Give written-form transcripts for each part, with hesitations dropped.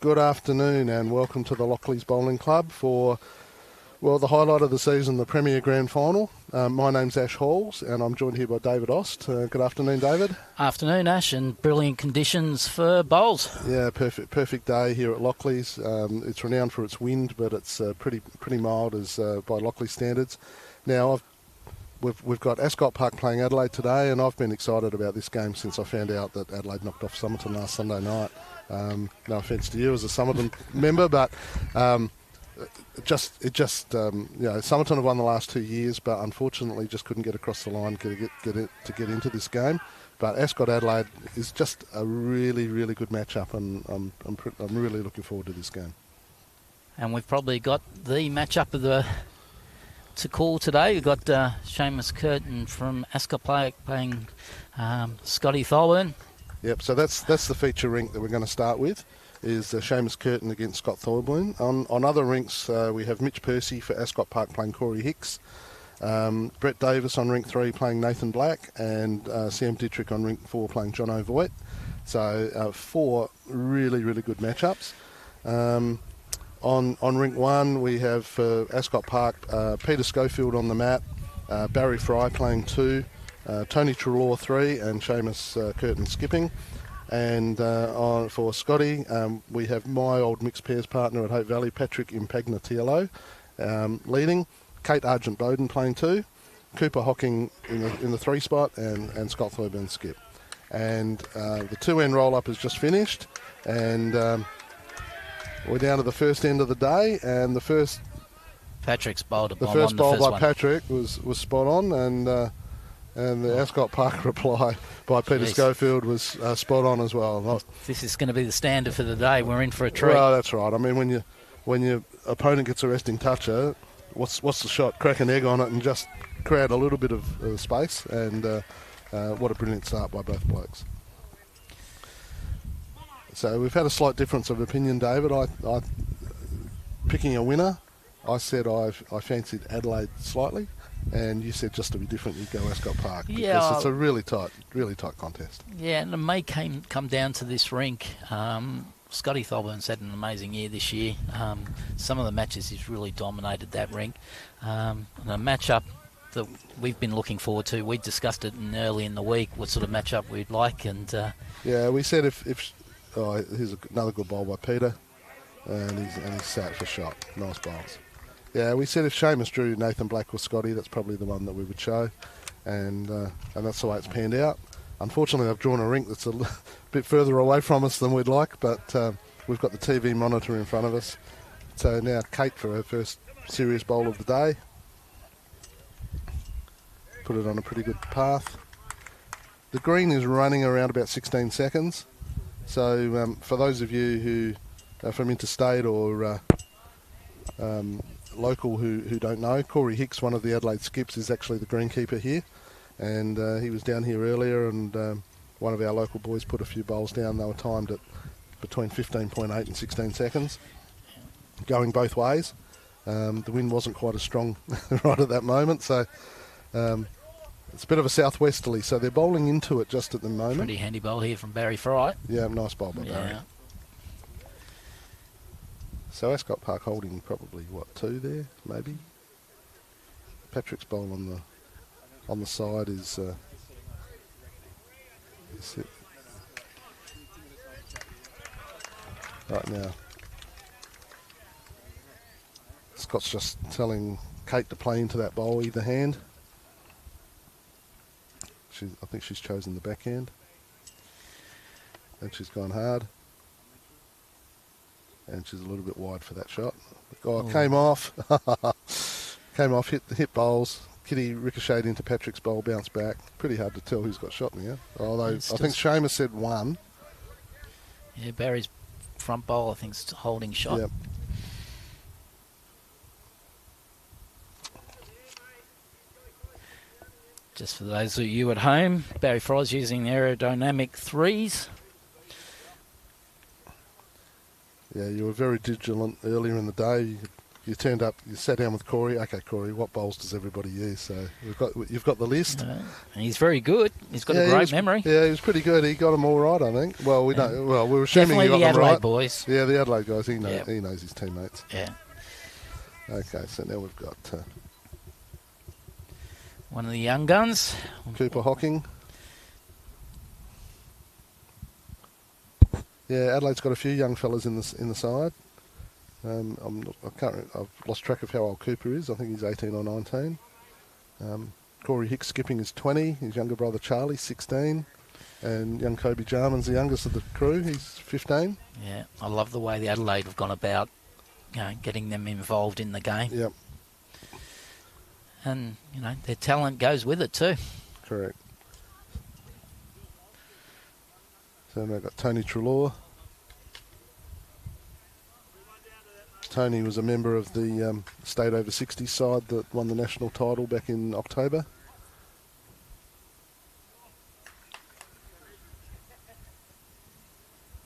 Good afternoon and welcome to the Lockleys Bowling Club for, the highlight of the season, the Premier Grand Final. My name's Ash Halls and I'm joined here by David Ost. Good afternoon, David. Afternoon, Ash, and brilliant conditions for bowls. Yeah, perfect day here at Lockleys. It's renowned for its wind, but it's pretty mild as by Lockleys standards. Now, we've got Ascot Park playing Adelaide today, and I've been excited about this game since I found out that Adelaide knocked off Somerton last Sunday night. No offence to you as a Somerton member, but Somerton have won the last 2 years, but unfortunately just couldn't get across the line to get into this game. But Ascot Adelaide is just a really good matchup, and I'm really looking forward to this game. And we've probably got the matchup to call today. We've got Seamus Curtin from Ascot Park playing Scotty Thorburn. Yep, so that's the feature rink that we're going to start with, is Seamus Curtin against Scott Thorburn. On other rinks, we have Mitch Percy for Ascot Park playing Corey Hicks, Brett Davis on rink 3 playing Nathan Black, and Sam Dittrich on rink 4 playing John O'Voigt. So 4 really good matchups. On rink 1, we have for Ascot Park Peter Schofield on the mat, Barry Fry playing 2, Tony Trelaw 3, and Seamus Curtin skipping. And for Scotty, we have my old mixed pairs partner at Hope Valley, Patrick Impagnatiello, leading, Kate Argent-Bowden playing 2, Cooper Hocking in the 3 spot, and Scott Thorburn skip. And the 2-end roll-up has just finished, and we're down to the first end of the day, and the first... Patrick's bowled a bomb. The first bowl by one. Patrick was spot on, and the Ascot Park reply by Peter Schofield was spot on as well. This is going to be the standard for the day. We're in for a treat. Well, that's right. I mean, when your opponent gets a resting toucher, what's the shot? Crack an egg on it and just create a little bit of space. And what a brilliant start by both blokes. So we've had a slight difference of opinion, David. I picking a winner, I said I fancied Adelaide slightly. And you said just to be different, you'd go Ascot Park. Because it's a really tight contest. Yeah, and it may come down to this rink. Scotty Thorburn's had an amazing year this year. Some of the matches he's really dominated that rink. And a matchup that we've been looking forward to. We discussed it early in the week, what sort of matchup we'd like. And we said if here's another good bowl by Peter, and he's sat for shot. Nice bowls. Yeah, we said if Seamus drew Nathan Black or Scotty, that's probably the one that we would show, and that's the way it's panned out. Unfortunately, I've drawn a rink that's a bit further away from us than we'd like, but we've got the TV monitor in front of us. So now Kate for her first serious bowl of the day. Put it on a pretty good path. The green is running around about 16 seconds. So for those of you who are from interstate or local who don't know, Corey Hicks, one of the Adelaide skips, is actually the greenkeeper here, and he was down here earlier, and one of our local boys put a few bowls down. They were timed at between 15.8 and 16 seconds, going both ways. The wind wasn't quite as strong right at that moment, so it's a bit of a southwesterly, so they're bowling into it just at the moment. Pretty handy bowl here from Barry Fry. Yeah, nice bowl by Barry. So Ascot Park holding probably 2 there, maybe. Patrick's bowl on the side is it. Right now. Scott's just telling Kate to play into that bowl either hand. I think she's chosen the backhand, and she's gone hard. And she's a little bit wide for that shot. Came off. Hit bowls. Kitty ricocheted into Patrick's bowl, bounced back. Pretty hard to tell who's got shot now. Although I think Seamus said 1. Yeah, Barry's front bowl, I think, is holding shot. Yep. Just for those of you at home, Barry Fry's using aerodynamic 3s. Yeah, you were very vigilant earlier in the day. You you turned up, you sat down with Corey. Okay, Corey, what bowls does everybody use? So you've got the list. And he's very good. He's got a he great was, memory. Yeah, he was pretty good. He got them all right, I think. Well, we don't. Well, we were assuming he got Definitely the them Adelaide right. boys. Yeah, the Adelaide guys. He knows his teammates. Yeah. Okay, so now we've got One of the young guns. Cooper Hocking. Yeah, Adelaide's got a few young fellas in the side. I've lost track of how old Cooper is. I think he's 18 or 19. Corey Hicks skipping is 20. His younger brother Charlie 16, and young Kobe Jarman's the youngest of the crew. He's 15. Yeah, I love the way the Adelaide have gone about, getting them involved in the game. Yep. And their talent goes with it too. Correct. So now we've got Tony Trelaw. Tony was a member of the state over 60 side that won the national title back in October.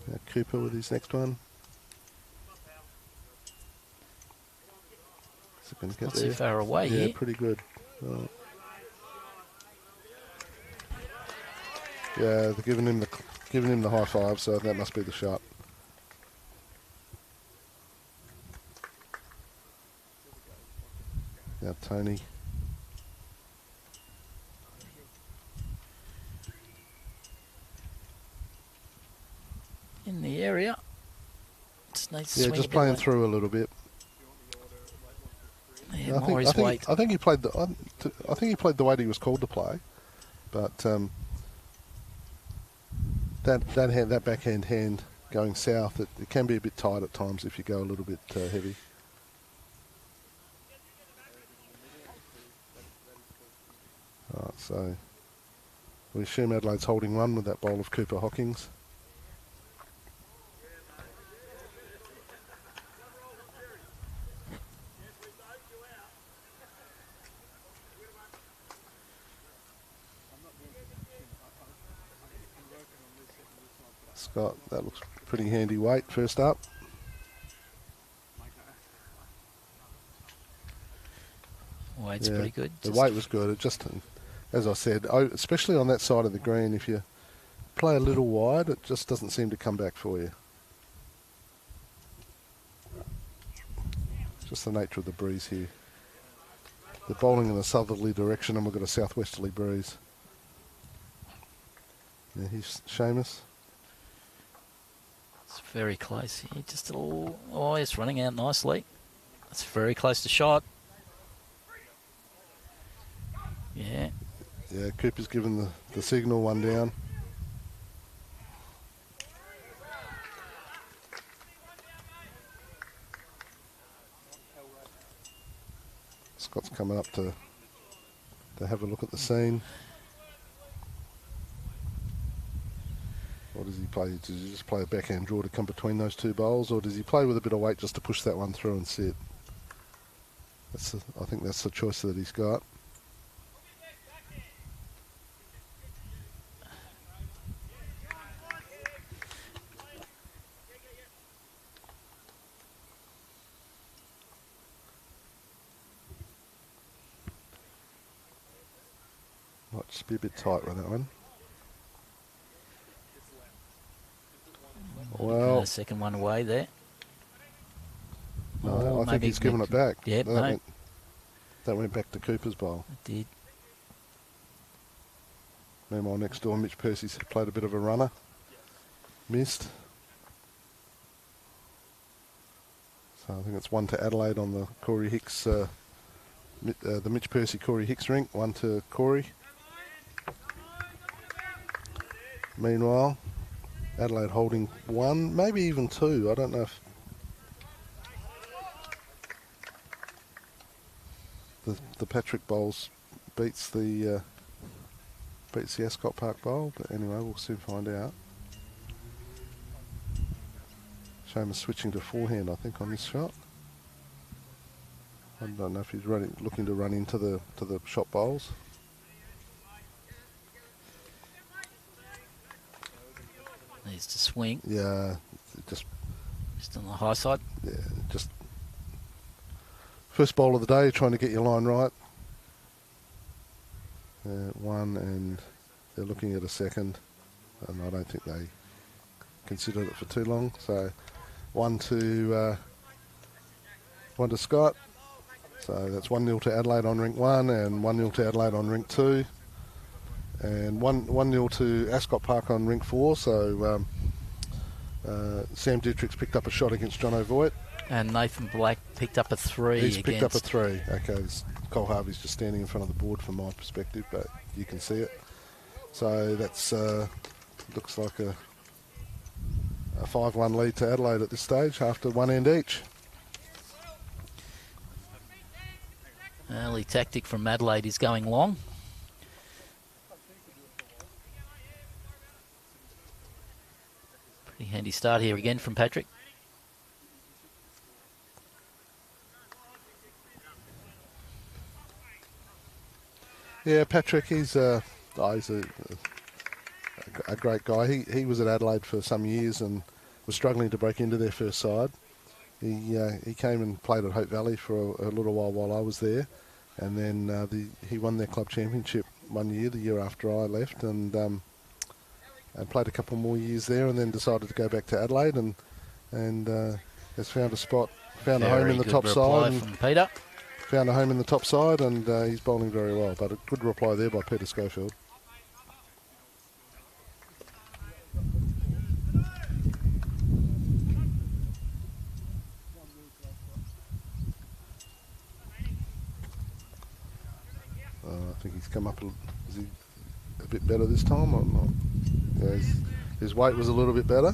Now Cooper with his next one. Is it going to get Not there? too far away Yeah, here. pretty good. Well, yeah, they're giving him the high five, so that must be the shot. Now Tony. In the area. Just needs to Yeah, swing just a bit playing away. through a little bit. Yeah, more his weight. I think he played the weight he was called to play, but that backhand hand going south, it can be a bit tight at times if you go a little bit heavy. Right, so we assume Adelaide's holding one with that bowl of Cooper Hockings. Scott, that looks pretty handy weight first up. Weight's pretty good. The weight was good. It just, as I said, especially on that side of the green, if you play a little wide, it just doesn't seem to come back for you. Just the nature of the breeze here. They're bowling in a southerly direction and we've got a southwesterly breeze. Yeah, he's Seamus. It's very close here. Just a little... Oh, it's running out nicely. That's very close to shot. Yeah. Yeah, Cooper's given the signal, one down. Scott's coming up to have a look at the scene. Or does he play? Does he just play a backhand draw to come between those two bowls, or does he play with a bit of weight just to push that one through and sit? I think that's the choice that he's got. Might just be a bit tight with that one. Well, The second one away there. no, I think he's given it back. Yeah, no. That went back to Cooper's bowl. It did. Meanwhile, next door, Mitch Percy's played a bit of a runner. Missed. So I think it's 1 to Adelaide on the Corey Hicks, the Mitch Percy Corey Hicks rink. 1 to Corey. Meanwhile, Adelaide holding 1, maybe even 2. I don't know if the Patrick Bowls beats the Ascot Park Bowl, but anyway, we'll soon find out. Seamus switching to forehand, I think, on this shot. I don't know if he's looking to run into the shot bowls. Needs to swing. Yeah, just on the high side. Yeah, just First bowl of the day, trying to get your line right. One, and they're looking at a second, and I don't think they considered it for too long. So one to Scott. So that's 1-0 to Adelaide on rink 1 and 1-0 to Adelaide on rink 2. And 1-0 to Ascot Park on rink 4. So Sam Dietrich's picked up a shot against John O'Voigt. And Nathan Black picked up a 3. He's picked up a 3. Okay, Cole Harvey's just standing in front of the board from my perspective, but you can see it. So that's looks like a 5-1 lead to Adelaide at this stage after one end each. Early tactic from Adelaide is going long. Pretty handy start here again from Patrick. Yeah, Patrick, he's a great guy. He was at Adelaide for some years and was struggling to break into their first side. He came and played at Hope Valley for a little while I was there, and then he won their club championship one year, the year after I left, and played a couple more years there, and then decided to go back to Adelaide and has found a spot, found a home in the top side. From Peter. Found a home in the top side, and he's bowling very well. But a good reply there by Peter Schofield. I think he's come up is he a bit better this time or not? Yeah, his weight was a little bit better.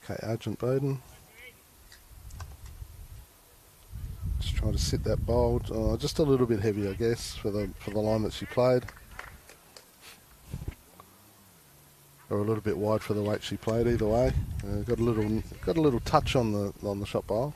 Okay, Argent Bowden. Just trying to sit that bowl. Just a little bit heavy, I guess, for the line that she played, or a little bit wide for the weight she played. Either way, got a little touch on the shot bowl.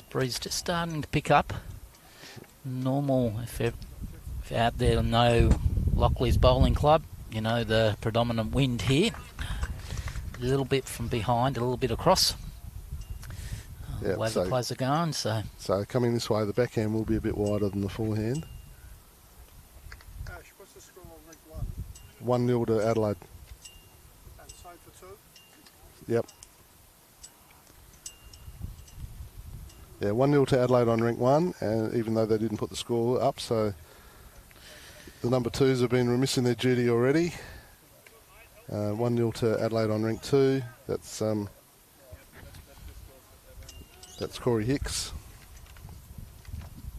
Breeze just starting to pick up. Normal, if you're out there to know Lockley's bowling club, you know the predominant wind here. A little bit from behind, a little bit across. Yeah, the way the players are going, so coming this way, the backhand will be a bit wider than the forehand. Ash, what's the score on rink 1? 1-0 to Adelaide. And same for 2? Yep. Yeah, 1-0 to Adelaide on rink 1, and even though they didn't put the score up, so the number 2s have been remiss in their duty already. 1-0 to Adelaide on rink 2. That's Corey Hicks.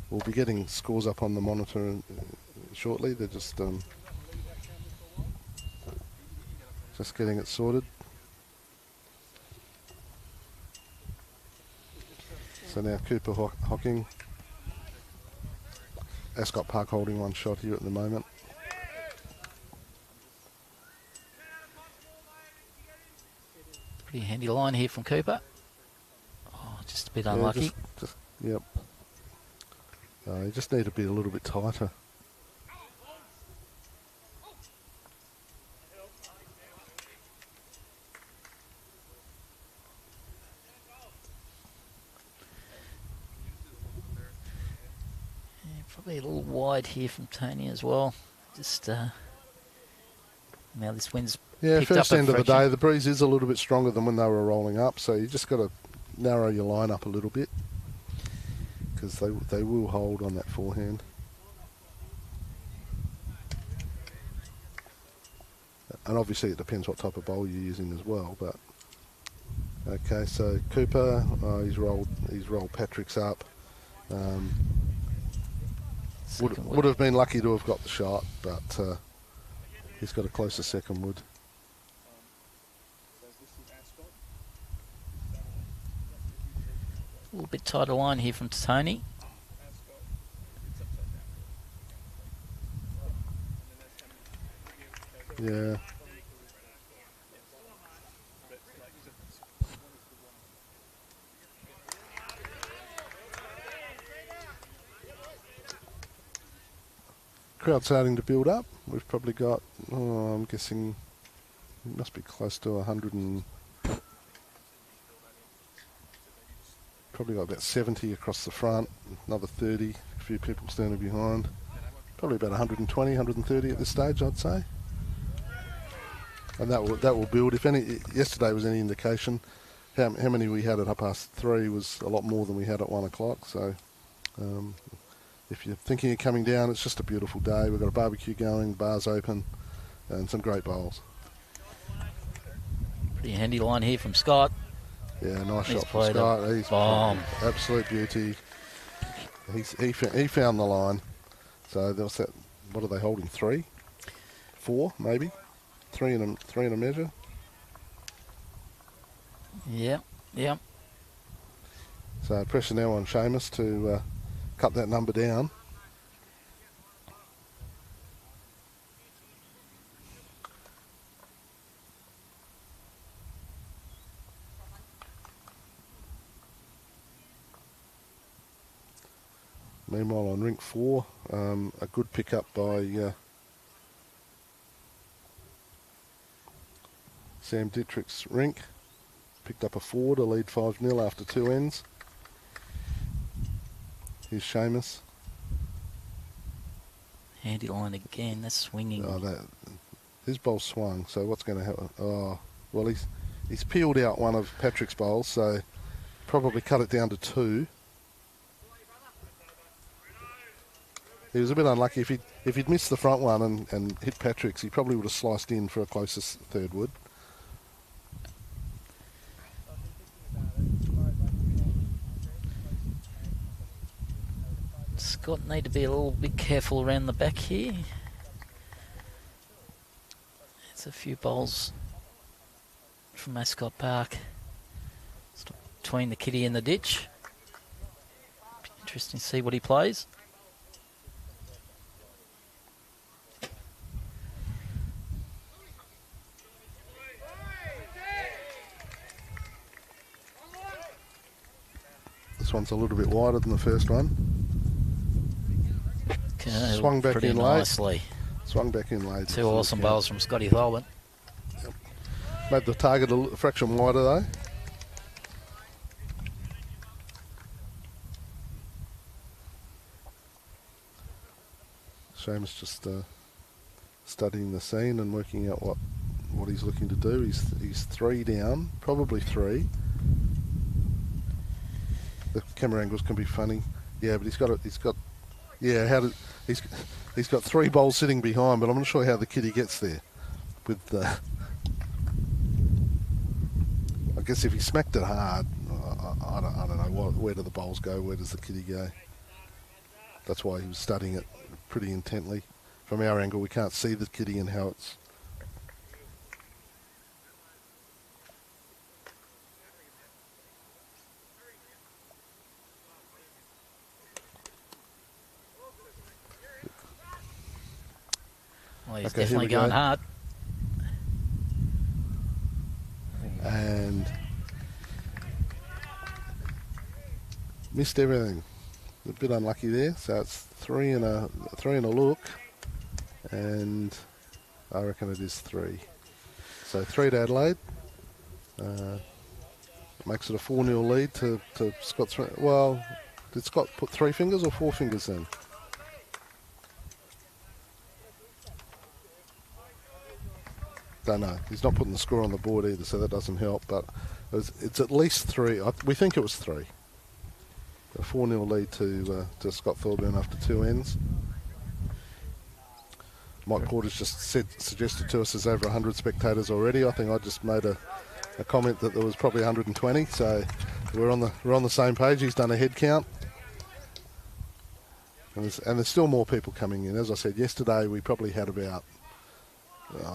We'll be getting scores up on the monitor shortly. They're just getting it sorted. So now Cooper Hocking. Ascot Park holding one shot here at the moment. pretty handy line here from Cooper. Oh, just a bit unlucky. Yep. You just need to be a little bit tighter. Probably a little wide here from Tony as well. Just now this wind's picked first up end of the day, the breeze is a little bit stronger than when they were rolling up, so you just got to narrow your line up a little bit. because they will hold on that forehand. And obviously it depends what type of bowl you're using as well. But okay, so Cooper, he's rolled Patrick's up. Would have been lucky to have got the shot, but he's got a closer second wood. A little bit tighter line here from Tony. Yeah. Crowd starting to build up. We've probably got, I'm guessing, it must be close to 100 and probably got about 70 across the front, another 30, a few people standing behind. Probably about 120, 130 at this stage, I'd say. And that will build. If any, yesterday was any indication, how many we had at 3:30 was a lot more than we had at 1 o'clock. So if you're thinking of coming down, it's just a beautiful day. We've got a barbecue going, bars open, and some great bowls. Pretty handy line here from Scott. Yeah, nice shot from Scott. He's bomb. Absolute beauty. He found the line. So there was that. What are they holding? 3, 4, maybe. 3 in a measure. Yeah. So pressure now on Seamus to cut that number down. Meanwhile, on rink 4, a good pickup by Sam Dietrich's rink. Picked up a 4 to lead 5-0 after 2 ends. Here's Seamus. Handy line again. That's swinging. His bowl swung. So what's going to happen? Oh, well, he's peeled out one of Patrick's bowls, so probably cut it down to 2. He was a bit unlucky. If he'd missed the front one and hit Patrick's, he probably would have sliced in for a closest third wood. Scott need to be a little bit careful around the back here. It's a few bowls from Ascot Park. It's between the kitty and the ditch. Be interesting to see what he plays. This one's a little bit wider than the first one. Swung back in nicely. Late. Swung back in late. 2 awesome bowls from Scotty Thorburn. Yep. Made the target a fraction wider though. Seamus just studying the scene and working out what he's looking to do. He's 3 down, probably 3. The camera angles can be funny. Yeah, but he's got. Yeah, he's got 3 bowls sitting behind, but I'm not sure how the kitty gets there. With the, I guess if he smacked it hard, I don't know where do the bowls go? Where does the kitty go? That's why he was studying it pretty intently. From our angle, we can't see the kitty and how it's. Well, he's definitely going hard. And missed everything. A bit unlucky there. So it's 3 and a look, and I reckon it is 3. So 3 to Adelaide. Makes it a 4-0 lead to Scott's. Well, did Scott put 3 fingers or 4 fingers in? Don't know. He's not putting the score on the board either, so that doesn't help. But it's at least 3. We think it was 3. A 4-0 lead to Scott Thorburn after 2 ends. Mike Porter's just suggested to us there's over 100 spectators already. I think I just made a comment that there was probably 120, so we're on the same page. He's done a head count, and there's still more people coming in. As I said yesterday, we probably had about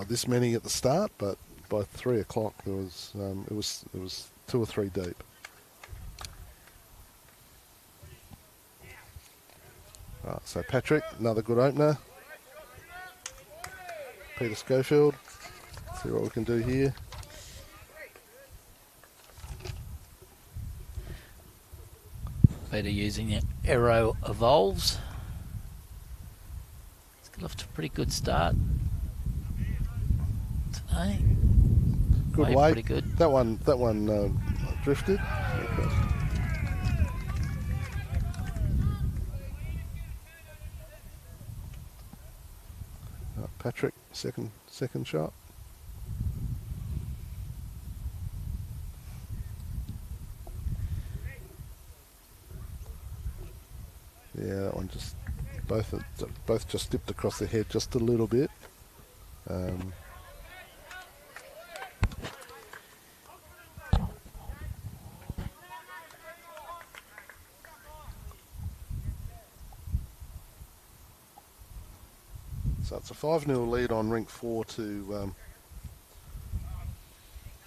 this many at the start, but by 3 o'clock there was it was 2 or 3 deep. Right, so Patrick, another good opener. Peter Schofield, see what we can do here. Peter using the Aero Evolves. It's got off to a pretty good start today. Good weight. Pretty good. That one drifted. Patrick, second shot. Yeah, that one just both just dipped across the head just a little bit. So it's a 5-0 lead on rink 4 to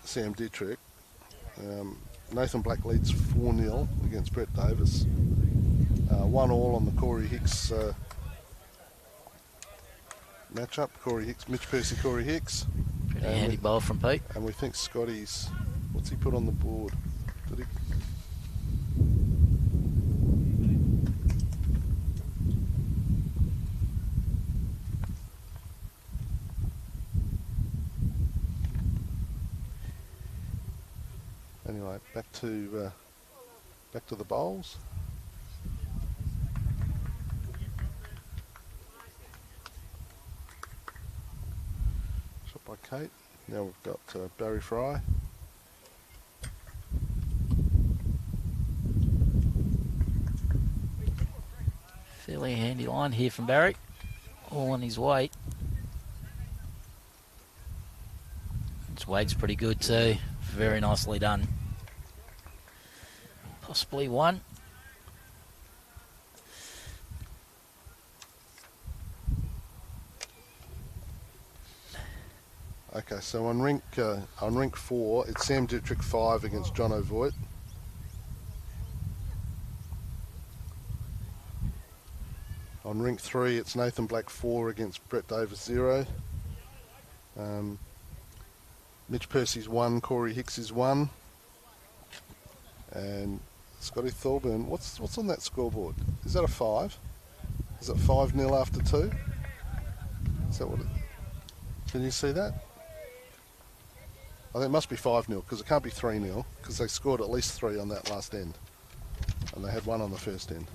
Sam Dietrich. Nathan Black leads 4-0 against Brett Davis. 1-all on the Corey Hicks matchup. Corey Hicks, Mitch Percy, Corey Hicks. Pretty handy bowl from Pete. And we think Scotty's, what's he put on the board? Did he? Anyway, back to the bowls. Shot by Kate. Now we've got Barry Fry. Fairly handy line here from Barry. All on his weight. His weight's pretty good too. Very nicely done. Possibly one. Okay, so on rink 4, it's Sam Dietrich 5 against John O'Voigt. On rink 3, it's Nathan Black 4 against Brett Davis 0. Mitch Percy's 1, Corey Hicks is 1. And Scotty Thorburn, what's on that scoreboard? Is that a 5? Is it 5-0 after 2? Is that what it... Can you see that? I think it must be 5-0 because it can't be 3-0 because they scored at least 3 on that last end. And they had 1 on the first end.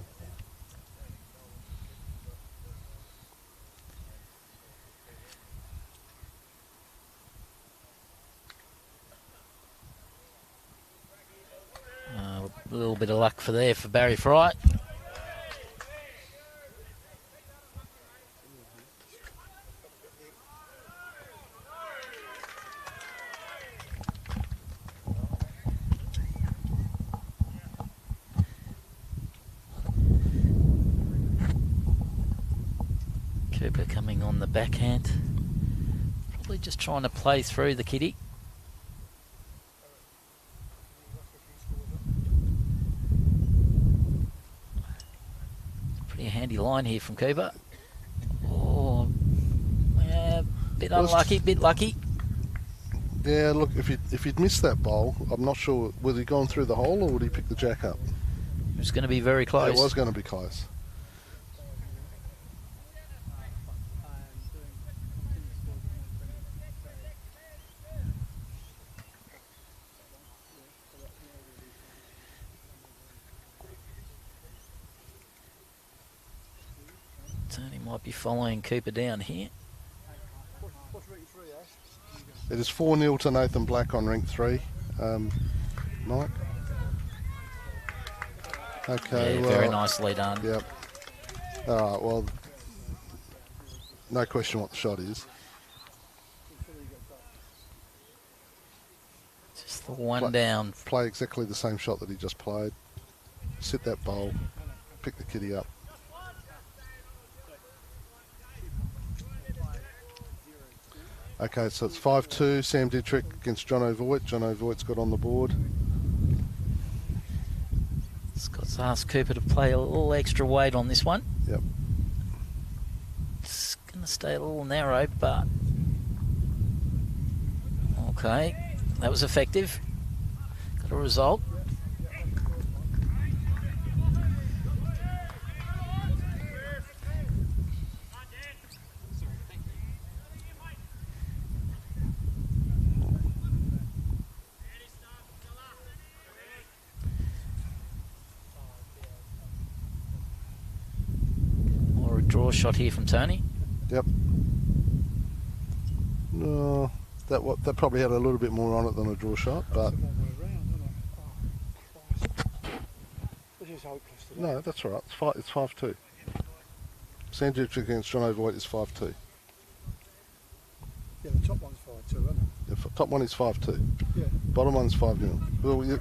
A little bit of luck for Barry Fry. Cooper coming on the backhand. Probably just trying to play through the kitty. Pretty handy line here from Cooper. Oh, yeah, bit unlucky, bit lucky. Yeah, look, if he'd missed that bowl, I'm not sure, would he gone through the hole or would he pick the jack up? It was going to be very close. It was going to be close. Tony might be following Cooper down here. It is 4-0 to Nathan Black on rink 3, Mike. Okay, Yeah, well, very nicely done. Yep. All right, well, no question what the shot is. Just the one down. Play exactly the same shot that he just played. Sit that bowl, pick the kitty up. Okay, so it's 5-2. Sam Dittrich against John O'Voigt. John O'Voigt's got on the board. Scott's asked Cooper to play a little extra weight on this one. Yep. It's going to stay a little narrow, but... Okay, that was effective. Got a result. Or a draw shot here from Tony. Yep. No, that probably had a little bit more on it than a draw shot, but... No, that's all right. It's 5-2. Sam Dittrich against John O'Voigt is 5-2. Yeah, the top one's 5-2, isn't it? The top one is 5-2. Yeah. Bottom one's 5-0. Well,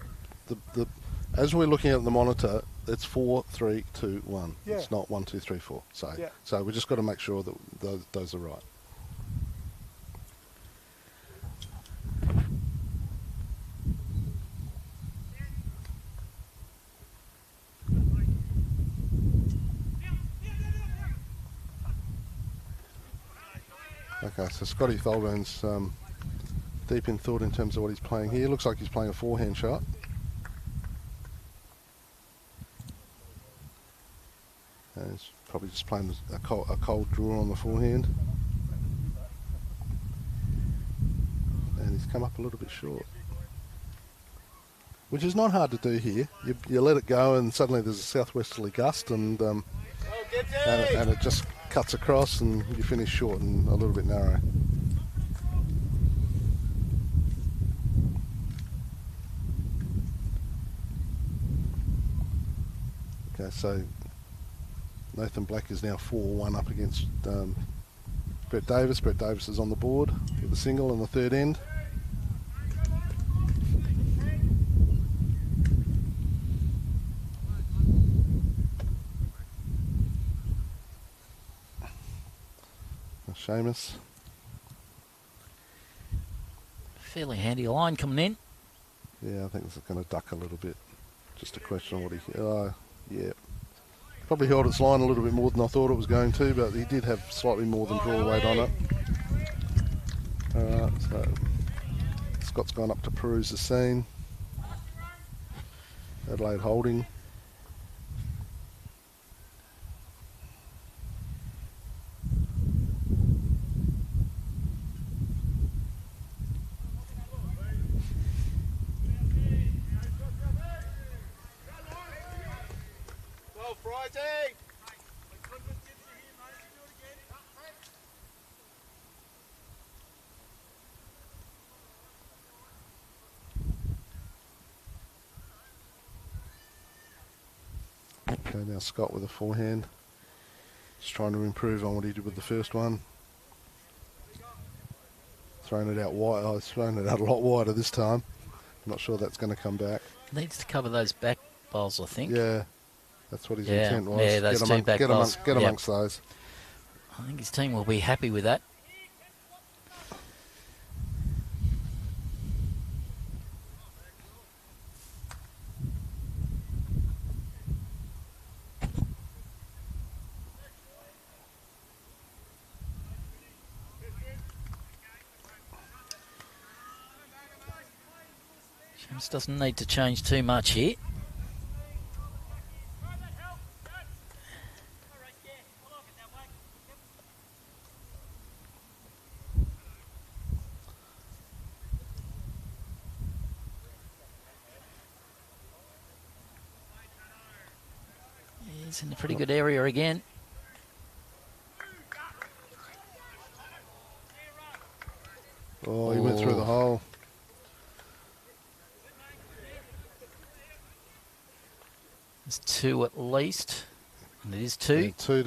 as we're looking at the monitor, it's 4-3-2-1. Yeah. It's not 1-2-3-4. Yeah. So we just got to make sure that those are right. Okay, so Scotty Tholburn's deep in thought in terms of what he's playing here. Looks like he's playing a forehand shot. And he's probably just playing a cold draw on the forehand. And he's come up a little bit short. Which is not hard to do here. You let it go and suddenly there's a southwesterly gust and it just cuts across and you finish short and a little bit narrow. Okay, so Nathan Black is now 4-1 up against Brett Davis. Brett Davis is on the board with a single on the third end. Seamus. Fairly handy line coming in. Yeah, I think this is going to duck a little bit. Just a question of what he... yeah. Probably held its line a little bit more than I thought it was going to, but he did have slightly more than draw weight on it. Alright, so Scott's gone up to peruse the scene. Adelaide holding. Okay, now Scott with a forehand. Just trying to improve on what he did with the first one. Throwing it out wide. Oh, he's thrown it out a lot wider this time. I'm not sure that's going to come back. Needs to cover those back bowls, I think. Yeah, that's what his intent was. Yeah, those two back bowls. Get amongst those. I think his team will be happy with that. James doesn't need to change too much here. He's in a pretty good area again. Oh, he went through the hole. There's 2 at least, and it is 2. Yeah, two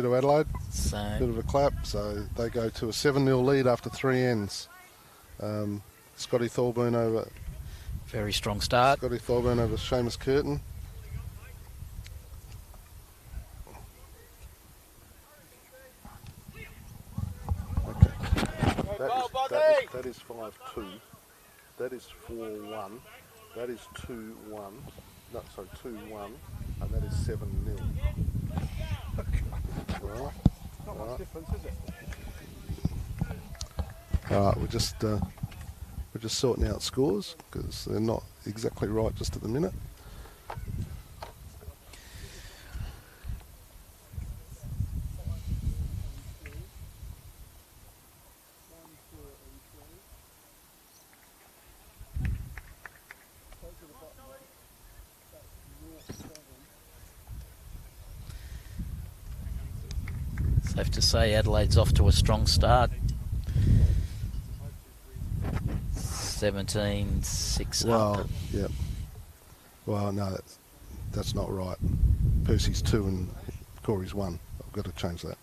to Adelaide. So Bit of a clap. So they go to a 7-0 lead after 3 ends. Scotty Thorburn over very strong start. Seamus Curtin. Okay. That is 5-2. That is 4-1. That is 2-1. No, sorry, 2-1. And that is 7-0. Right. Not much difference, is it? All right, we're just sorting out scores because they're not exactly right just at the minute. Safe to say Adelaide's off to a strong start. 17-6 Well, up. yeah. Well, no, that's not right. Percy's 2 and Corey's 1. I've got to change that.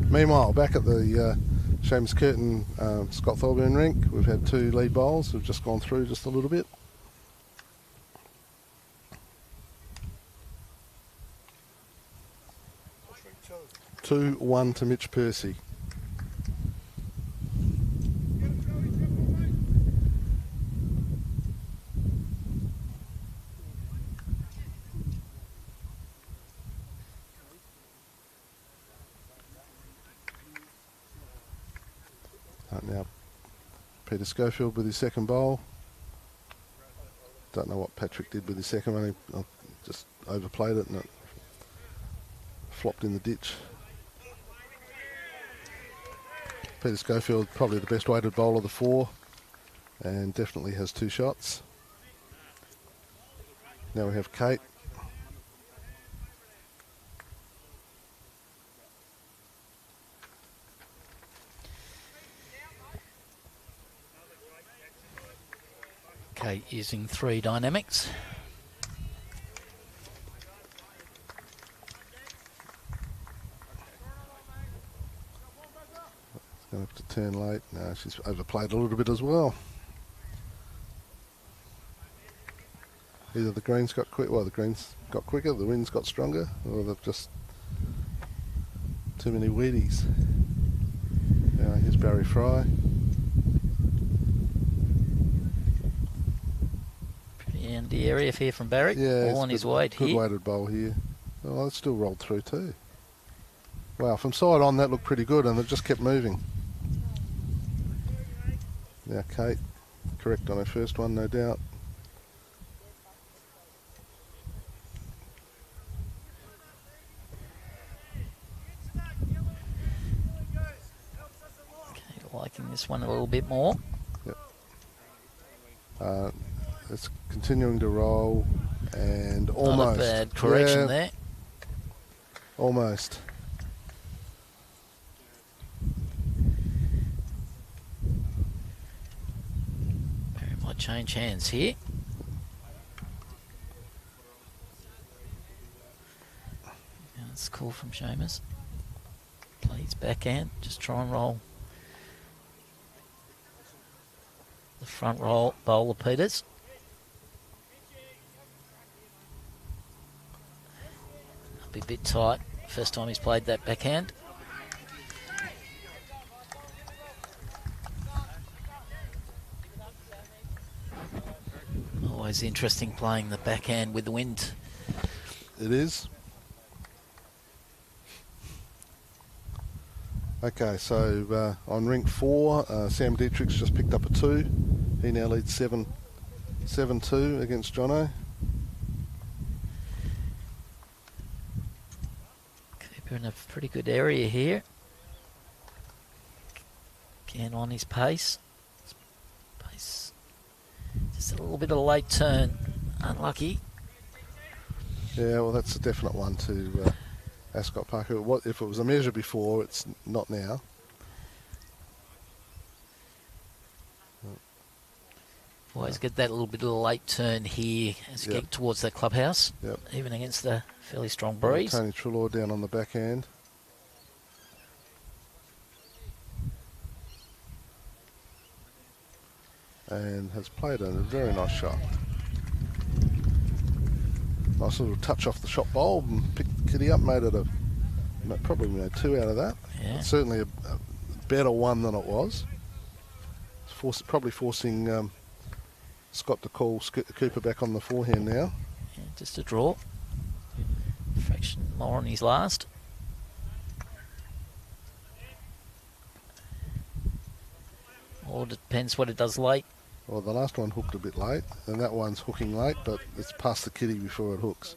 Meanwhile, back at the Seamus Curtin Scott Thorburn rink, we've had 2 lead bowls who've just gone through just a little bit. Two. 2-1 to Mitch Percy. Now Peter Schofield with his second bowl. Don't know what Patrick did with his second one. He just overplayed it and it flopped in the ditch. Peter Schofield, probably the best weighted bowler of the 4 and definitely has 2 shots. Now we have Kate. Kate using 3 dynamics. Going to have to turn late. No, she's overplayed a little bit as well. Either the greens got quick, well, the greens got quicker, the winds got stronger, or they've just too many weedies. Now here's Barry Fry. Pretty handy area here from Barry. Yeah, all on his weight good here. weighted bowl here. Oh, it's still rolled through too. Wow, from side on that looked pretty good, and it just kept moving. Now Kate, correct on her first one, no doubt. Okay, liking this one a little bit more. Yep. It's continuing to roll, and almost. Not a bad correction yeah, there. Almost. Might change hands here. That's cool from Seamus. Play his backhand. Just try and roll the front roll bowler Peters. I'll be a bit tight. First time he's played that backhand. Always interesting playing the backhand with the wind. It is. Okay, so on rink 4, Sam Dietrich's just picked up a 2. He now leads 7-2 against Jono. Cooper in a pretty good area here. Again on his pace. Just a little bit of a late turn. Unlucky. Yeah, well, that's a definite one to Ascot Park. If it was a measure before, it's not now. Always get that little bit of a late turn here as you get towards that clubhouse, even against a fairly strong breeze. Tony Trelaw down on the backhand. And has played a very nice shot. Nice little touch off the shot bowl and picked the kitty up, probably made 2 out of that. Yeah. Certainly a better one than it was. Probably forcing Scott to call Cooper back on the forehand now. Yeah, just a draw. Fraction more on his last. Or depends what it does late. Well, the last one hooked a bit late, and that one's hooking late, but it's past the kitty before it hooks.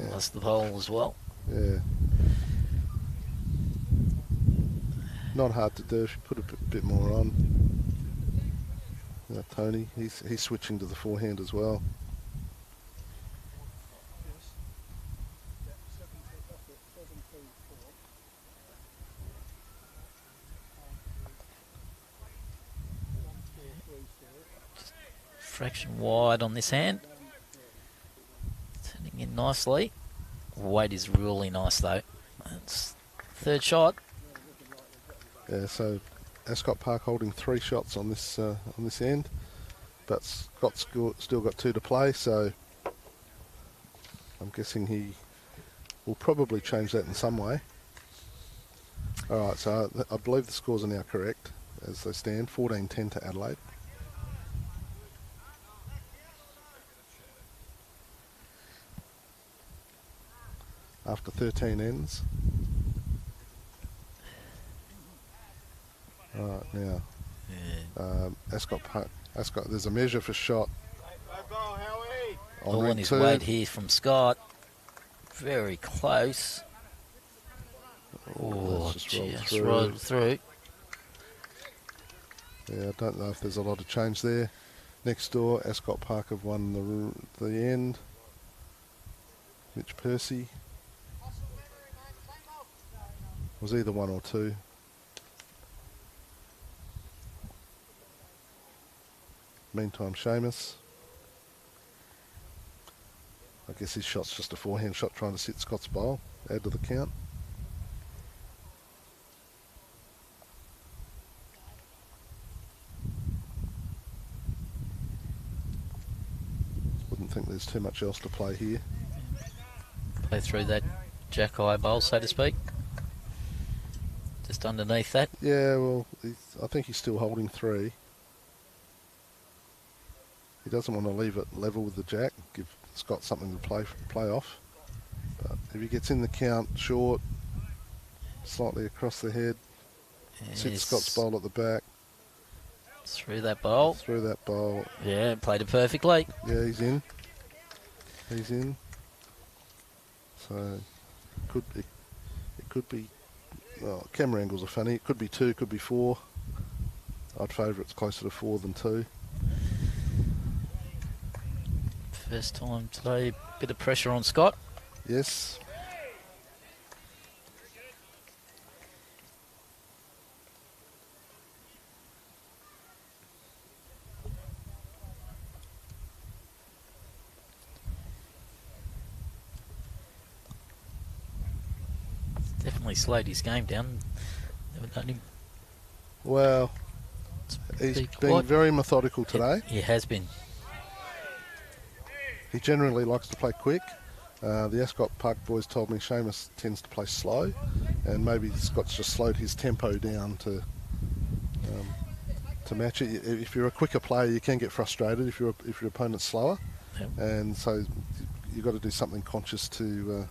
Plus the pole as well. Yeah. Not hard to do if you put a bit more on. Tony, he's switching to the forehand as well. Fraction wide on this hand. Turning in nicely. Weight is really nice though. That's third shot. Yeah, so Ascot Park holding 3 shots on this end, but Scott's still got 2 to play, so I'm guessing he will probably change that in some way. All right, so I believe the scores are now correct as they stand, 14-10 to Adelaide. After 13 ends. Right, now, Ascot Park, there's a measure for shot. All on his weight here from Scott. Very close. Oh, just rolled through. Yeah, I don't know if there's a lot of change there. Next door, Ascot Park have won the end. Mitch Percy. Was either 1 or 2. Meantime, Seamus. I guess his shot's just a forehand shot trying to sit Scott's bowl. Add to the count. Wouldn't think there's too much else to play here. Play through that jack-eye bowl, so to speak. Just underneath that. Yeah, well, I think he's still holding 3. He doesn't want to leave it level with the jack, give Scott something to play off. But if he gets in the count short, slightly across the head, sits Scott's bowl at the back. Through that bowl. Through that bowl. Yeah, played it perfectly. Yeah, he's in. He's in. So, it could be, well, camera angles are funny. It could be 2, could be 4. I'd favour it's closer to 4 than 2. First time today, bit of pressure on Scott. Yes. Definitely slowed his game down. Never done him. Well, he's been very methodical today. He has been. He generally likes to play quick. The Ascot Park boys told me Seamus tends to play slow, and maybe Scott's just slowed his tempo down to match it. If you're a quicker player, you can get frustrated if your opponent's slower, and so you've got to do something conscious to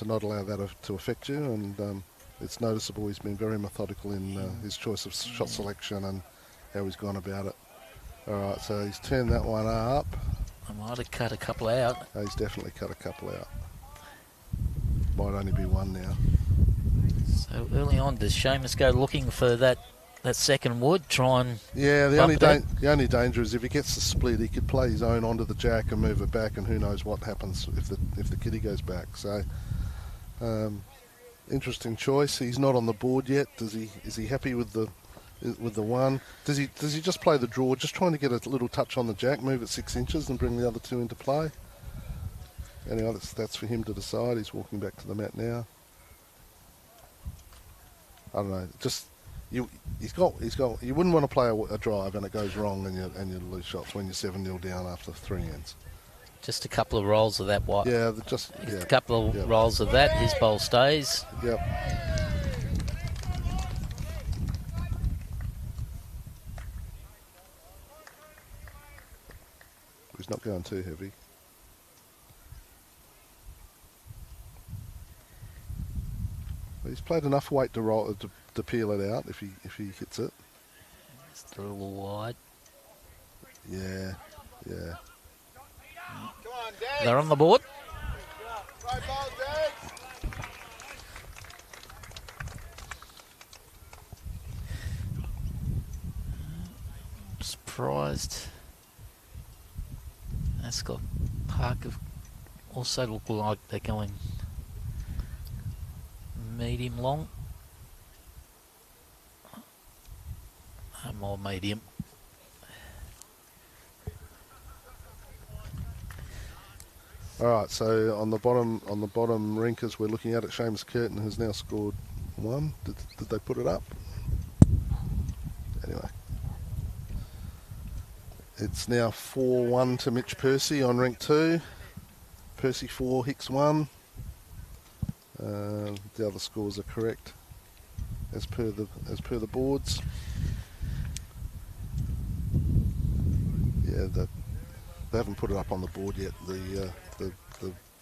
not allow that to affect you. And it's noticeable he's been very methodical in his choice of shot selection and how he's gone about it. All right, so he's turned that one up. I might have cut a couple out. He's definitely cut a couple out. Might only be 1 now. So early on, does Seamus go looking for that second wood? Try and the only danger is if he gets the split, he could play his own onto the jack and move it back, and who knows what happens if the kitty goes back. So interesting choice. He's not on the board yet. Is he happy with the with the 1. Does he just play the draw, just trying to get a little touch on the jack, move it 6 inches and bring the other 2 into play? Anyway, that's for him to decide. He's walking back to the mat now. I don't know. Just he's got. You wouldn't want to play a drive and it goes wrong and you lose shots when you're 7-0 down after 3 ends. Just a couple of rolls of that. Yeah, a couple of rolls of that. His bowl stays. Yep. He's not going too heavy. He's played enough weight to roll to peel it out if he hits it. Just a little wide. Yeah. Come on, Dad. They're on the board. Right ball, Dad. Surprised. Ascot Park have also look like they're going medium long. More medium. All right, so on the bottom rinkers we're looking at it, Seamus Curtin has now scored 1. Did they put it up? Anyway. It's now 4-1 to Mitch Percy on rink 2. Percy 4, Hicks 1. The other scores are correct as per the boards. Yeah, they haven't put it up on the board yet. The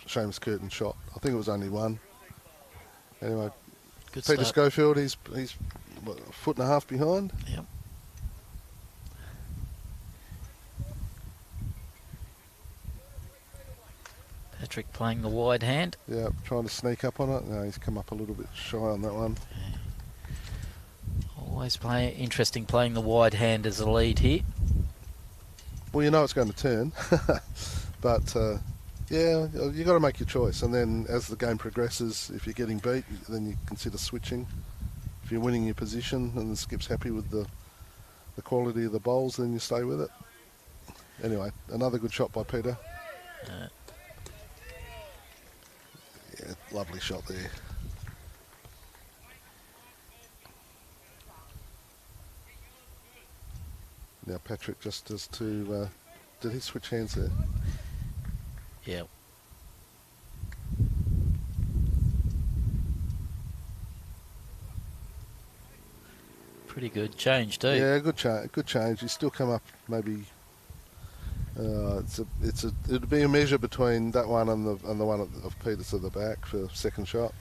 Seamus Curtin shot. I think it was only 1. Anyway, Good Peter start. Schofield, he's what, a foot and a half behind. Yep. Patrick playing the wide hand. Yeah, trying to sneak up on it. No, he's come up a little bit shy on that one. Always interesting playing the wide hand as a lead here. Well, you know it's going to turn, but yeah, you got to make your choice. And then as the game progresses, if you're getting beat, then you consider switching. If you're winning your position and the skip's happy with the quality of the bowls, then you stay with it. Anyway, another good shot by Peter. Yeah, lovely shot there. Now Patrick just has to... did he switch hands there? Yeah. Pretty good change too. Yeah, good change. He's still come up maybe... it'd be a measure between that one and the one of Peter to the back for second shot.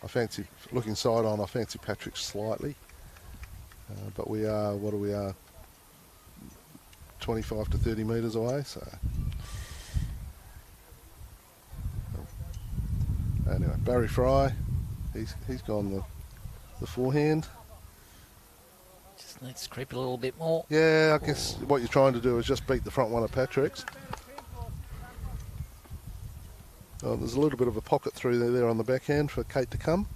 I fancy, looking side on, I fancy Patrick slightly. But we are, 25 to 30 metres away, so... Anyway, Barry Fry, he's gone the forehand. Just needs to creep a little bit more. Yeah, I guess what you're trying to do is just beat the front one of Patrick's. Oh, there's a little bit of a pocket through there on the backhand for Kate to come.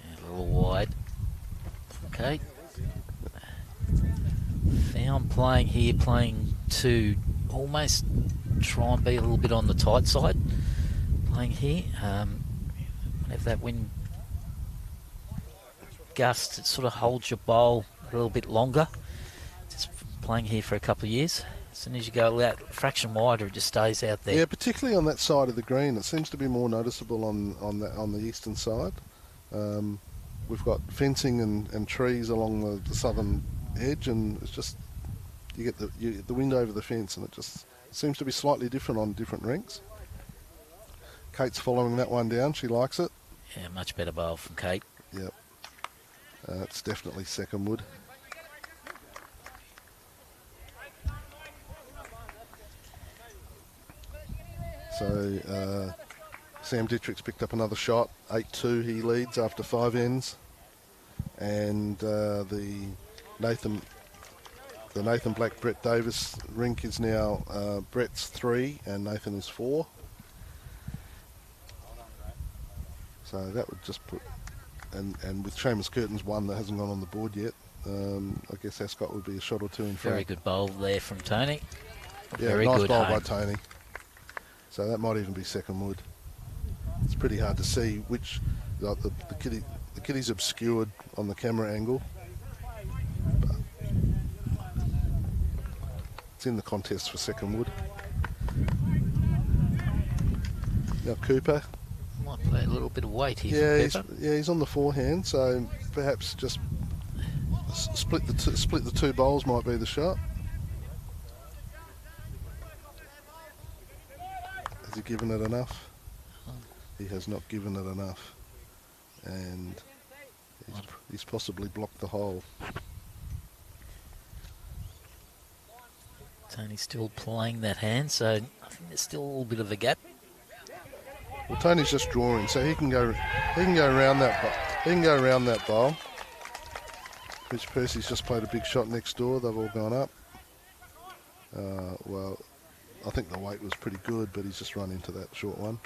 Yeah, a little wide. Okay. Found playing here, playing to almost try and be a little bit on the tight side. Playing here. Whenever that wind gust, it sort of holds your bowl a little bit longer. Just playing here for a couple of years. As soon as you go out a fraction wider, it just stays out there. Yeah, particularly on that side of the green. It seems to be more noticeable on the eastern side. We've got fencing and trees along the southern edge, and it's just you get the wind over the fence, and it just seems to be slightly different on different rinks. Kate's following that one down. She likes it. Yeah, much better bowl from Kate. Yep. It's definitely second wood. So Sam Dittrick's picked up another shot. 8-2 he leads after 5 ends. And the Nathan The Nathan Black Brett Davis rink is now Brett's 3 and Nathan is 4. So that would just put, and with Seamus Curtin's 1 that hasn't gone on the board yet, I guess Ascot would be a shot or 2 in front. Very good bowl there from Tony. Yeah, Very nice good bowl home. by Tony. So that might even be second wood. It's pretty hard to see which, like the kitty's obscured on the camera angle. But it's in the contest for second wood. Now Cooper. Might play a little bit of weight here. Yeah, for Cooper. he's on the forehand, so perhaps just split the 2 bowls might be the shot. Has he given it enough? He has not given it enough, and he's possibly blocked the hole. Tony's still playing that hand, so I think there's still a little bit of a gap. Well, Tony's just drawing, so he can go around that. He can go around that bowl. Which Percy's just played a big shot next door. They've all gone up. Well, I think the weight was pretty good, but he's just run into that short one.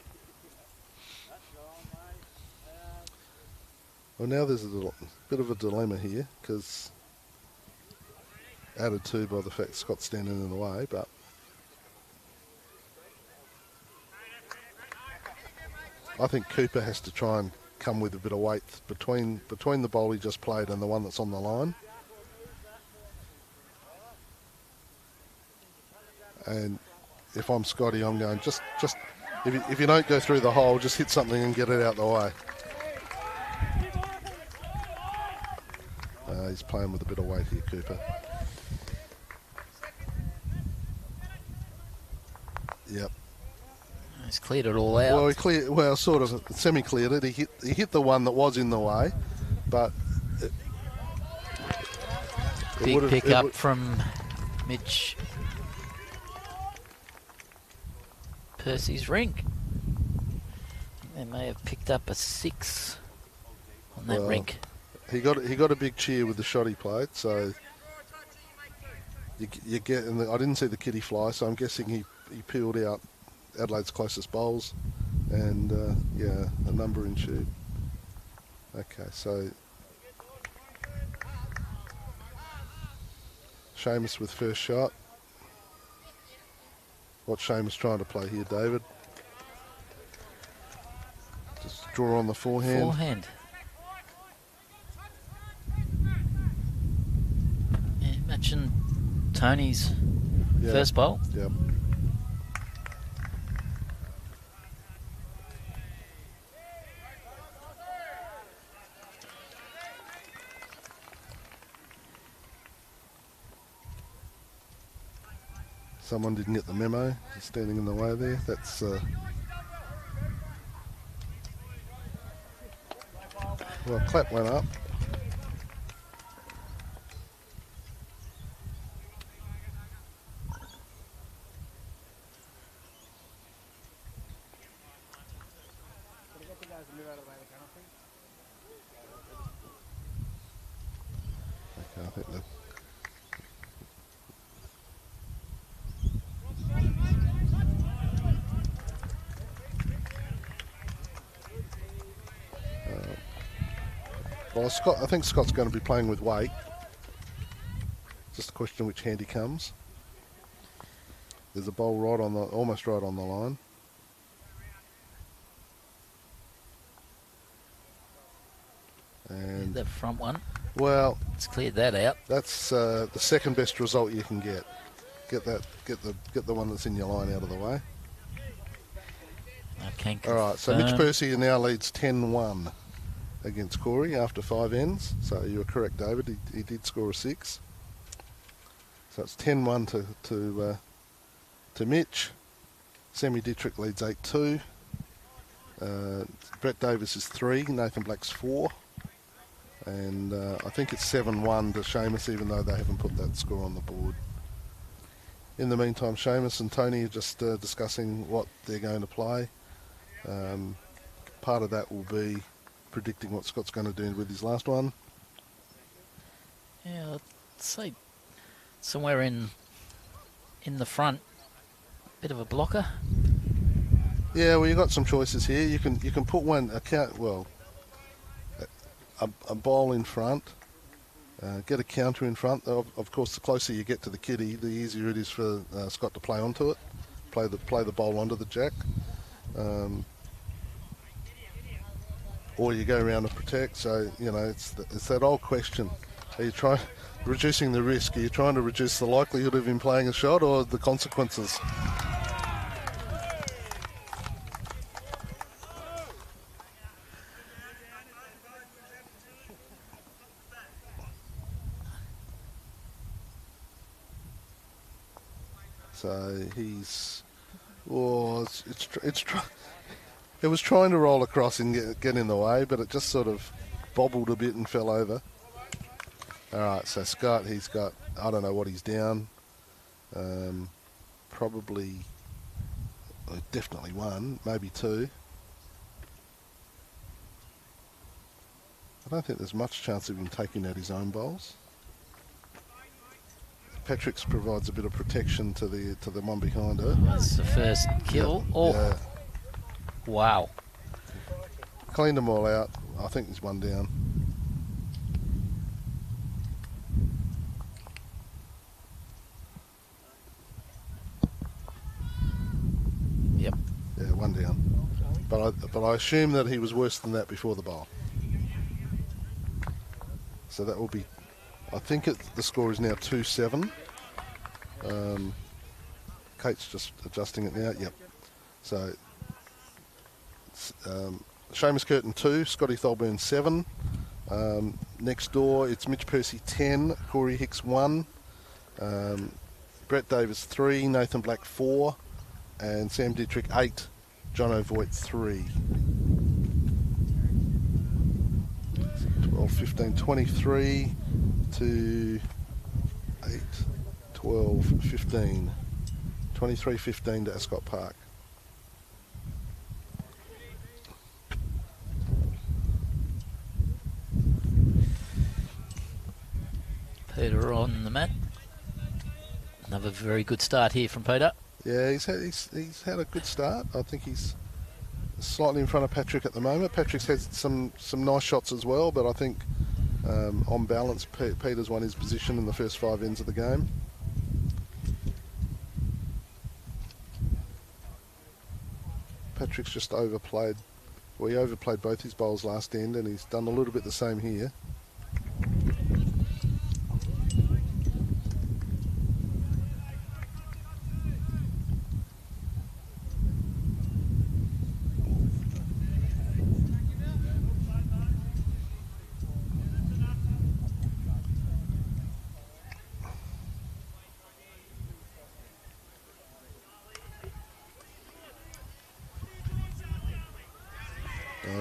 Well, now there's a bit of a dilemma here, because added to by the fact Scott's standing in the way, but I think Cooper has to try and come with a bit of weight between the bowl he just played and the one that's on the line. And if I'm Scotty, I'm going just if you don't go through the hole, just hit something and get it out the way. He's playing with a bit of weight here, Cooper. Yep. He's cleared it all out. Well, sort of semi-cleared it. He hit the one that was in the way, but big pick up from Mitch Percy's rink. They may have picked up a 6 on that rink. He got a big cheer with the shot he played, so you get. And I didn't see the kitty fly, so I'm guessing he peeled out Adelaide's closest bowls, and yeah, a number ensued. Okay, so Seamus with first shot. What's Seamus trying to play here, David? Just draw on the forehand. Forehand. Yeah, matching Tony's first bowl. Yep. Someone didn't get the memo. He's standing in the way there. That's well, clap went up. Okay, I think that. Well, I think Scott's going to be playing with weight. Just a question which hand he comes. There's a bowl right on almost right on the line. And the front one. Well, it's cleared that out. That's the second best result you can get. Get the one that's in your line out of the way. I can confirm. All right, so Mitch Percy now leads 10-1 against Corey after 5 ends. So you were correct, David. He did score a 6. So it's 10-1 to Mitch. Sammy Dietrich leads 8-2. Brett Davis is 3. Nathan Black's 4. And I think it's 7-1 to Seamus, even though they haven't put that score on the board. In the meantime, Seamus and Tony are just discussing what they're going to play. Part of that will be predicting what Scott's going to do with his last one. Yeah, I'd say somewhere in the front. Bit of a blocker. Yeah, well, you've got some choices here. You can put one a ball in front, get a counter in front. Of course, the closer you get to the kitty, the easier it is for Scott to play onto it, play the bowl onto the jack. Or you go around and protect. So it's that old question: are you trying reducing the risk? Are you trying to reduce the likelihood of him playing a shot or the consequences? So he's, it was trying to roll across and get in the way, but it just sort of bobbled a bit and fell over. All right, so Scott, he's got, I don't know what he's down. Probably, definitely one, maybe two. I don't think there's much chance of him taking out his own bowls. Patrick's provides a bit of protection to the one behind her. That's the first kill. Yeah, Oh, yeah. Wow. Cleaned them all out. I think there's one down. Yep. Yeah, one down. But I assume that he was worse than that before the bowl. So that will be, I think the score is now 2-7. Kate's just adjusting it now. Yep. So Seamus Curtin 2, Scotty Tholburn 7. Next door, it's Mitch Percy 10, Corey Hicks 1, Brett Davis 3, Nathan Black 4, and Sam Dietrich 8, John O'Voigt 3. 12, 15, 23 to 8, 12, 15, 23, 15 to Ascot Park. Peter on the mat. Another very good start here from Peter. Yeah, he's had a good start. I think he's slightly in front of Patrick at the moment. Patrick's had some nice shots as well, but I think on balance, Peter's won his position in the first 5 ends of the game. Patrick's just overplayed. Well, he overplayed both his bowls last end, and he's done a little bit the same here.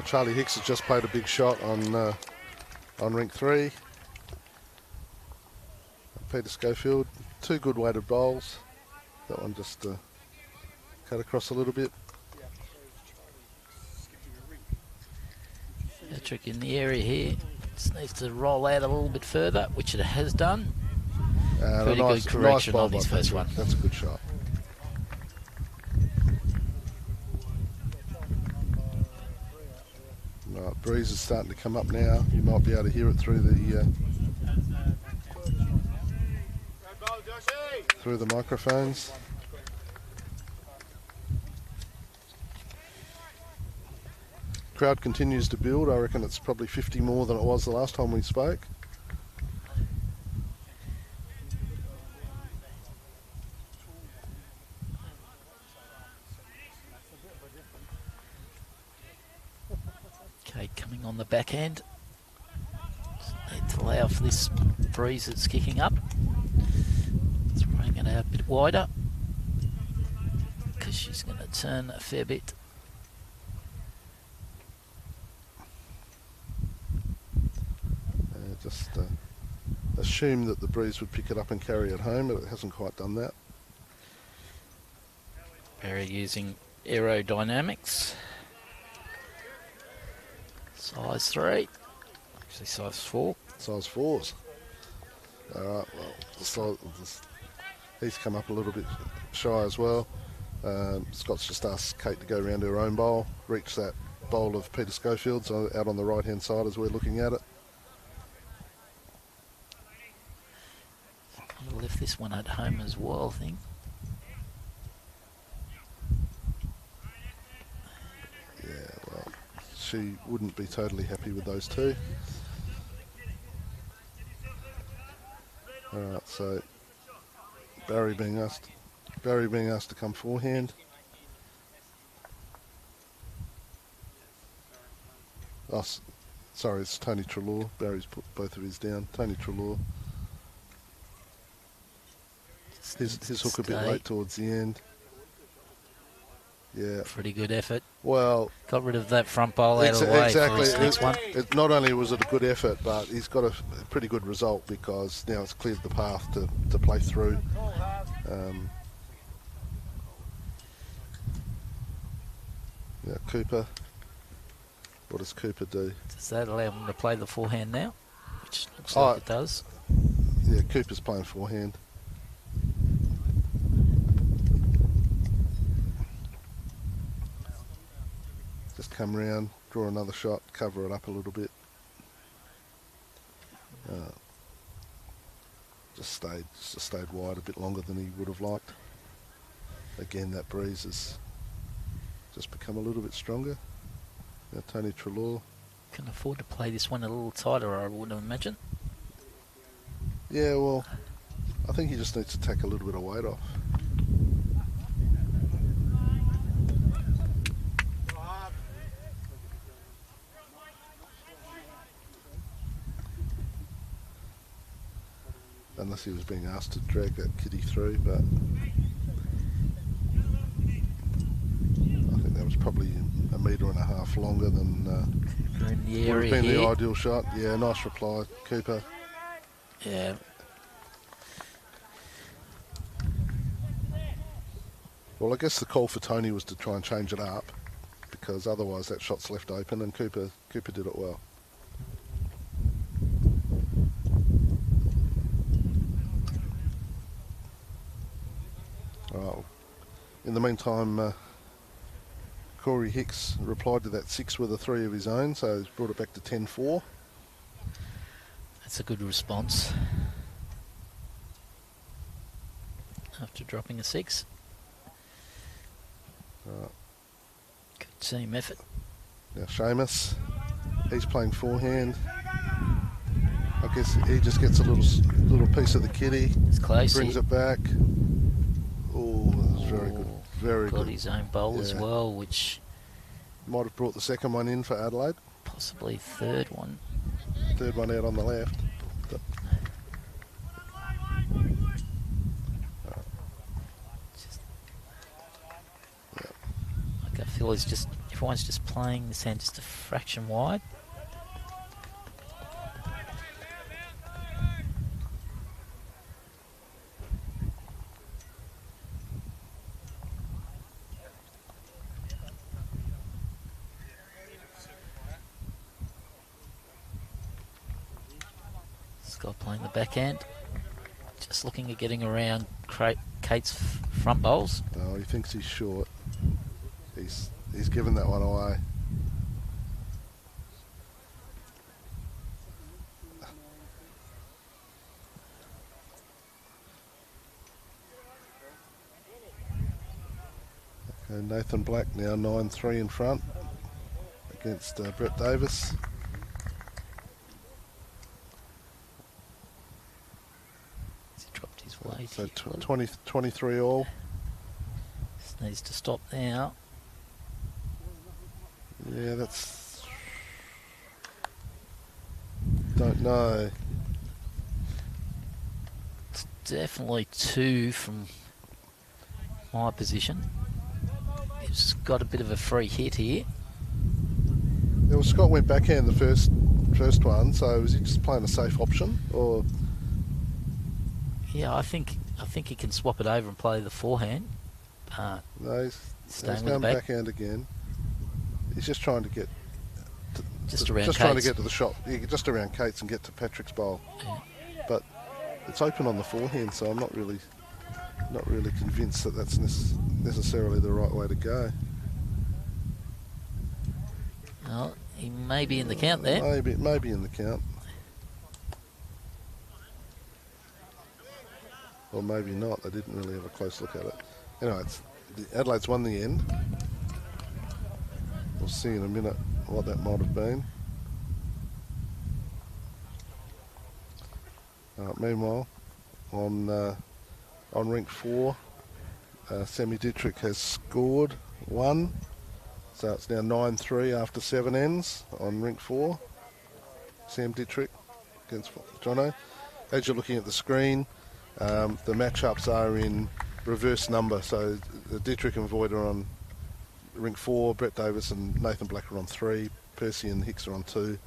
Charlie Hicks has just played a big shot on rink 3. Peter Schofield, 2 good weighted bowls. That one just cut across a little bit. Patrick in the area here. Just needs to roll out a little bit further, which it has done. Pretty good correction on his first one. That's a good shot. Right, breeze is starting to come up now. You might be able to hear it through the microphones. Crowd continues to build. I reckon it's probably 50 more than it was the last time we spoke. Okay, coming on the backhand. Just need to allow for this breeze that's kicking up. Let's bring it out a bit wider because she's going to turn a fair bit. Just assume that the breeze would pick it up and carry it home, but it hasn't quite done that. Barry using aerodynamics. Size 3. Actually size 4. Size 4s. All right, well, he's come up a little bit shy as well. Scott's just asked Kate to go around her own bowl, reach that bowl of Peter Schofield's out on the right-hand side as we're looking at it. I've left this one at home as well, I think. Yeah, well, she wouldn't be totally happy with those two. All right, so Barry being asked to come forehand. Oh, sorry, it's Tony Treloar. Barry's put both of his down. Tony Treloar. His hook a bit late towards the end. Yeah. Pretty good effort. Well, got rid of that front bowl out of the way for his next one. Not only was it a good effort, but he's got a pretty good result because now it's cleared the path to play through. Yeah, Cooper. What does Cooper do? Does that allow him to play the forehand now? Which looks like it does. Yeah, Cooper's playing forehand. Just come round, draw another shot, cover it up a little bit. Just stayed wide a bit longer than he would have liked. Again, that breeze has just become a little bit stronger. Now Tony Treloar can afford to play this one a little tighter, I would imagine. Yeah, well, I think he just needs to take a little bit of weight off. Unless he was being asked to drag that kiddie through, but I think that was probably a metre and a half longer than would have been the ideal shot. Yeah, nice reply, Cooper. Yeah. Well, I guess the call for Tony was to try and change it up, because otherwise that shot's left open, and Cooper did it well. Right. In the meantime, Corey Hicks replied to that 6 with a 3 of his own, so he's brought it back to 10-4. That's a good response after dropping a 6. Good team effort. Now Seamus, he's playing forehand. I guess he just gets a little piece of the kitty. It's close. Brings it back. Oh, that was very good. Very good. Got his own bowl as well, which might have brought the second one in for Adelaide. Possibly third one. Third one out on the left. I feel everyone's just playing this hand just a fraction wide. Scott playing the backhand. Just looking at getting around Kate's front bowls. No, he thinks he's short. He's given that one away. Okay, Nathan Black now 9-3 in front against Brett Davis. He dropped his weight. So 23 all. Just needs to stop now. Yeah, that's... Don't know. It's definitely 2 from my position. He's got a bit of a free hit here. Yeah, well, Scott went backhand the first one, so was he just playing a safe option, or? Yeah, I think he can swap it over and play the forehand. No, he's going backhand again. He's just trying to get just around trying to get to the shot, just around Kate's and get to Patrick's bowl. Yeah. But It's open on the forehand, so I'm not really convinced that that's necessarily the right way to go. Well, he may be in the count there. Maybe in the count. Or maybe not. They didn't really have a close look at it. Anyway, Adelaide's won the end. We'll see in a minute what that might have been. Meanwhile, on rink 4, Sammy Dietrich has scored 1. So it's now 9-3 after 7 ends on rink 4. Sam Dietrich against Jono. As you're looking at the screen, the matchups are in reverse number. So Dietrich and Voigt are on rink 4, Brett Davis and Nathan Black are on 3, Percy and Hicks are on 2.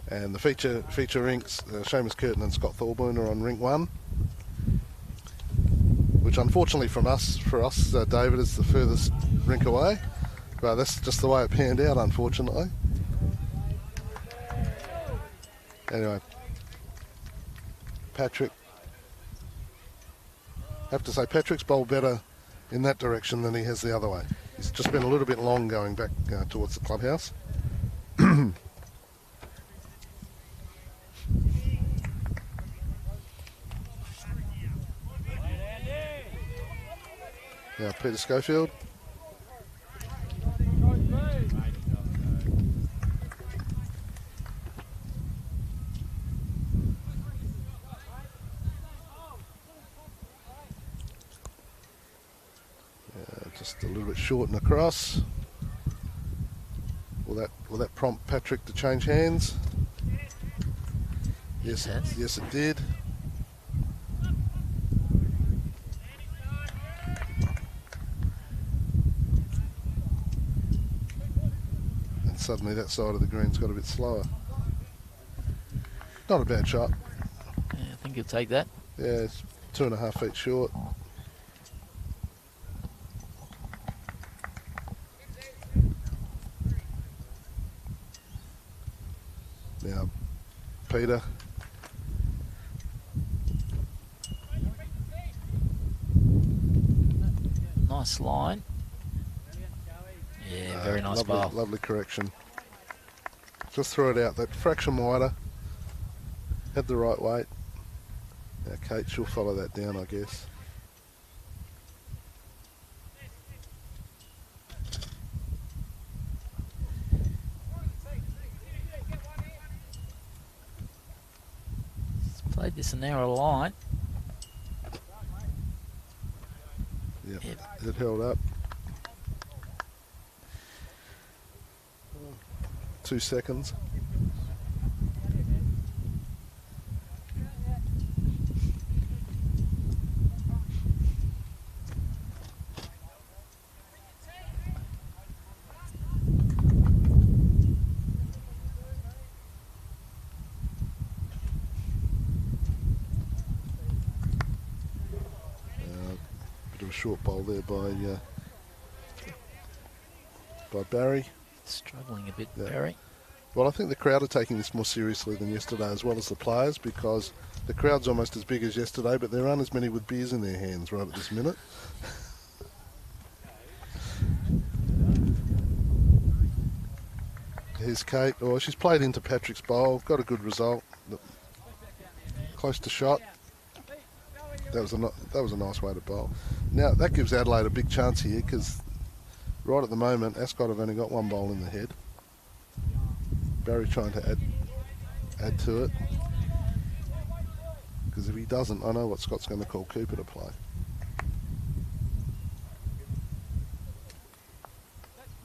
And the feature rinks, Seamus Curtin and Scott Thorburn are on rink 1. Which unfortunately for us, David, is the furthest rink away. But that's just the way it panned out, unfortunately. Anyway, Patrick. I have to say, Patrick's bowled better in that direction than he has the other way. He's just been a little bit long going back towards the clubhouse. Now Peter Schofield. Just a little bit short and across. Will that prompt Patrick to change hands? Yes, yes it did. And suddenly that side of the green's got a bit slower. Not a bad shot. Yeah, I think you'll take that. Yeah, it's 2.5 feet short. Now, Peter. Nice line. Yeah, very nice ball. Lovely correction. Just threw it out that fraction wider. Had the right weight. Now Kate, she'll follow that down, I guess. Played this a narrow line. Yep. It held up. 2 seconds. Bit of a short bowl there by Barry. Struggling a bit, Barry. Well, I think the crowd are taking this more seriously than yesterday, as well as the players, because the crowd's almost as big as yesterday, but there aren't as many with beers in their hands right at this minute. Here's Kate. Oh, she's played into Patrick's bowl, got a good result. Close to shot. That was a nice way to bowl. Now that gives Adelaide a big chance here, because right at the moment Ascot have only got 1 bowl in the head. Barry trying to add to it, because if he doesn't, I know what Scott's going to call Cooper to play.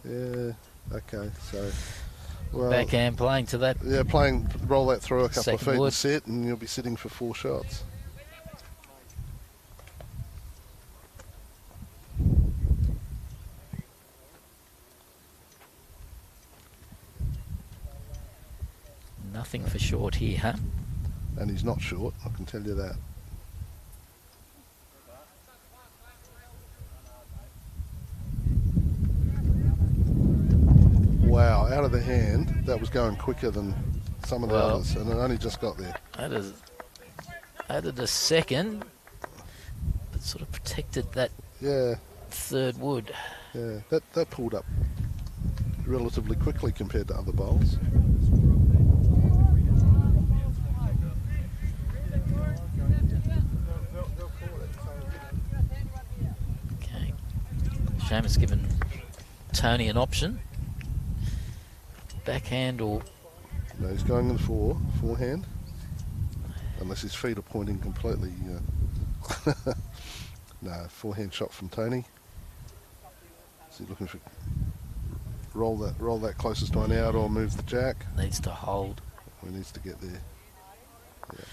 Yeah. Okay. So. Well, Backhand playing to that. Yeah, roll that through a couple of feet wood. and sit, and you'll be sitting for 4 shots. Nothing for short here, huh? And he's not short, I can tell you that. Wow, out of the hand, that was going quicker than some of the others, and it only just got there. added a second, but sort of protected that third wood. Yeah, that pulled up relatively quickly compared to other bowls. Okay. Seamus given Tony an option. Backhand or... No, he's going in the forehand. Unless his feet are pointing completely. No, forehand shot from Tony. Is he looking for roll that closest one out or move the jack? Needs to hold. He needs to get there. Yeah.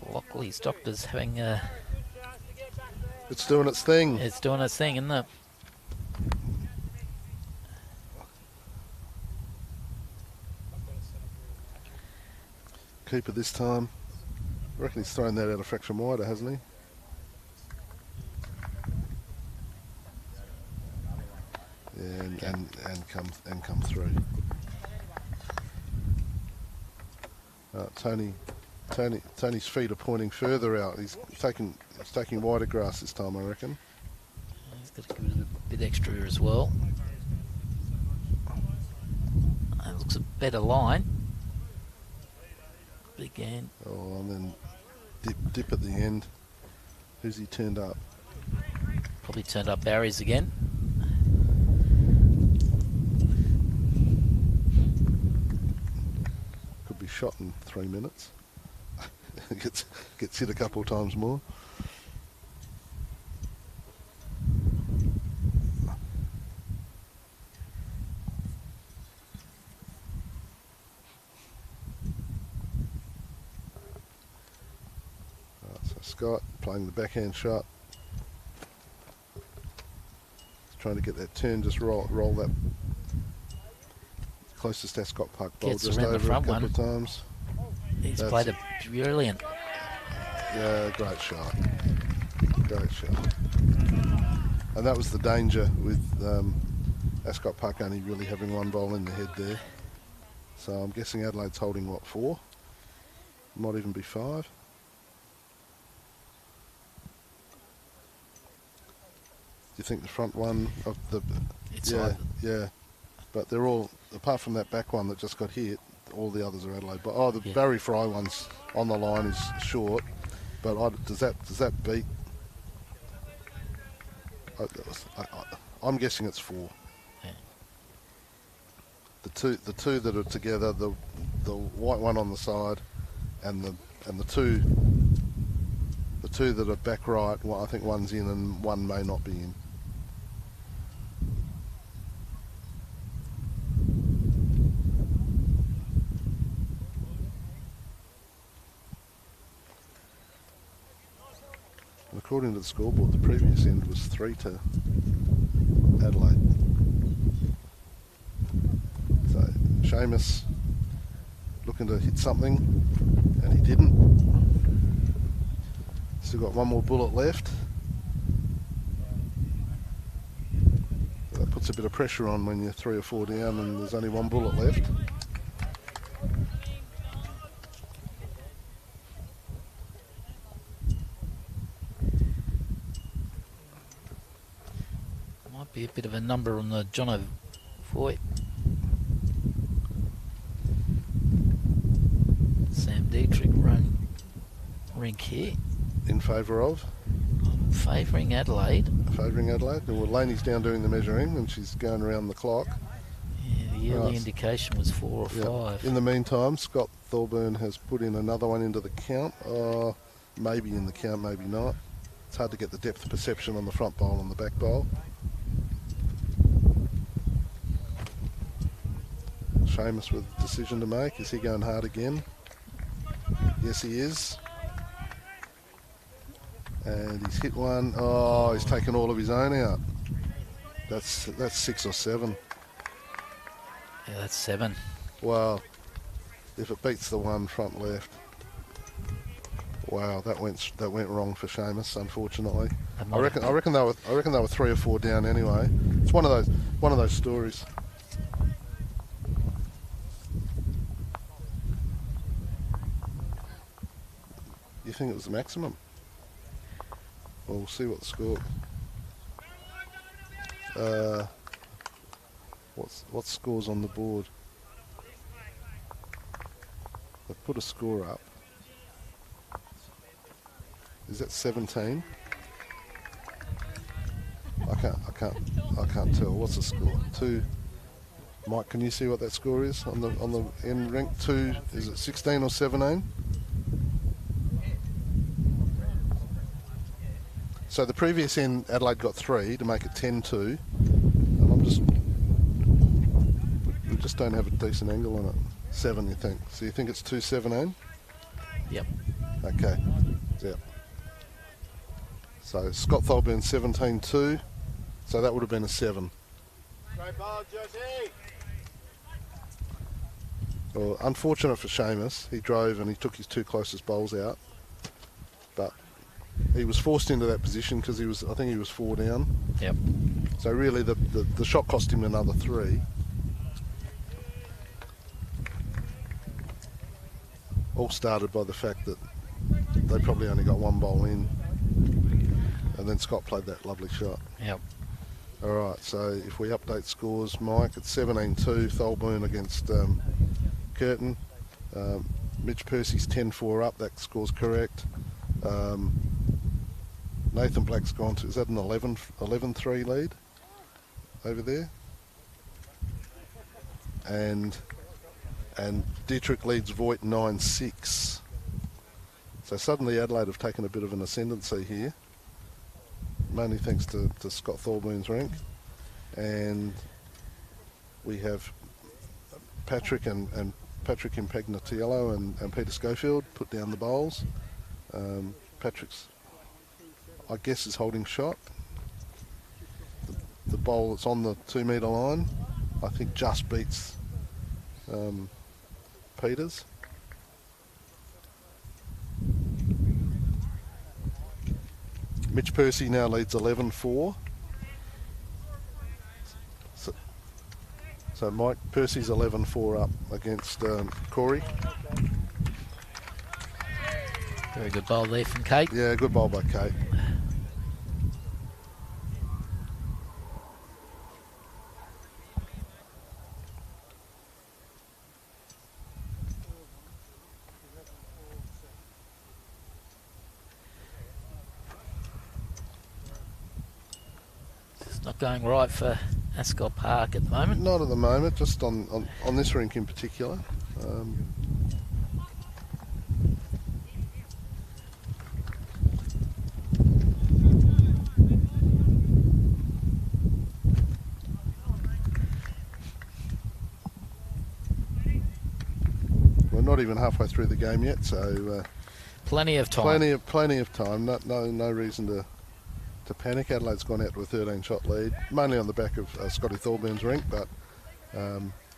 Well, Lockley's doctor's having a... It's doing its thing. It's doing its thing, isn't it? Keeper this time. I reckon he's thrown that out a fraction wider, hasn't he? Yeah, and come through. Tony's feet are pointing further out. He's taking wider grass this time, I reckon. He's got to give it a bit extra as well. It looks a better line. Big end. Oh, and then dip at the end. Who's he turned up? Probably turned up Barry's again. Could be shot in 3 minutes. gets hit a couple of times more. So Scott playing the backhand shot. He's trying to get that turn, just roll that closest Ascot Park bowl Gets just around the over a front couple one. of times. He's played a brilliant. Yeah, great shot. Great shot. And that was the danger with Ascot Park only really having one bowl in the head there. So I'm guessing Adelaide's holding, what, 4? Might even be 5. Do you think the front one of the... It's yeah. But they're all, apart from that back one that just got hit, all the others are Adelaide. But the Barry Fry one's on the line is short. But does that beat? I'm guessing it's 4. Yeah. The two that are together, the white one on the side, and the two that are back right. Well, I think one's in and one may not be in. According to the scoreboard, the previous end was 3 to Adelaide. So Seamus looking to hit something, and he didn't. Still got one more bullet left. That puts a bit of pressure on when you're 3 or 4 down and there's only one bullet left. Be a bit of a number on the Jono Voigt. Sam Dietrich rink here. In favour of? Favouring Adelaide. Favouring Adelaide. Well, Laney's down doing the measuring and she's going around the clock. Yeah, the early indication was 4 or 5. In the meantime, Scott Thorburn has put in another one into the count. Maybe in the count, maybe not. It's hard to get the depth of perception on the front bowl and the back bowl. Seamus with a decision to make. Is he going hard again? Yes, he is. And he's hit one. Oh, he's taken all of his own out. That's 6 or 7. Yeah, that's 7. Wow. If it beats the one front left. Wow, that went wrong for Seamus, unfortunately. That I might have- reckon they were 3 or 4 down anyway. It's one of those stories. You think it was the maximum? Well, we'll see what the score. What scores on the board? They put a score up. Is that 17? I can't tell. What's the score? 2. Mike, can you see what that score is on the end rank? 2. Is it 16 or 17? So the previous end, Adelaide got 3 to make it 10-2, and we just don't have a decent angle on it. 7, you think? So you think it's 2-17? Yep. Okay. Yep. So Scott Thorburn 17-2, so that would have been a 7. Great ball, Josie. Well, unfortunate for Seamus, he drove and he took his 2 closest bowls out, but he was forced into that position because I think he was 4 down. Yep. So really the shot cost him another 3. All started by the fact that they probably only got 1 bowl in, and then Scott played that lovely shot. Yep. All right, so if we update scores, Mike, it's 17-2, Thorburn against Curtin. Mitch Percy's 10-4 up, that score's correct. Nathan Black's gone to, is that an 11-3 lead over there? And Dietrich leads Voigt 9-6. So suddenly Adelaide have taken a bit of an ascendancy here, mainly thanks to Scott Thorburn's rank. And we have Patrick and Patrick Impagnatiello and Peter Schofield put down the bowls. Patrick's, I guess, is holding shot. The bowl that's on the 2 metre line, I think, just beats Peters. Mitch Percy now leads 11-4. So Mike Percy's 11-4 up against Corey. Very good bowl there from Kate. Yeah, good bowl by Kate. It's not going right for Ascot Park at the moment. Not at the moment, just on this rink in particular. We're not even halfway through the game yet, so Plenty of time. plenty of time. No reason to panic. Adelaide's gone out to a 13-shot lead, mainly on the back of Scotty Thorburn's rink, but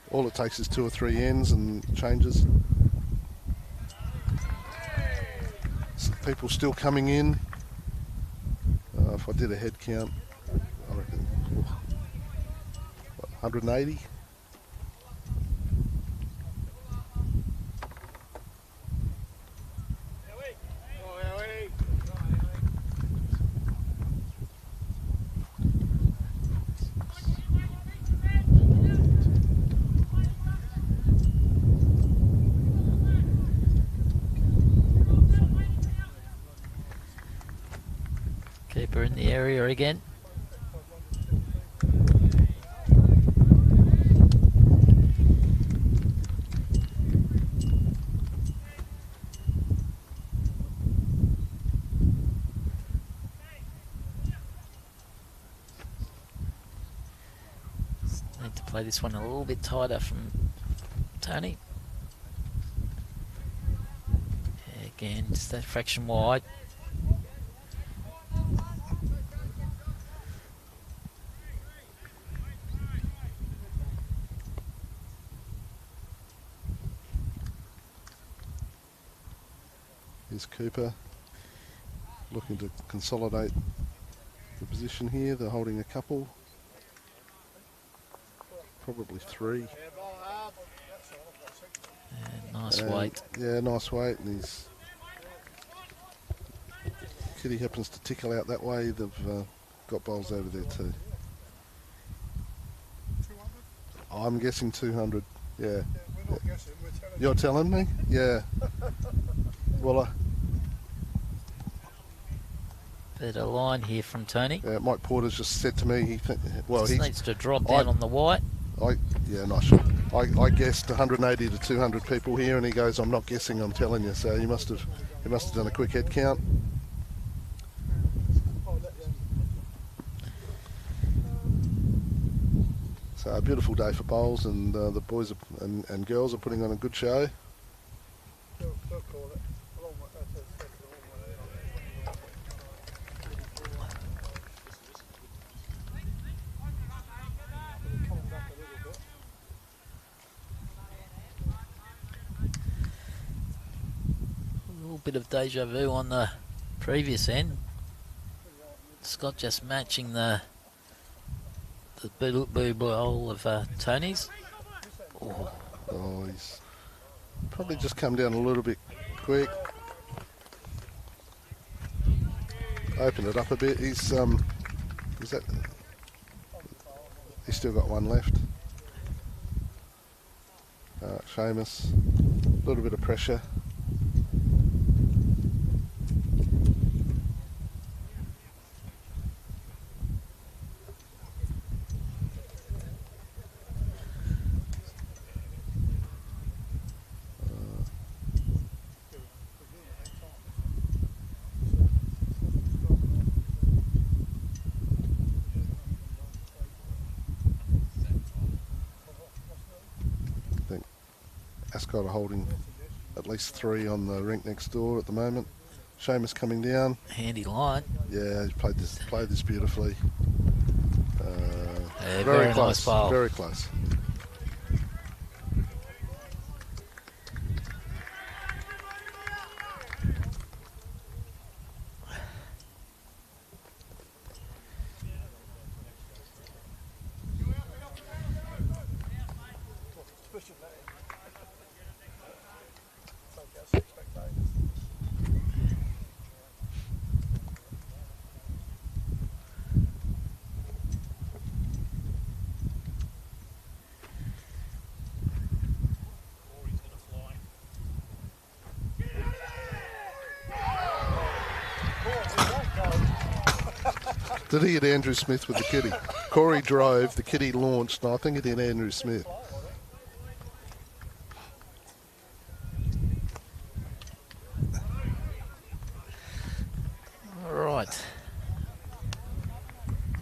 all it takes is 2 or 3 ends and changes. So people still coming in. If I did a head count, I reckon 180. Keeper in the area again. Need to play this one a little bit tighter from Tony. Yeah, again, just that fraction wide. Here's Cooper looking to consolidate the position here. They're holding a couple, probably 3. Yeah, nice weight. Yeah, nice weight, and he's Kitty happens to tickle out that way. They've got bowls over there too. 200? I'm guessing 200. Yeah. Yeah, we're not guessing, we're telling You're telling me? Yeah. Well, Bit of line here from Tony. Mike Porter's just said to me Just needs to drop down on the white. Yeah, nice shot. I guessed 180 to 200 people here, and he goes, "I'm not guessing, I'm telling you." So he must have done a quick head count. So a beautiful day for bowls, and the boys and girls are putting on a good show. They'll call it. A long way, that's coming back a little bit. A little bit of deja vu on the previous end. Scott just matching the blue bowl of Tony's. Oh, he's probably just come down a little bit quick. Open it up a bit. He's still got one left. Seamus, a little bit of pressure. Ascot are holding at least 3 on the rink next door at the moment. Seamus coming down. Handy line. Yeah, he's played this beautifully. Yeah, very close. Nice bowl. Very close. Did he hit Andrew Smith with the kitty? Corey drove, the kitty launched, and I think it hit Andrew Smith. All right.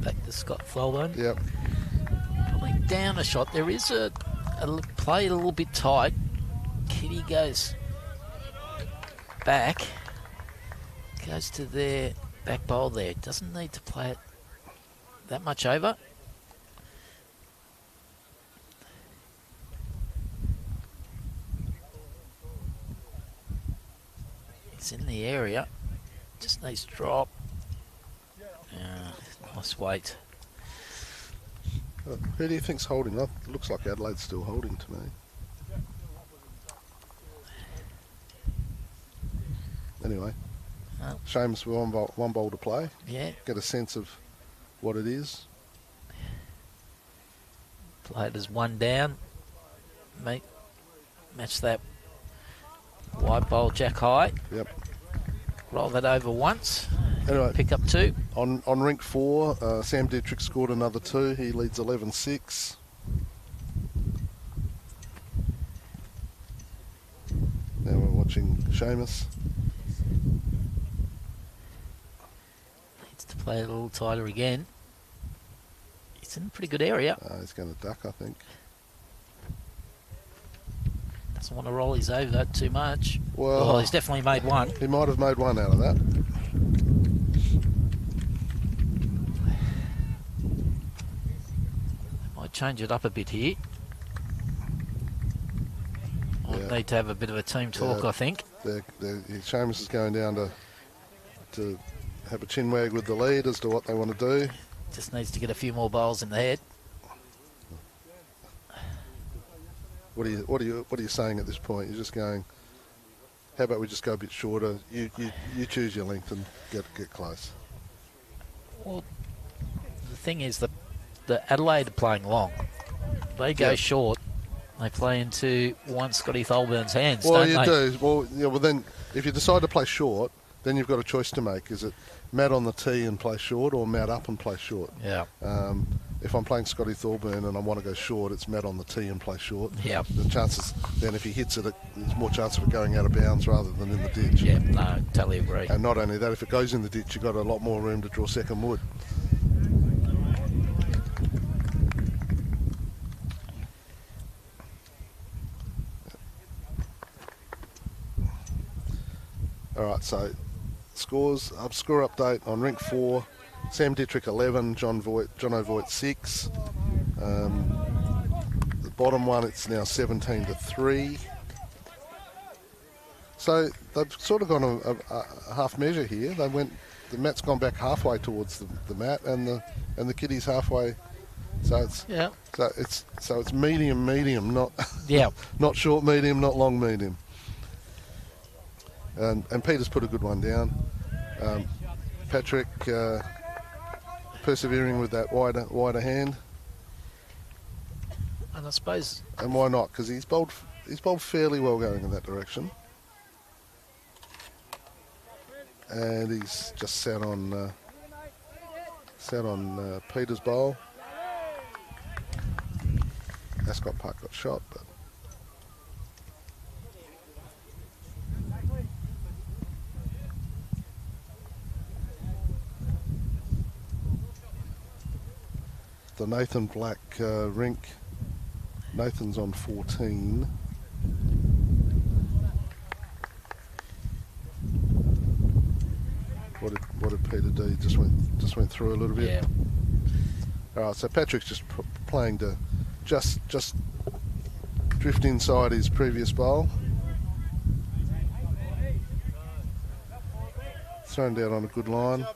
Back to Scott Fulburn. Yep. Probably down a shot. There is a play a little bit tight. Kitty goes back. Goes to their back bowl there. Doesn't need to play it that much over. It's in the area. Just needs to drop. Yeah, nice weight. Who do you think's holding? That looks like Adelaide's still holding to me. Anyway, Seamus with one bowl to play. Yeah. Get a sense of what it is. Played as one down. Match that white bowl jack high. Yep. Roll that over once. Anyway, Pick up 2. On rink 4, Sam Dietrich scored another 2. He leads 11-6. Now we're watching Seamus. Needs to play a little tighter again. He's in a pretty good area. He's going to duck, I think. Doesn't want to roll his over too much. Well, he's definitely made one. He might have made one out of that. Might change it up a bit here. Yeah, need to have a bit of a team talk, I think. Seamus is going down to have a chin wag with the lead as to what they want to do. Just needs to get a few more bowls in the head. What are you saying at this point? You're just going, how about we just go a bit shorter? You choose your length and get close. Well, the thing is that the Adelaide are playing long. They go short. They play into one Scotty Tholburn's hands, well, don't you they? do. Well, then if you decide to play short, then you've got a choice to make. Is it mat on the tee and play short, or mat up and play short? Yeah. If I'm playing Scotty Thorburn and I want to go short, it's mat on the tee and play short. Yeah. The chances then, if he hits it, there's more chance of it going out of bounds rather than in the ditch. Yeah, no, totally agree. And not only that, if it goes in the ditch, you've got a lot more room to draw second wood. All right, so score update on rink 4. Sam Dittrick 11, John O'Voigt 6. The bottom one, it's now 17-3. So they've sort of gone a half measure here. The mat's gone back halfway towards the mat, and the kiddies halfway. So it's medium, not not short medium, not long medium. And Peter's put a good one down. Patrick persevering with that wider hand. And I suppose... And why not? Because he's bowled fairly well going in that direction. And he's just sat on Peter's bowl. Ascot Park got shot, but... The Nathan Black rink. Nathan's on 14. What did Peter do? He just went through a little bit. Yeah. All right, so Patrick's just playing to just drift inside his previous bowl. Thrown down on a good line.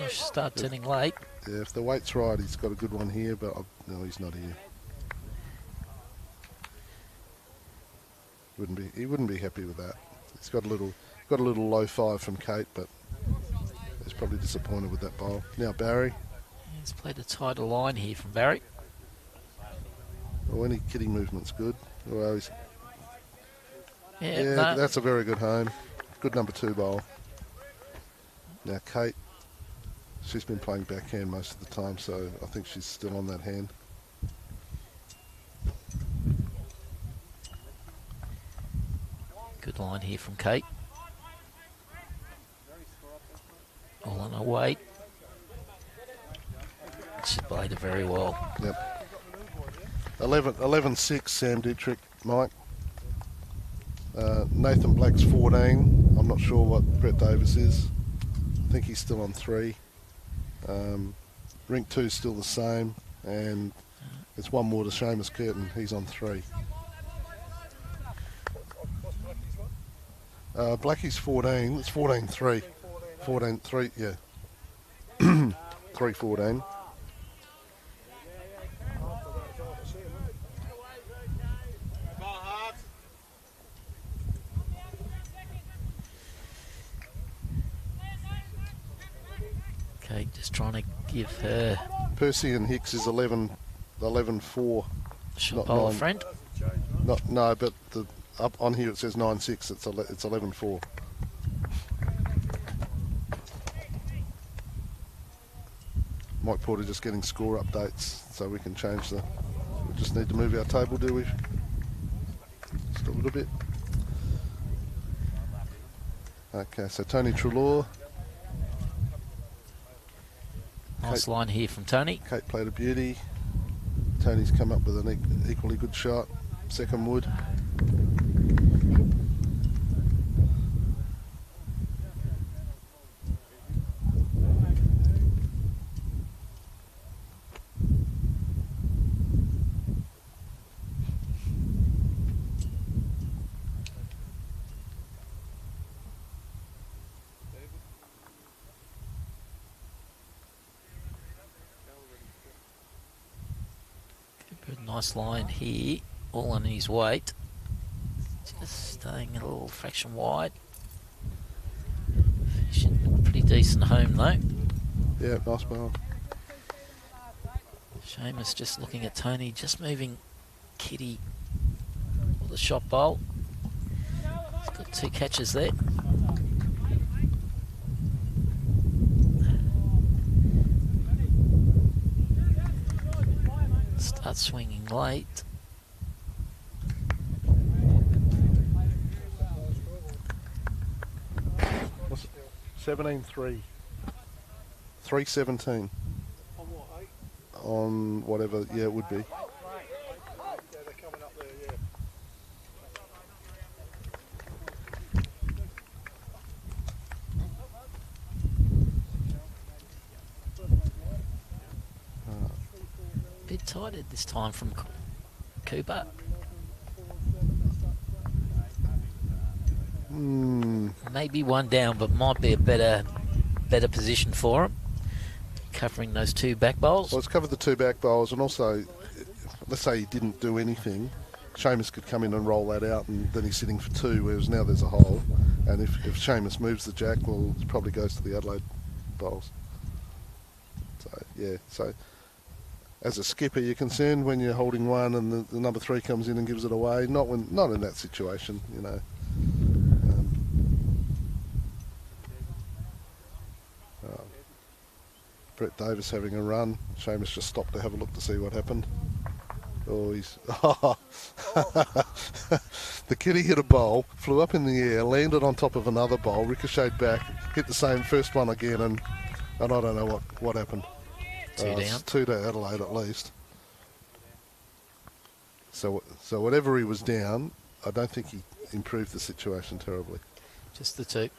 You should start turning late. Yeah, if the weight's right, he's got a good one here, but no, he's not here. He wouldn't be happy with that. He's got a little low 5 from Kate, but he's probably disappointed with that bowl. Now Barry. He's played a tighter line here from Barry. Well, any kiddie movement's good. Well, No. That's a very good home. Good number 2 bowl. Now Kate. She's been playing backhand most of the time, so I think she's still on that hand. Good line here from Kate. All on her weight. She played it very well. Yep. 11-6, Sam Dittrick, Mike. Nathan Black's 14. I'm not sure what Brett Davis is. I think he's still on 3. Rink 2's still the same, and it's one more to Seamus Curtin. He's on 3. Blackie's 14. It's 14-3. 14-3, yeah. 3-14. Okay, just trying to give her... Percy and Hicks is 11-4. Shot bowler friend. No, but up on here it says 9-6. It's 11-4. Mike Porter just getting score updates so we can change the... We just need to move our table, do we? Just a little bit. Okay, so Tony Trelaw. Nice line here from Tony. Kate played a beauty. Tony's come up with an equally good shot. Second wood. Nice line here, all on his weight. Just staying a little fraction wide. Finishing pretty decent home though. Yeah, nice ball. Seamus just looking at Tony, just moving Kitty for the shot bowl. He's got 2 catches there. Start swinging late. What's it? 17-3. 3-17. On what, 8? On whatever, yeah, it would be. Yeah, they're coming up there, yeah. Bit tight at this time from Cooper. Maybe one down, but might be a better position for him. Covering those 2 back bowls. Well, it's covered the 2 back bowls, and also, let's say he didn't do anything, Seamus could come in and roll that out, and then he's sitting for 2, whereas now there's a hole. And if Seamus moves the jack, well, it probably goes to the Adelaide bowls. So, yeah, so as a skipper, you're concerned when you're holding 1 and the number 3 comes in and gives it away. Not in that situation, you know. Brett Davis having a run. Seamus just stopped to have a look to see what happened. Oh, he's... The kitty hit a bowl, flew up in the air, landed on top of another bowl, ricocheted back, hit the same first one again, and I don't know what happened. 2 down. It's 2 to Adelaide at least. So whatever he was down, I don't think he improved the situation terribly. Just the 2.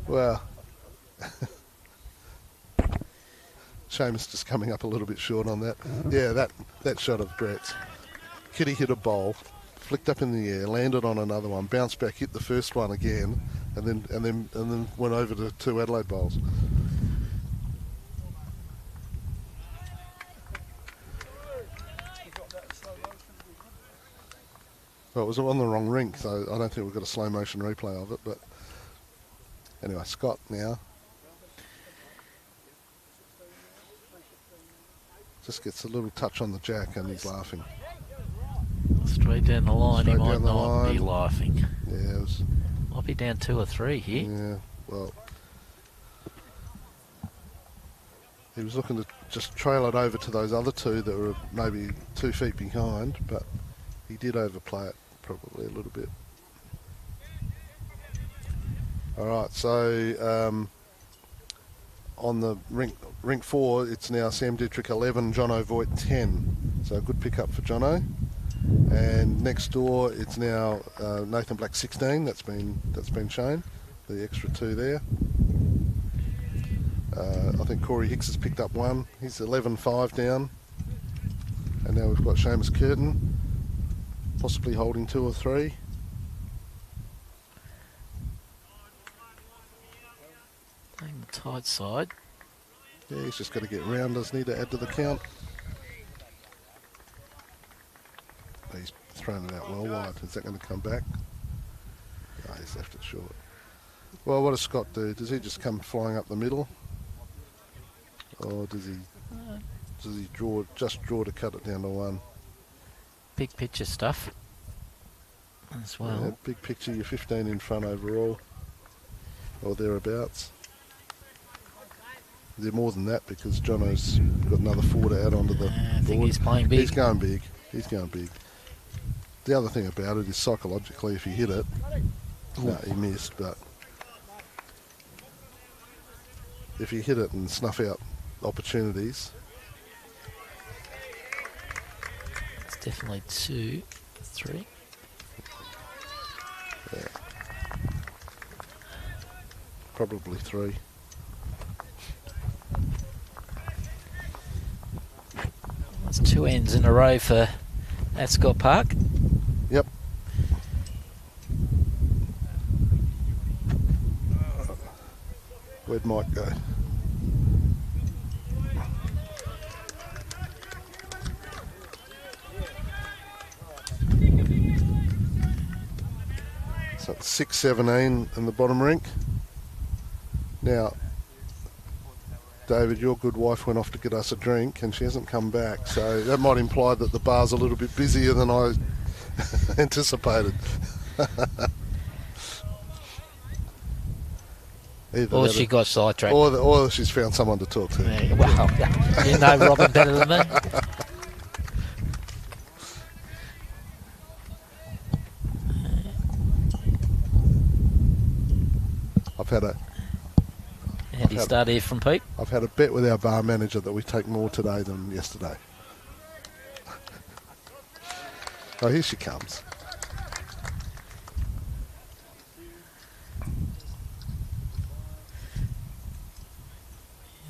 Well, Seamus just coming up a little bit short on that. Yeah, that shot of Brett's. Kitty hit a bowl, flicked up in the air, landed on another one, bounced back, hit the first one again, and then went over to 2 Adelaide bowls. Well, it was on the wrong rink, so I don't think we've got a slow motion replay of it, but anyway, Scott now just gets a little touch on the jack and he's laughing. Straight down the line, Straight he might down the not line. be laughing. Yeah, it was, Might be down 2 or 3 here. yeah, well, he was looking to just trail it over to those other 2 that were maybe 2 feet behind, but he did overplay it probably a little bit. All right, so on the rink 4, it's now Sam Dietrich 11, Jono Voigt 10. So a good pickup for Jono. And next door, it's now Nathan Black 16. That's been shown. The extra 2 there. I think Corey Hicks has picked up 1. He's 11-5 down. And now we've got Seamus Curtin, possibly holding 2 or 3. Playing the tight side. Yeah, he's just got to get round, doesn't he, to add to the count. He's thrown it out well wide. Is that going to come back? No, he's left it short. Well, what does Scott do? Does he just come flying up the middle? Or does he draw to cut it down to 1? Big picture stuff as well. Yeah, big picture, you're 15 in front overall. Or thereabouts. Is there more than that because Jono's got another 4 to add onto the I think board? he's playing big. He's going big. He's going big. The other thing about it is psychologically, if you hit it, no, he missed, but if you hit it and snuff out opportunities. It's definitely 2, 3. Yeah. Probably 3. That's 2 ends in a row for Ascot Park. Yep. Where'd Mike go? 6-17 in the bottom rink. Now, David, your good wife went off to get us a drink and she hasn't come back, so that might imply that the bar's a little bit busier than I anticipated. Or she got sidetracked. Or she's found someone to talk to. Yeah, well, you know Robin better than me. I've had a Handy start here from Pete. I've had a bet with our bar manager that we take more today than yesterday. Oh, here she comes.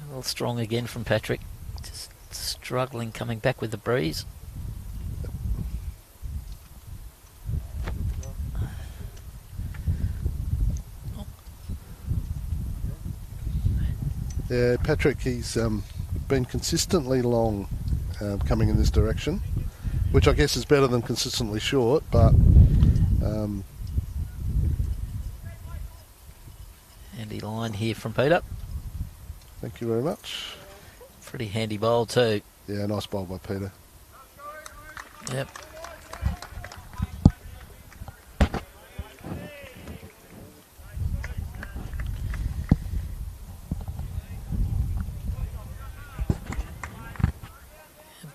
A little strong again from Patrick. Just struggling coming back with the breeze. Yeah, Patrick, he's been consistently long coming in this direction, which I guess is better than consistently short, but... handy line here from Peter. Thank you very much. Pretty handy bowl too. Yeah, nice bowl by Peter. Yep.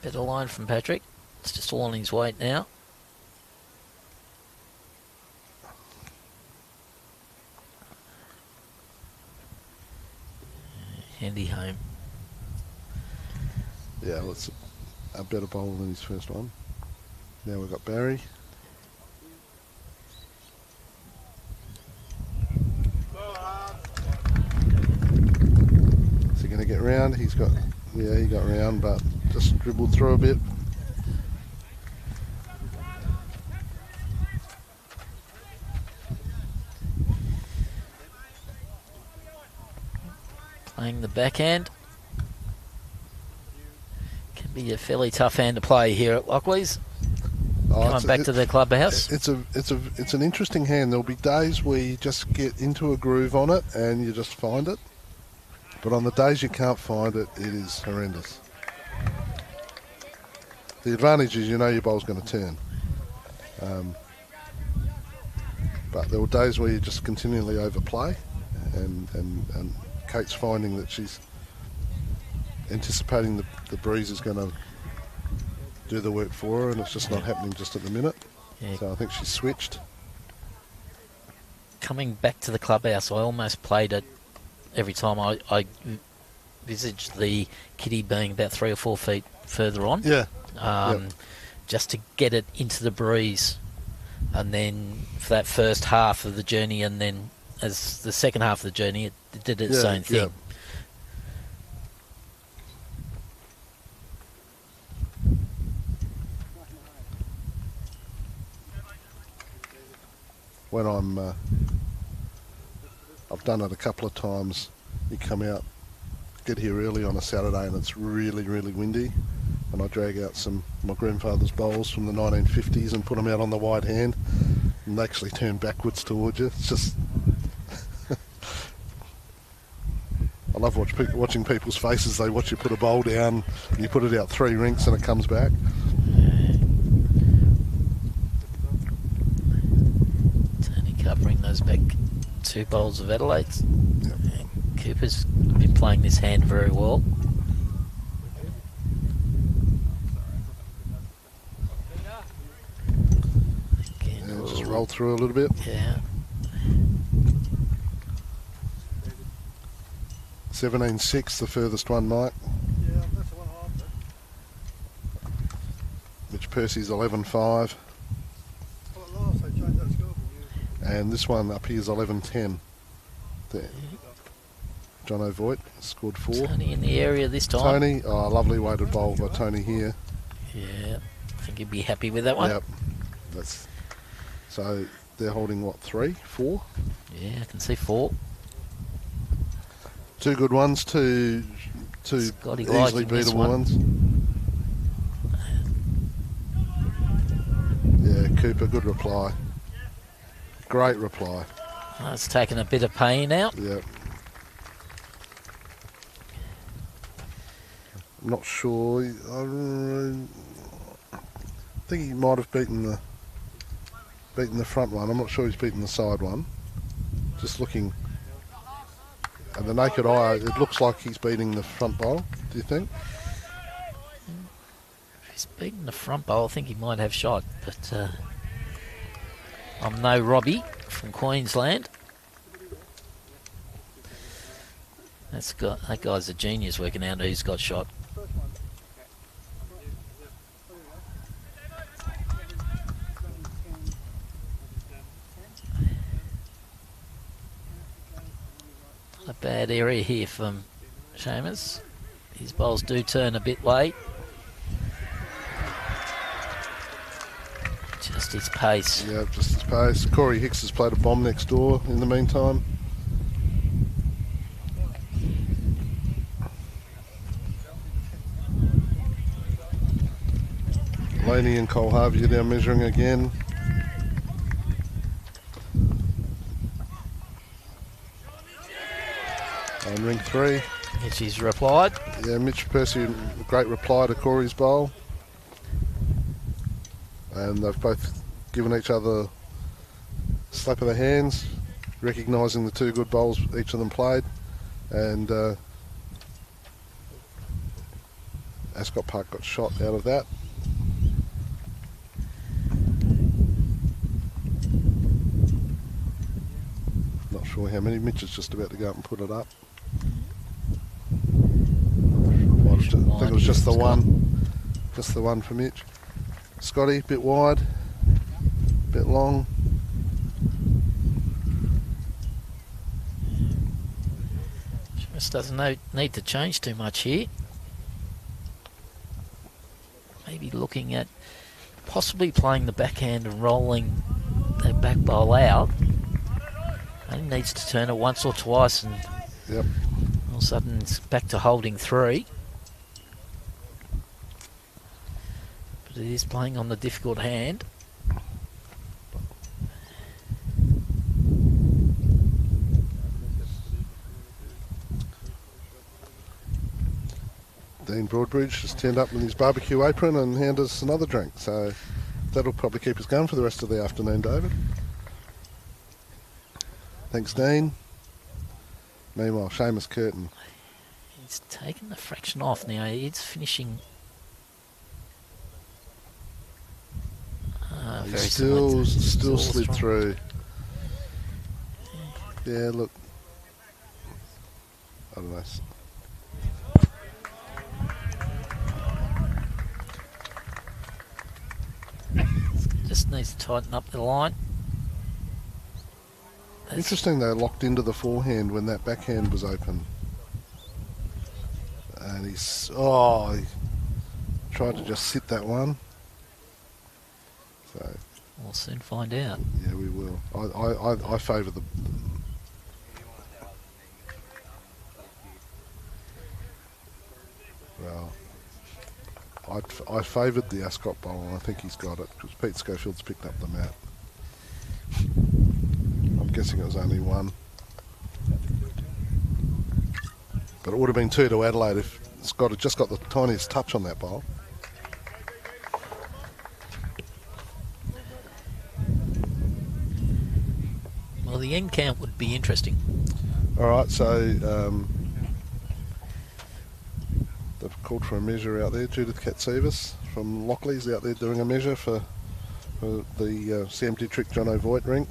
Better line from Patrick. It's just all on his weight now. Handy home. Yeah, well, it's a better bowl than his first one. Now we've got Barry. Is he going to get round? He's got... Yeah, he got round, but just dribbled through a bit. Playing the backhand. Can be a fairly tough hand to play here at Lockley's. Coming back to the clubhouse. It's an interesting hand. There'll be days where you just get into a groove on it and you just find it. But on the days you can't find it, it is horrendous. The advantage is you know your bowl's going to turn. But there were days where you just continually overplay, and Kate's finding that she's anticipating the breeze is going to do the work for her, and it's just not happening just at the minute. Yeah. So I think she's switched. Coming back to the clubhouse, I almost played it every time I visaged the kitty being about 3 or 4 feet further on. Yeah. Just to get it into the breeze, and then for that first half of the journey, and then as the second half of the journey, it did its own thing. Yeah. When I've done it a couple of times. You come out, get here early on a Saturday, and it's really, really windy. And I drag out my grandfather's bowls from the 1950s and put them out on the wide hand, and they actually turn backwards towards you. It's just... I love watching people's faces. They watch you put a bowl down, and you put it out 3 rinks and it comes back. Tony covering those back 2 bowls of Adelaide's. Yep. Cooper's been playing this hand very well. Again, Just roll through a little bit. Yeah. 17-6, the furthest one, Mike. Yeah, that's the one after. Mitch Percy's 11-5. Well, at last they changed that score for you. And this one up here is 11-10. There. John O'Voigt scored 4. Tony in the area this time. Tony, lovely weighted bowl by Tony here. Yeah, I think he'd be happy with that one. Yep. So they're holding what, 3, 4? Yeah, I can see 4. 2 good ones, two Scotty easily liking this beatable one. ones. Yeah, Cooper, good reply. Great reply. It's taken a bit of pain out. Yeah. I'm not sure. I think he might have beaten the front one. I'm not sure he's beaten the side one. Just looking at the naked eye, it looks like he's beating the front bowl. Do you think? If he's beaten the front bowl, I think he might have shot. But I'm no Robbie from Queensland. That guy's a genius working out who's got shot. Not a bad area here from Seamus. His bowls do turn a bit late. Just his pace. Yeah, just his pace. Corey Hicks has played a bomb next door in the meantime. Laney and Cole Harvey are now measuring again. And ring 3. Mitchie's replied. Yeah, Mitch Percy, a great reply to Corey's bowl. And they've both given each other a slap of the hands, recognising the 2 good bowls each of them played. And Ascot Park got shot out of that. Not sure how many. Mitch is just about to go up and put it up. I think it was just the one. Just the one for Mitch. Scotty, a bit wide, a bit long. Just doesn't need to change too much here. Maybe looking at possibly playing the backhand and rolling that back bowl out. He needs to turn it once or twice, and yep. All of a sudden it's back to holding 3. But it is playing on the difficult hand. Dean Broadbridge just turned up with his barbecue apron and handed us another drink, so that'll probably keep us going for the rest of the afternoon, David. Thanks, Dean. Meanwhile, Seamus Curtin. He's taken the fraction off now. It's finishing. He still slid strong. through. Yeah, look. I don't know. Just needs to tighten up the line. Interesting, they locked into the forehand when that backhand was open. And he tried to just sit that one. So We'll soon find out. yeah, we will. I favour the. Well, I favoured the Ascot bowl, and I think he's got it because Pete Schofield's picked up the mat. I'm guessing it was only 1. But it would have been 2 to Adelaide if Scott had just got the tiniest touch on that bowl. Well, the end count would be interesting. All right, so they've called for a measure out there. Judith Katsivas from Lockley's out there doing a measure for the CMT Trick John O'Voigt rink.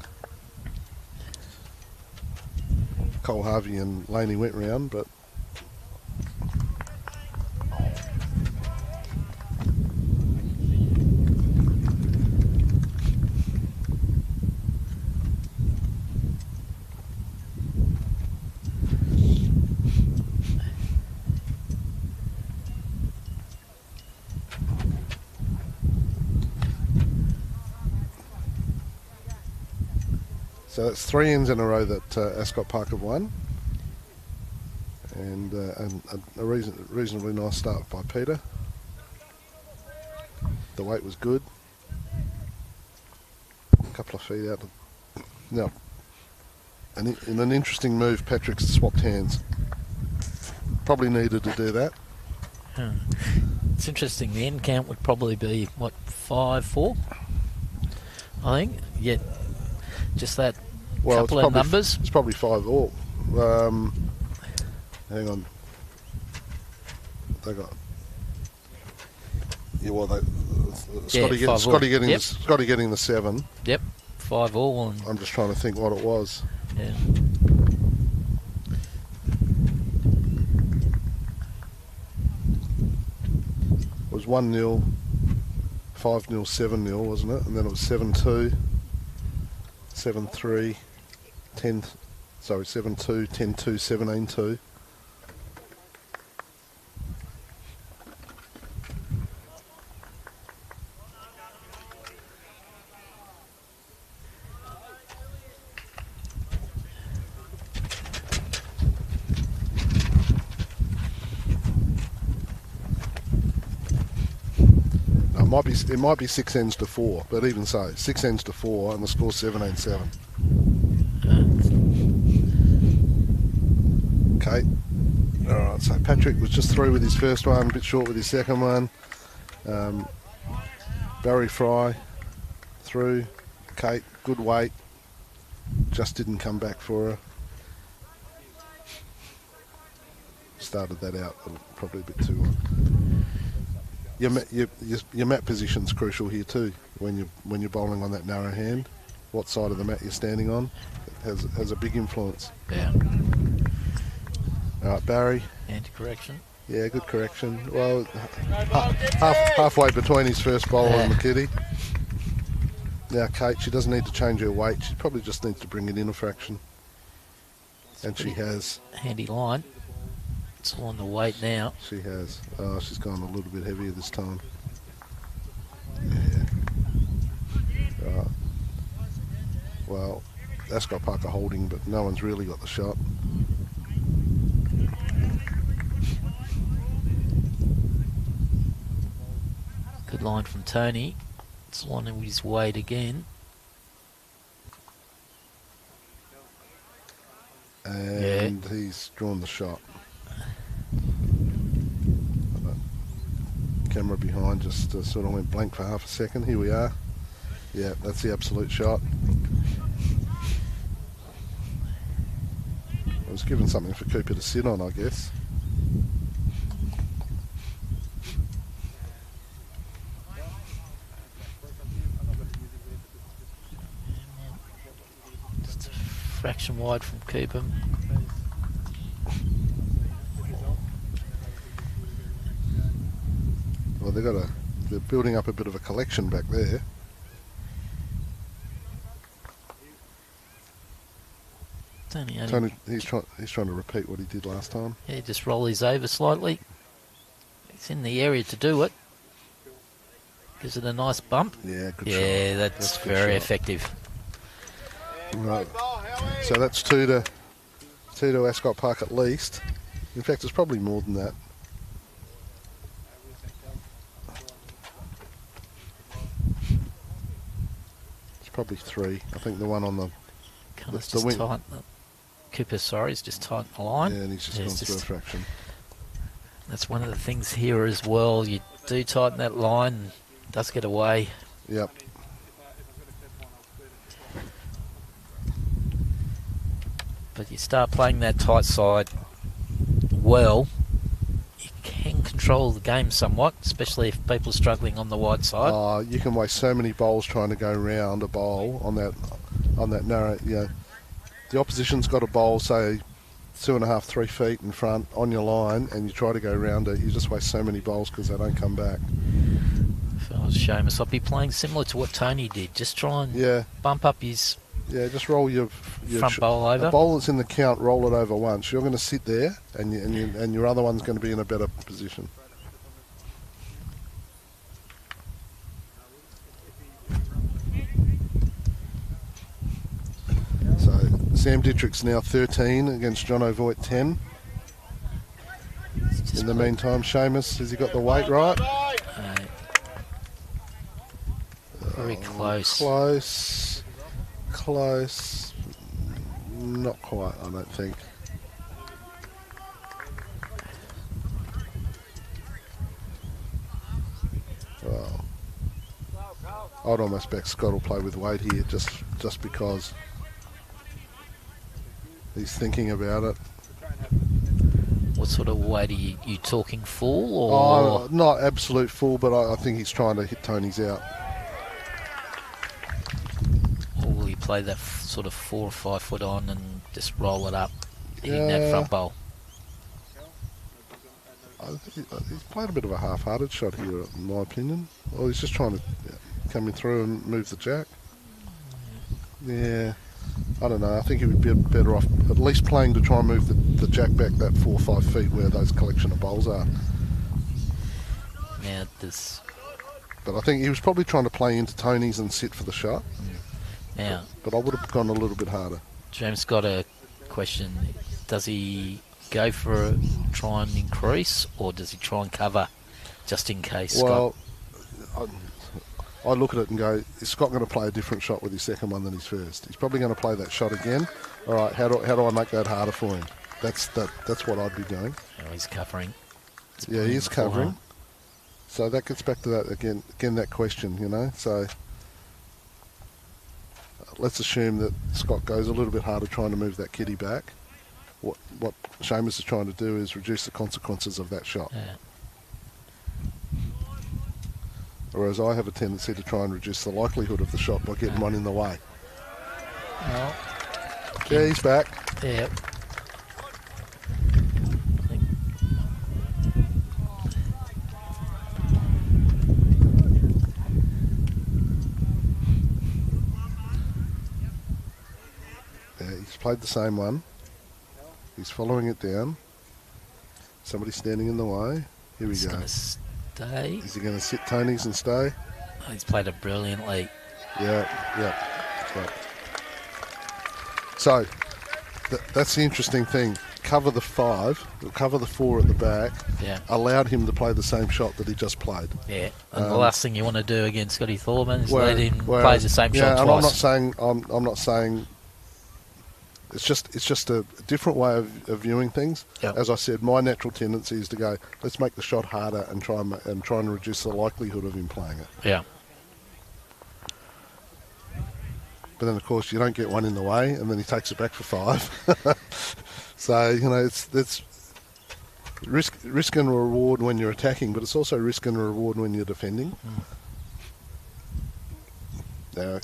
Cole Harvey and Laney went round, but so that's 3 ends in a row that Ascot Park have won. And a reasonably nice start by Peter. The weight was good. A couple of feet out No. And in an interesting move, Patrick's swapped hands. Probably needed to do that. It's interesting. The end count would probably be, what, 5-4? I think. Yet, just that couple of numbers. It's probably 5-all. Hang on. They got... Yeah, well, Scotty getting the 7. Yep, 5-all. I'm just trying to think what it was. Yeah. It was 1-0, 5-0, 7-0, wasn't it? And then it was 7-2, 7-3, 7-2, 10-2, 17-2. It might be 6 ends to 4, but even so, 6 ends to 4 and the score's 17-7. Okay. Alright, so Patrick was just through with his first one, a bit short with his second one. Barry Fry through. Kate, good weight. Just didn't come back for her. Started that out probably a bit too long. Your mat position's crucial here too. When you're bowling on that narrow hand, what side of the mat you're standing on has a big influence. Yeah. All right, Barry. Anti-correction. Yeah, good correction. Well, halfway between his first bowl and the kitty. Now, Kate, she doesn't need to change her weight. She probably just needs to bring it in a fraction. And she has. Handy line. It's on the weight now. She has. Oh, she's gone a little bit heavier this time. Yeah. Right. Well, Ascot Park are holding, but no one's really got the shot. Good line from Tony. It's on with his weight again. And he's drawn the shot. Camera behind just sort of went blank for half a second. Here we are. Yeah, that's the absolute shot. I was given something for Cooper to sit on, I guess. Just a fraction wide from Cooper. Well, they're building up a bit of a collection back there. Tony, he's trying to repeat what he did last time. Yeah, just roll his over slightly. He's in the area to do it. Gives it a nice bump. Yeah, good shot. Yeah, that's very effective. Right. So that's two to Ascot Park at least. In fact, it's probably more than that. It's probably 3. I think the one on the just tight. Cooper, sorry, is just tight the line. Yeah, and he's just gone through a fraction. That's one of the things here as well. You do tighten that line, and it does get away. Yep. But you start playing that tight side well, you can control the game somewhat, especially if people are struggling on the wide side. You can waste so many bowls trying to go round a bowl on that narrow. You know, the opposition's got a bowl, say 2.5, 3 feet in front on your line, and you try to go round it. You just waste so many bowls because they don't come back. If I was Seamus, I'd be playing similar to what Tony did. Just try and bump up his. Yeah, just roll your front bowl over. The bowl that's in the count, roll it over once. You're going to sit there, and your other one's going to be in a better position. So Sam Dittrick's now 13 against John O'Voigt 10. In the meantime, Seamus, has he got the weight right? Very close. close. Not quite, I don't think. Well, I'd almost bet Scott will play with weight here just because he's thinking about it. What sort of weight are you talking full or? Oh, not absolute full, but I think he's trying to hit Tony's out. Or will he play that sort of 4 or 5 foot on and just roll it up, hitting that front bowl? I think he's played a bit of a half-hearted shot here, in my opinion. Well, he's just trying to come in through and move the jack. Yeah, I don't know. I think he would be better off at least playing to try and move the jack back that 4 or 5 feet where those collection of bowls are. Now, there's... But I think he was probably trying to play into Tony's and sit for the shot. Now, but I would have gone a little bit harder. James got a question. Does he go for a try and increase, or does he try and cover just in case? Well, I look at it and go, is Scott going to play a different shot with his second one than his first? He's probably going to play that shot again. All right, how do I make that harder for him? That's what I'd be doing. Oh, he's covering. Yeah, he is covering. So that gets back to that again that question, you know. So let's assume that Scott goes a little bit harder trying to move that kitty back. What Seamus is trying to do is reduce the consequences of that shot. Yeah. Whereas I have a tendency to try and reduce the likelihood of the shot by getting one in the way. Well, yeah, he's back. Yeah. Yeah, he's played the same one. He's following it down. Somebody's standing in the way. Here we go. Stay. Is he going to sit Tony's and stay? Oh, he's played it brilliantly. Yeah. So, that's the interesting thing. Cover the 5, or cover the 4 at the back. Yeah. Allowed him to play the same shot that he just played. Yeah. And the last thing you want to do against Scotty Thorman is let him play the same shot twice. And I'm not saying. It's just a different way of viewing things. Yep. As I said, my natural tendency is to go, let's make the shot harder and try and reduce the likelihood of him playing it. Yeah. But then, of course, you don't get one in the way, and then he takes it back for 5. So, you know, it's risk and reward when you're attacking, but it's also risk and reward when you're defending.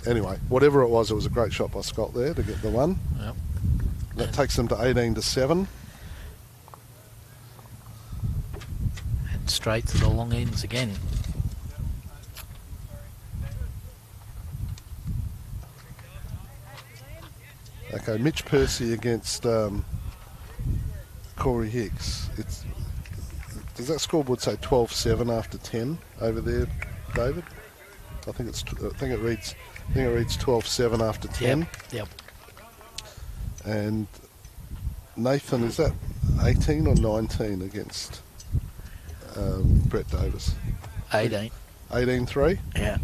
Anyway, whatever it was a great shot by Scott there to get the 1. Yep. That takes them to 18-7. And straight to the long ends again. Okay, Mitch Percy against Corey Hicks. Does that scoreboard say 12-7 after 10 over there, David? I think it reads 12-7 after 10. Yep. And Nathan, is that 18 or 19 against Brett Davis? 18. 18-3? Yeah.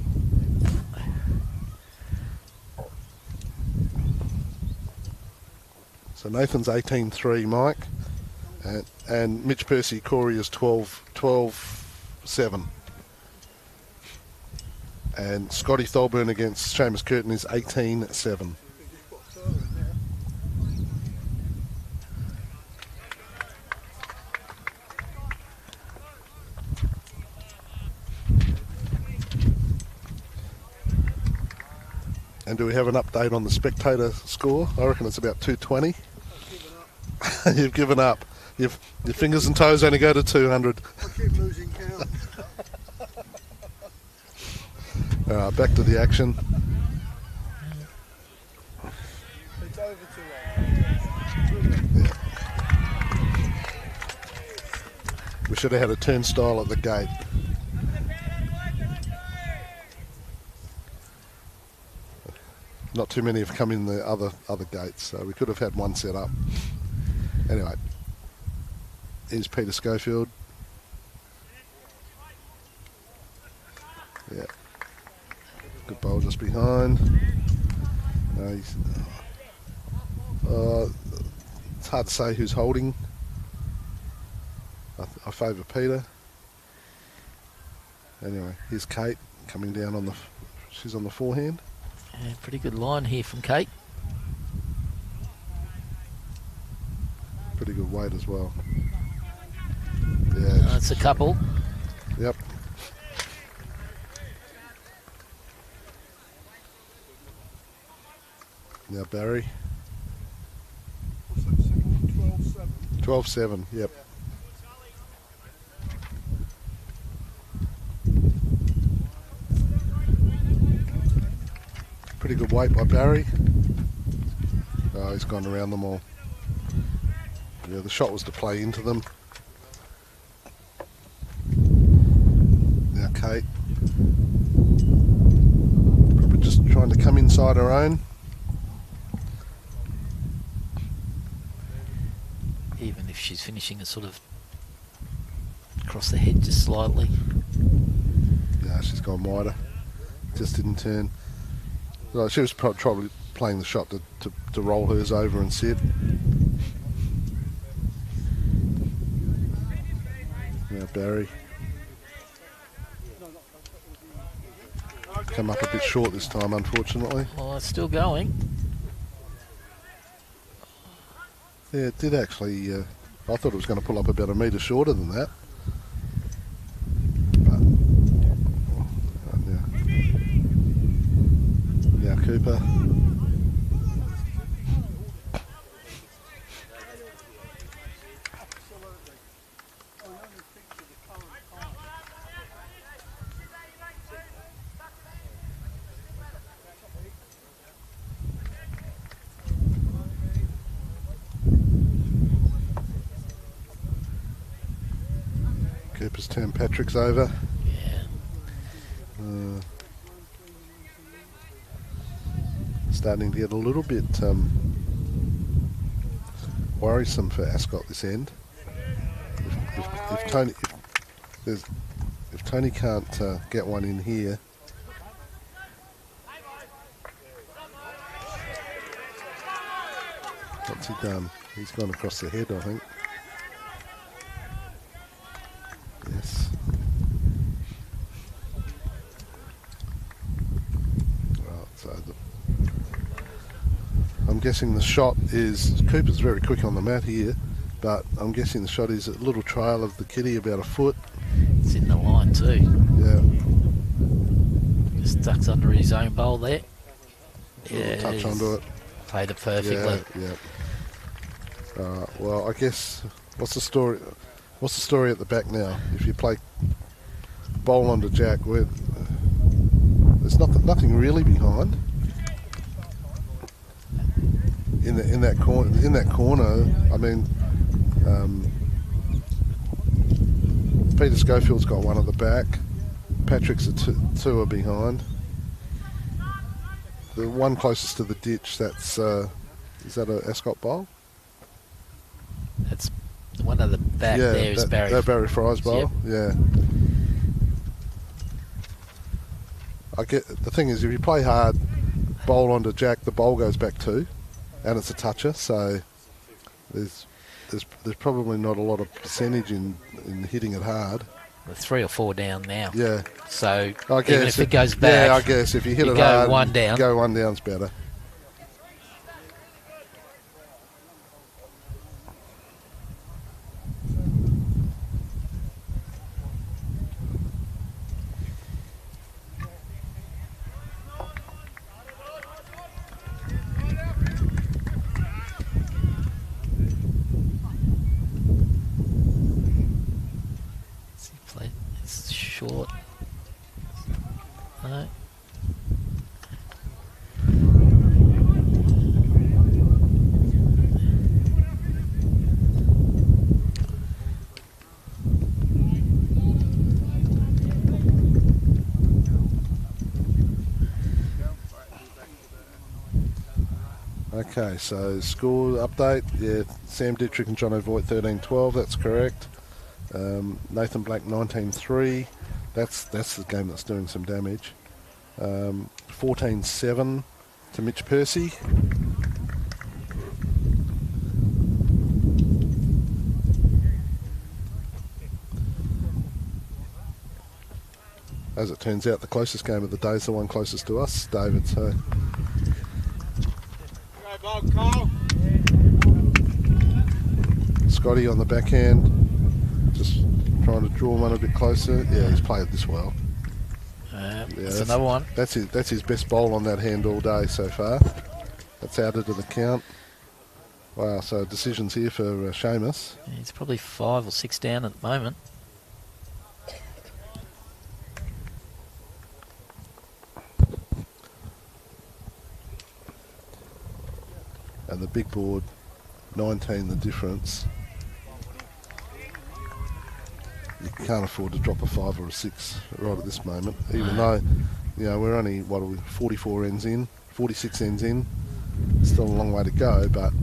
So Nathan's 18-3, Mike. And Mitch Percy, Corey is 12-7. And Scotty Tholburn against Seamus Curtin is 18-7. And do we have an update on the spectator score? I reckon it's about 220. You've given up. Your fingers and toes only go to 200. I keep losing count. All right, back to the action. It's over to Yeah. We should have had a turnstile at the gate. Not too many have come in the other gates, so we could have had one set up. Anyway, here's Peter Schofield. Yeah. Good bowl just behind. He's, it's hard to say who's holding. I favour Peter. Anyway, here's Kate coming down on the. She's on the forehand. Yeah, pretty good line here from Kate. Pretty good weight as well. Yeah, It's a couple. Yep. Now Barry. What's that second one? 12-7. 12-7, yep. Pretty good weight by Barry. Oh, he's gone around them all. Yeah, the shot was to play into them. Now Kate. Probably just trying to come inside her own. Even if she's finishing a sort of across the head just slightly. Yeah, she's gone wider. Just didn't turn. Well, she was probably playing the shot to roll hers over and sit. Now Barry. Come up a bit short this time, unfortunately. Oh, it's still going. Yeah, it did actually. I thought it was going to pull up about a metre shorter than that. But now Cooper. Cooper's turned Patrick's over. Yeah. Starting to get a little bit worrisome for Ascot this end. If Tony can't get one in here. What's he done? He's gone across the head, I think. Yes. Right, so I'm guessing the shot is... Cooper's very quick on the mat here, but I'm guessing the shot is a little trail of the kitty, about a foot. It's in the line too. Yeah. Just ducks under his own bowl there. Yeah. Touch onto it. Played it perfectly. Yeah. Well, I guess what's the story? What's the story at the back now? If you play bowl onto Jack, there's nothing really behind. In that corner, I mean, Peter Schofield's got one at the back. Patrick's two are behind. The one closest to the ditch, that's is that a Ascot bowl? That's the one at the back. Yeah, there is Barry. That Barry Fry's bowl. Yep. Yeah. I get the thing is, if you play hard, bowl onto Jack, the bowl goes back too, and it's a toucher. So there's probably not a lot of percentage in hitting it hard. We're 3 or 4 down now. Yeah. So I guess even if it goes back, yeah, I guess if you hit it go hard, one down. Go one down's better. It's short. No. Okay, so score update. Yeah, Sam Dittrich and John O'Voigt 13-12. That's correct. Nathan Black 19-3. That's the game that's doing some damage. 14-7. to Mitch Percy. As it turns out, the closest game of the day is the one closest to us, David. So. Scotty on the backhand, just trying to draw one a bit closer. Yeah, he's played this well. That's another one. That's his best bowl on that hand all day so far. That's added to the count. Wow, so decisions here for Seamus. Yeah, he's probably 5 or 6 down at the moment. And the big board, 19 the difference. You can't afford to drop a 5 or a 6 right at this moment, even though, you know, we're only, what are we, 44 ends in, 46 ends in. Still a long way to go, but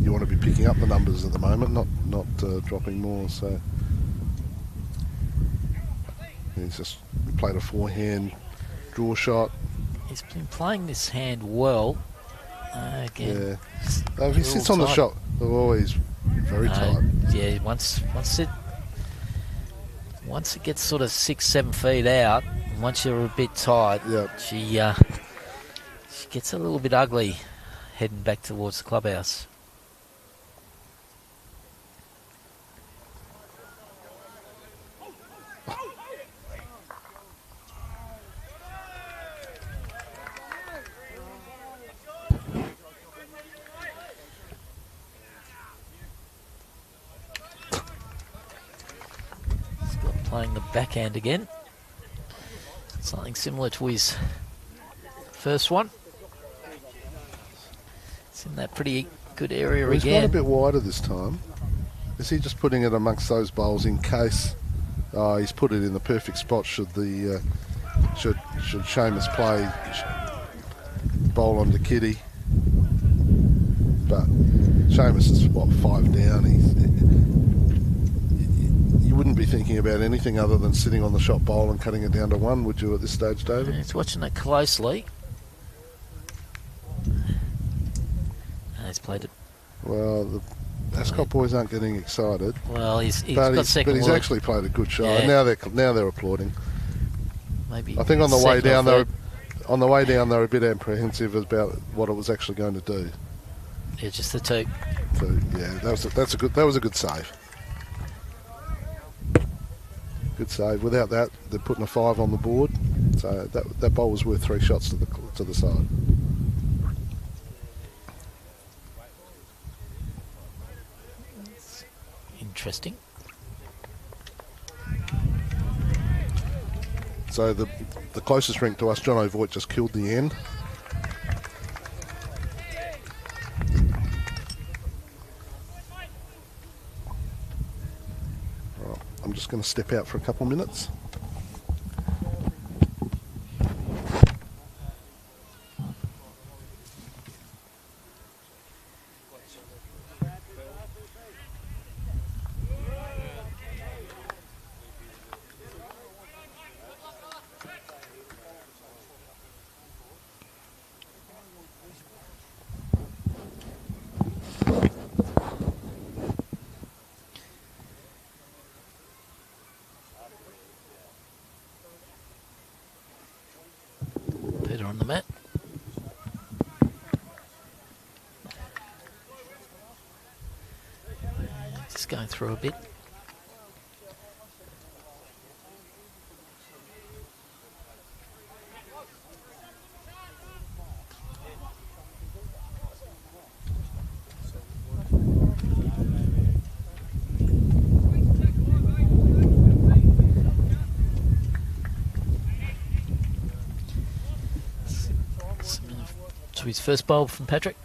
you want to be picking up the numbers at the moment, not dropping more. So he's just played a forehand draw shot. He's been playing this hand well. Again, yeah. If he sits on the shot, they're always very tight. Yeah, once it gets sort of 6-7 feet out, and once you're a bit tight, she gets a little bit ugly heading back towards the clubhouse. Playing the backhand again. Something similar to his first one. It's in that pretty good area he's again. He's gone a bit wider this time. Is he just putting it amongst those bowls in case? He's put it in the perfect spot should the should Seamus play bowl onto Kitty. But Seamus is what, 5 down. You wouldn't be thinking about anything other than sitting on the shot bowl and cutting it down to 1, would you, at this stage, David? He's watching it closely. He's played it. Well, the Ascot boys aren't getting excited. Well, he's got second. But he's actually played a good shot. Yeah. And now they're applauding. Maybe. I think on the way down they were a bit apprehensive about what it was actually going to do. Yeah, just the 2. So yeah, that was a good save. Good save. Without that, they're putting a 5 on the board. So that bowl was worth 3 shots to the side. Interesting. So the closest rink to us, John O'Voigt, just killed the end. Right, I'm just going to step out for a couple of minutes. On the mat. Just going through a bit. His first bowl from Patrick.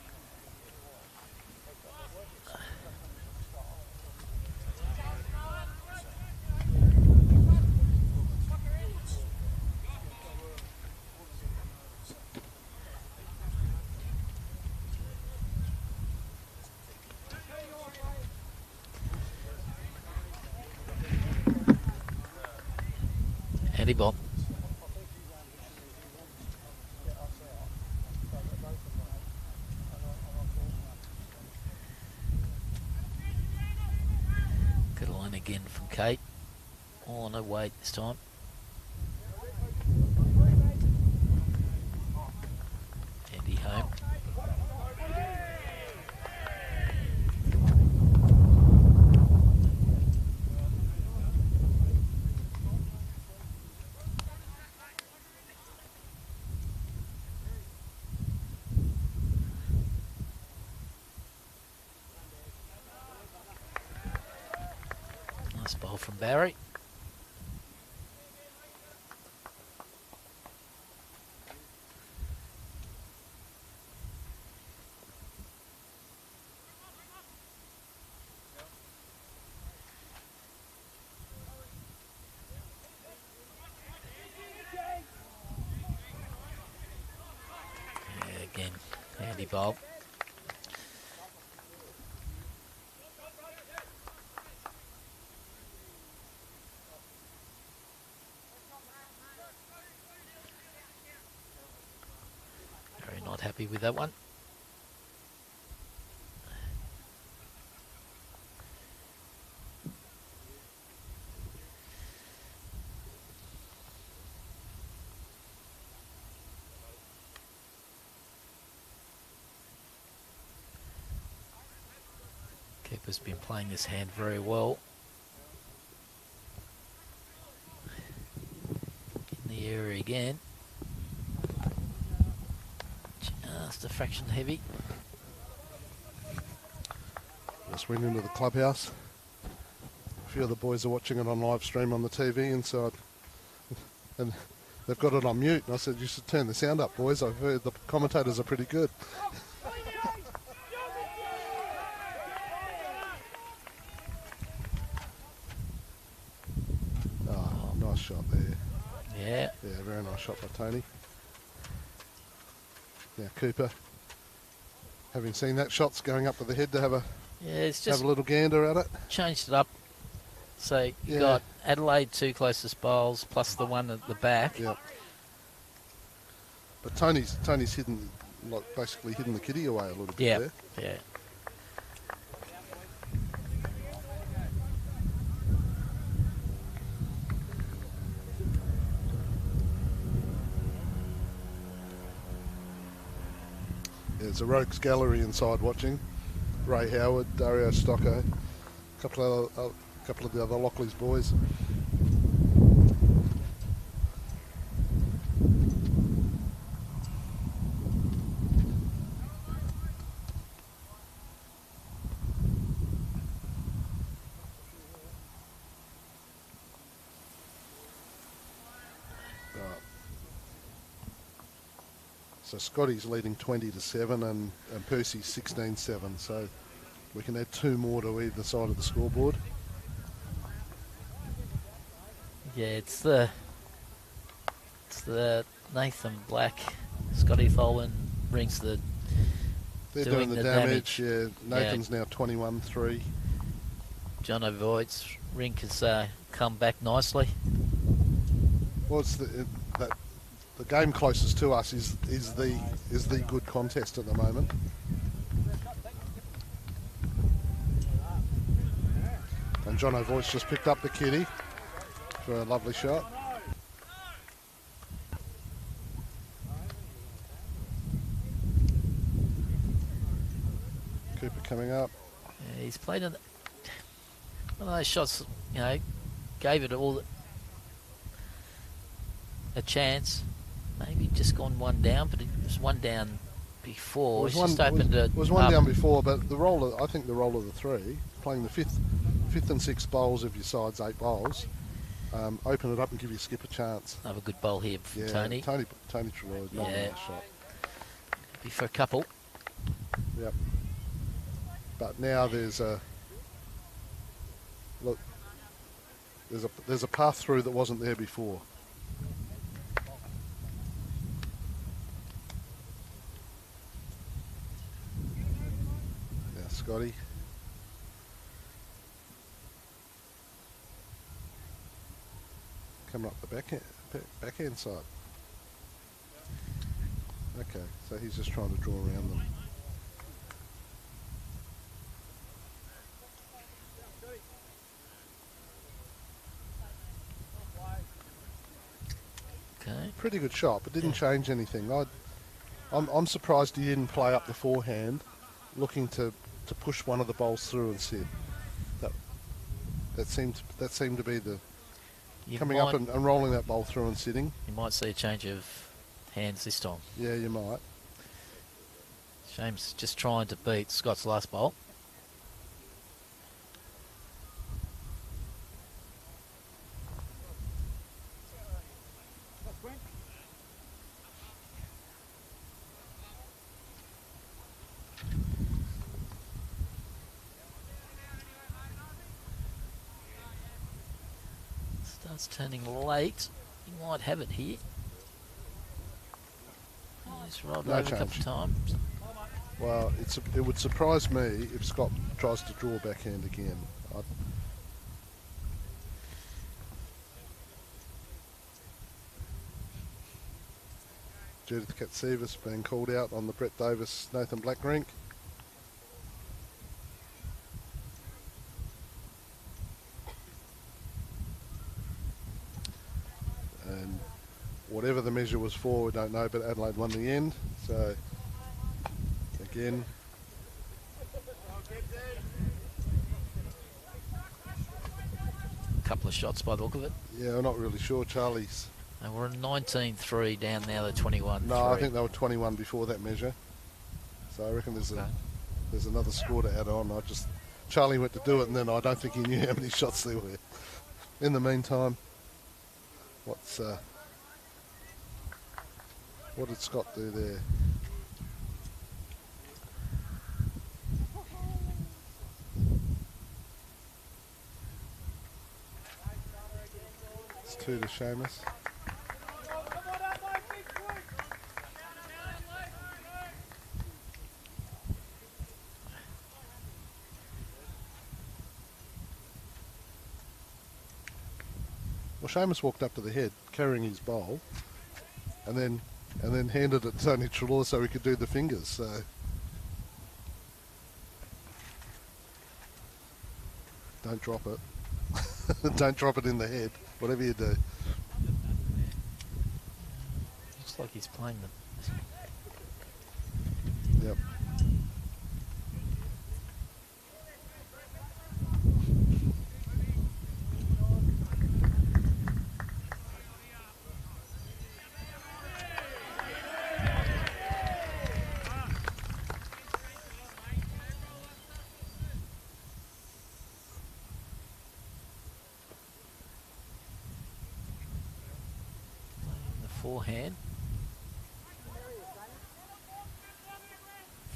Andy Bob. Good line again from Kate. All on her weight this time. Andy home. Nice ball from Barry. Yeah, again, handy ball. Very not happy with that one. Keeper's been playing this hand very well. In the area again. Just a fraction heavy. Just went into the clubhouse. A few of the boys are watching it on live stream on the TV inside. And they've got it on mute. And I said, you should turn the sound up, boys. I've heard the commentators are pretty good. Oh, nice shot there. Yeah. Yeah, very nice shot by Tony. Now Cooper, having seen that shot's going up to the head to have a It's just little gander at it. changed it up. So you got Adelaide 2 closest bowls plus the one at the back. Yeah. But Tony's hidden, like basically hidden the kitty away a little bit there. Yeah. There's a Rogues Gallery inside watching. Ray Howard, Dario Stocco, a couple of the other Lockley's boys. So Scotty's leading 20-7 and Percy's 16-7. So we can add 2 more to either side of the scoreboard. Yeah, it's the Nathan Black, Scotty Tholman rings the They're doing the damage. Yeah, Nathan's now 21-3. John O'Voigt's rink has come back nicely. Well, it's the game closest to us is the good contest at the moment. And John O'Voigt's just picked up the kitty for a lovely shot. Cooper coming up. Yeah, he's played one of those shots, gave it all a chance. Maybe just gone one down, but it was one down before. It was one down before, but I think the role of the 3, playing the fifth and sixth bowls of your side's 8 bowls, open it up and give your skip a chance. Another good bowl here from Tony. Tony Treloar, nice shot. Be for a couple. Yep. But now there's a path through that wasn't there before. Now Scotty. Coming up the backhand side. Okay, so he's just trying to draw around them. Okay. Pretty good shot, but didn't change anything. I'm surprised he didn't play up the forehand, looking to push one of the bowls through and sit. That seemed to be the up and rolling that bowl through and sitting. You might see a change of hands this time. Yeah, you might. Shame's just trying to beat Scott's last bowl. Starts turning late. He might have it here. He's rolled over a couple of times. Well, it would surprise me if Scott tries to draw backhand again. Judith Katsivas being called out on the Brett Davis Nathan Black rink. And whatever the measure was for, we don't know, but Adelaide won the end. So, again, couple of shots by the look of it. yeah, I'm not really sure. Charlie's. And we're 19-3 down now to 21-3. No, I think they were 21 before that measure. So I reckon there's another score to add on. Charlie went to do it, and then I don't think he knew how many shots there were. In the meantime, what did Scott do there? It's 2 to Seamus. Well, Seamus walked up to the head carrying his bowl, and then handed it to Tony Trelaw so he could do the fingers. So don't drop it. Don't drop it in the head. Whatever you do. Looks like he's playing them. Yep. Forehand.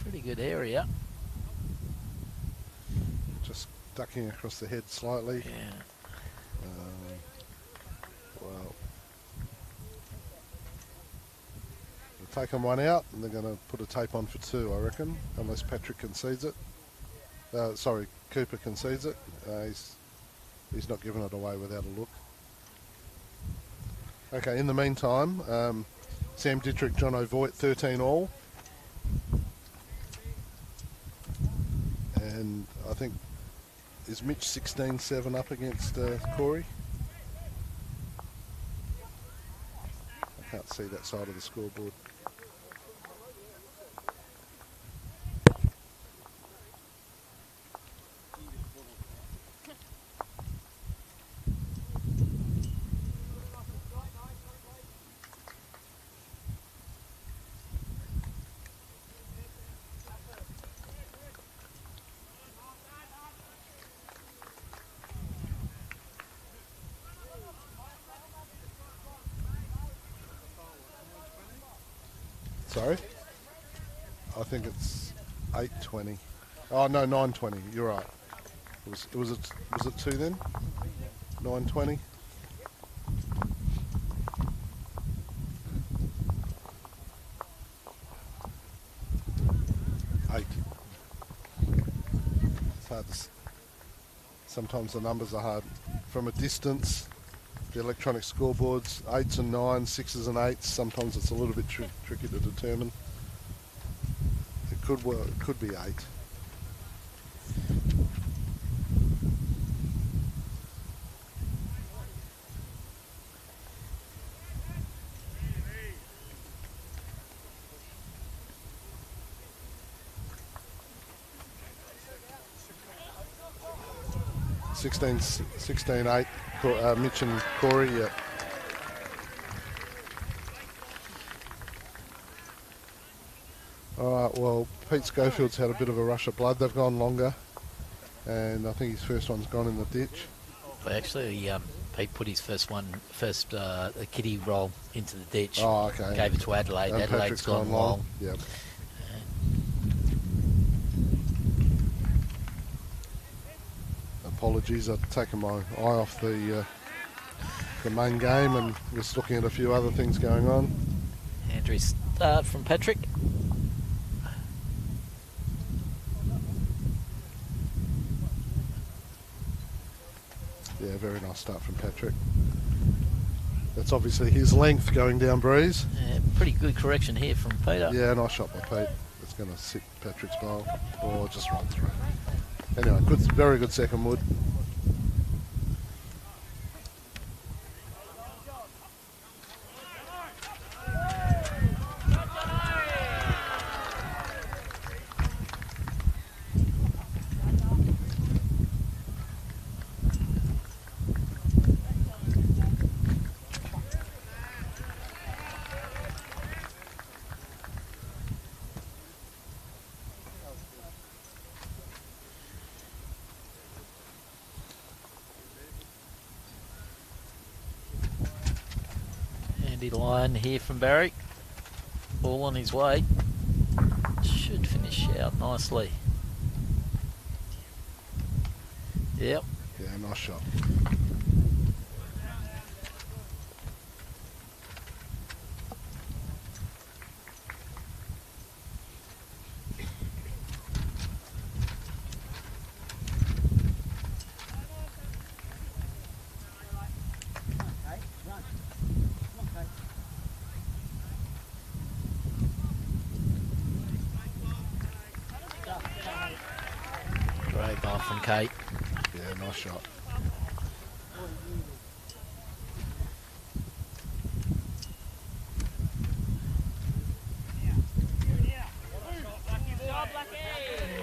Pretty good area. Just ducking across the head slightly. Yeah. Well, they're taking one out, and they're going to put a tape on for 2, I reckon, unless Patrick concedes it. Sorry, Cooper concedes it. He's not giving it away without a look. Okay, in the meantime, Sam Dittrich, John O'Voigt, 13 all. And I think, is Mitch 16-7 up against Corey? I can't see that side of the scoreboard. Sorry? I think it's 8:20. Oh no, 9:20. You're right. Was it 2 then? 9:20. 8. It's hard to. Sometimes the numbers are hard from a distance. The electronic scoreboards, 8s and 9s, 6s and 8s. Sometimes it's a little bit tricky to determine. It could work. It could be 8. 16-8, Mitch and Corey, yeah. All right, well, Pete Schofield's had a bit of a rush of blood. They've gone longer, and I think his first one's gone in the ditch. Well, actually, Pete put his first a kiddie roll into the ditch. Oh, okay. Gave it to Adelaide. And Adelaide's Patrick's gone long. Yep. Apologies, I'd taken my eye off the main game and was looking at a few other things going on. Andrew start from Patrick. Yeah, very nice start from Patrick. That's obviously his length going down breeze. Yeah, pretty good correction here from Peter. Yeah, nice shot by Pete. It's going to sit Patrick's bowl or just run through. Anyway, good, very good second wood. Line here from Barry. Ball on his way. Should finish out nicely. Yep. Yeah, nice shot. Great ball from Kate. Yeah, nice shot.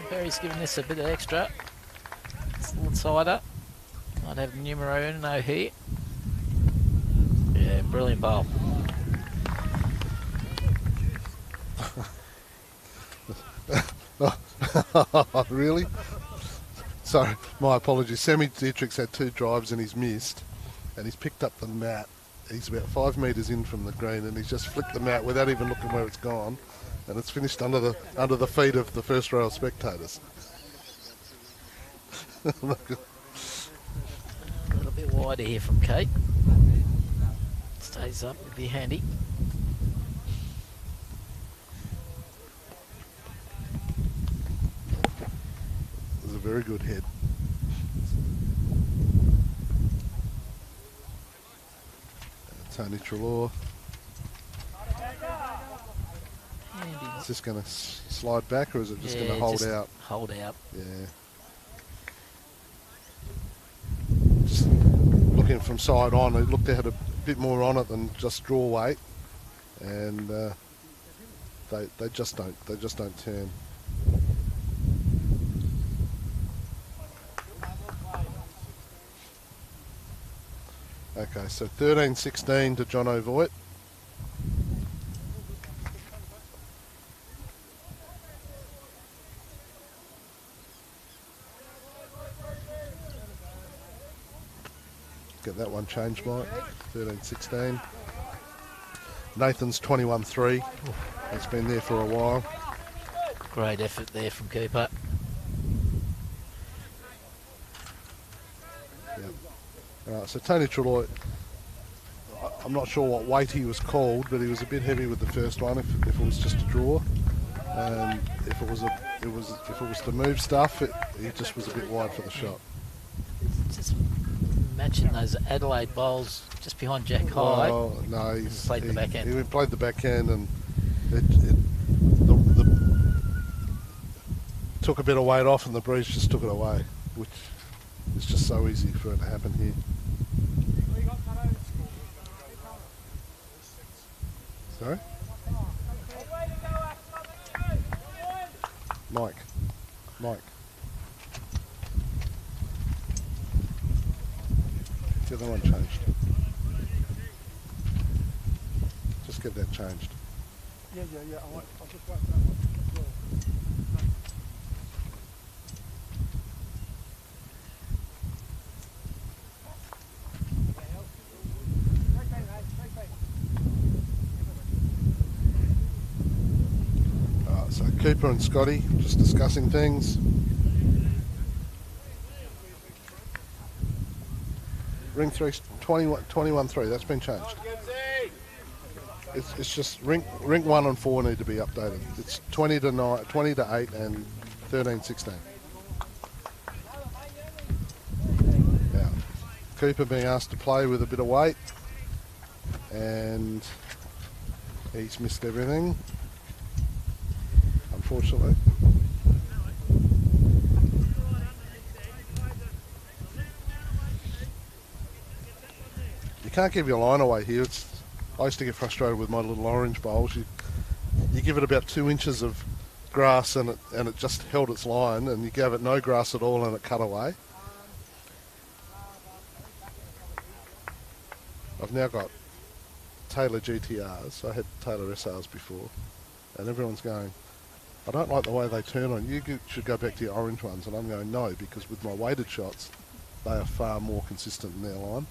Barry's giving this a bit of extra. It's a little sider. Might have numero uno here. Yeah, brilliant ball. Really? Sorry, my apologies. Sammy Dietrich's had 2 drives and he's missed, and he's picked up the mat. He's about 5 metres in from the green, and he's just flicked the mat without even looking where it's gone, and it's finished under the feet of the first row of spectators. A little bit wider here from Kate. Stays up, would be handy. It was a very good head. Tony Trelaw. Is this going to slide back, or is it just going to hold out? Hold out. Yeah. Just looking from side on, it looked to have a bit more on it than just draw weight, and they just don't turn. Okay, so 13-16 to John O'Voigt. Get that one changed, Mike. 13-16. Nathan's 21-3. It's been there for a while. Great effort there from keeper. Yep. So Tony Trelaw, I'm not sure what weight he was called, but he was a bit heavy with the first one. If it was just a draw, if it was to move stuff, he just was a bit wide for the shot. Just matching those Adelaide bowls just behind Jack High. Oh no, he played the backhand. He played the backhand, and it took a bit of weight off, and the breeze just took it away, which is just so easy for it to happen here. Sorry? Mike. Get that one changed. Just get that changed. Yeah. I'll just wait for that one as well. Alright, so Cooper and Scotty just discussing things. Ring 3, 21-3, that's been changed. It's just ring 1 and 4 need to be updated. It's 20 to 9, 20 to 8 and 13-16. Yeah. Cooper being asked to play with a bit of weight, and he's missed everything, unfortunately. You can't give your line away here. I used to get frustrated with my little orange bowls. You give it about 2 inches of grass and it just held its line, and you gave it no grass at all and it cut away. I've now got Taylor GTRs. I had Taylor SRs before, and everyone's going, I don't like the way they turn on. You should go back to your orange ones. And I'm going, no, because with my weighted shots, they are far more consistent in their line.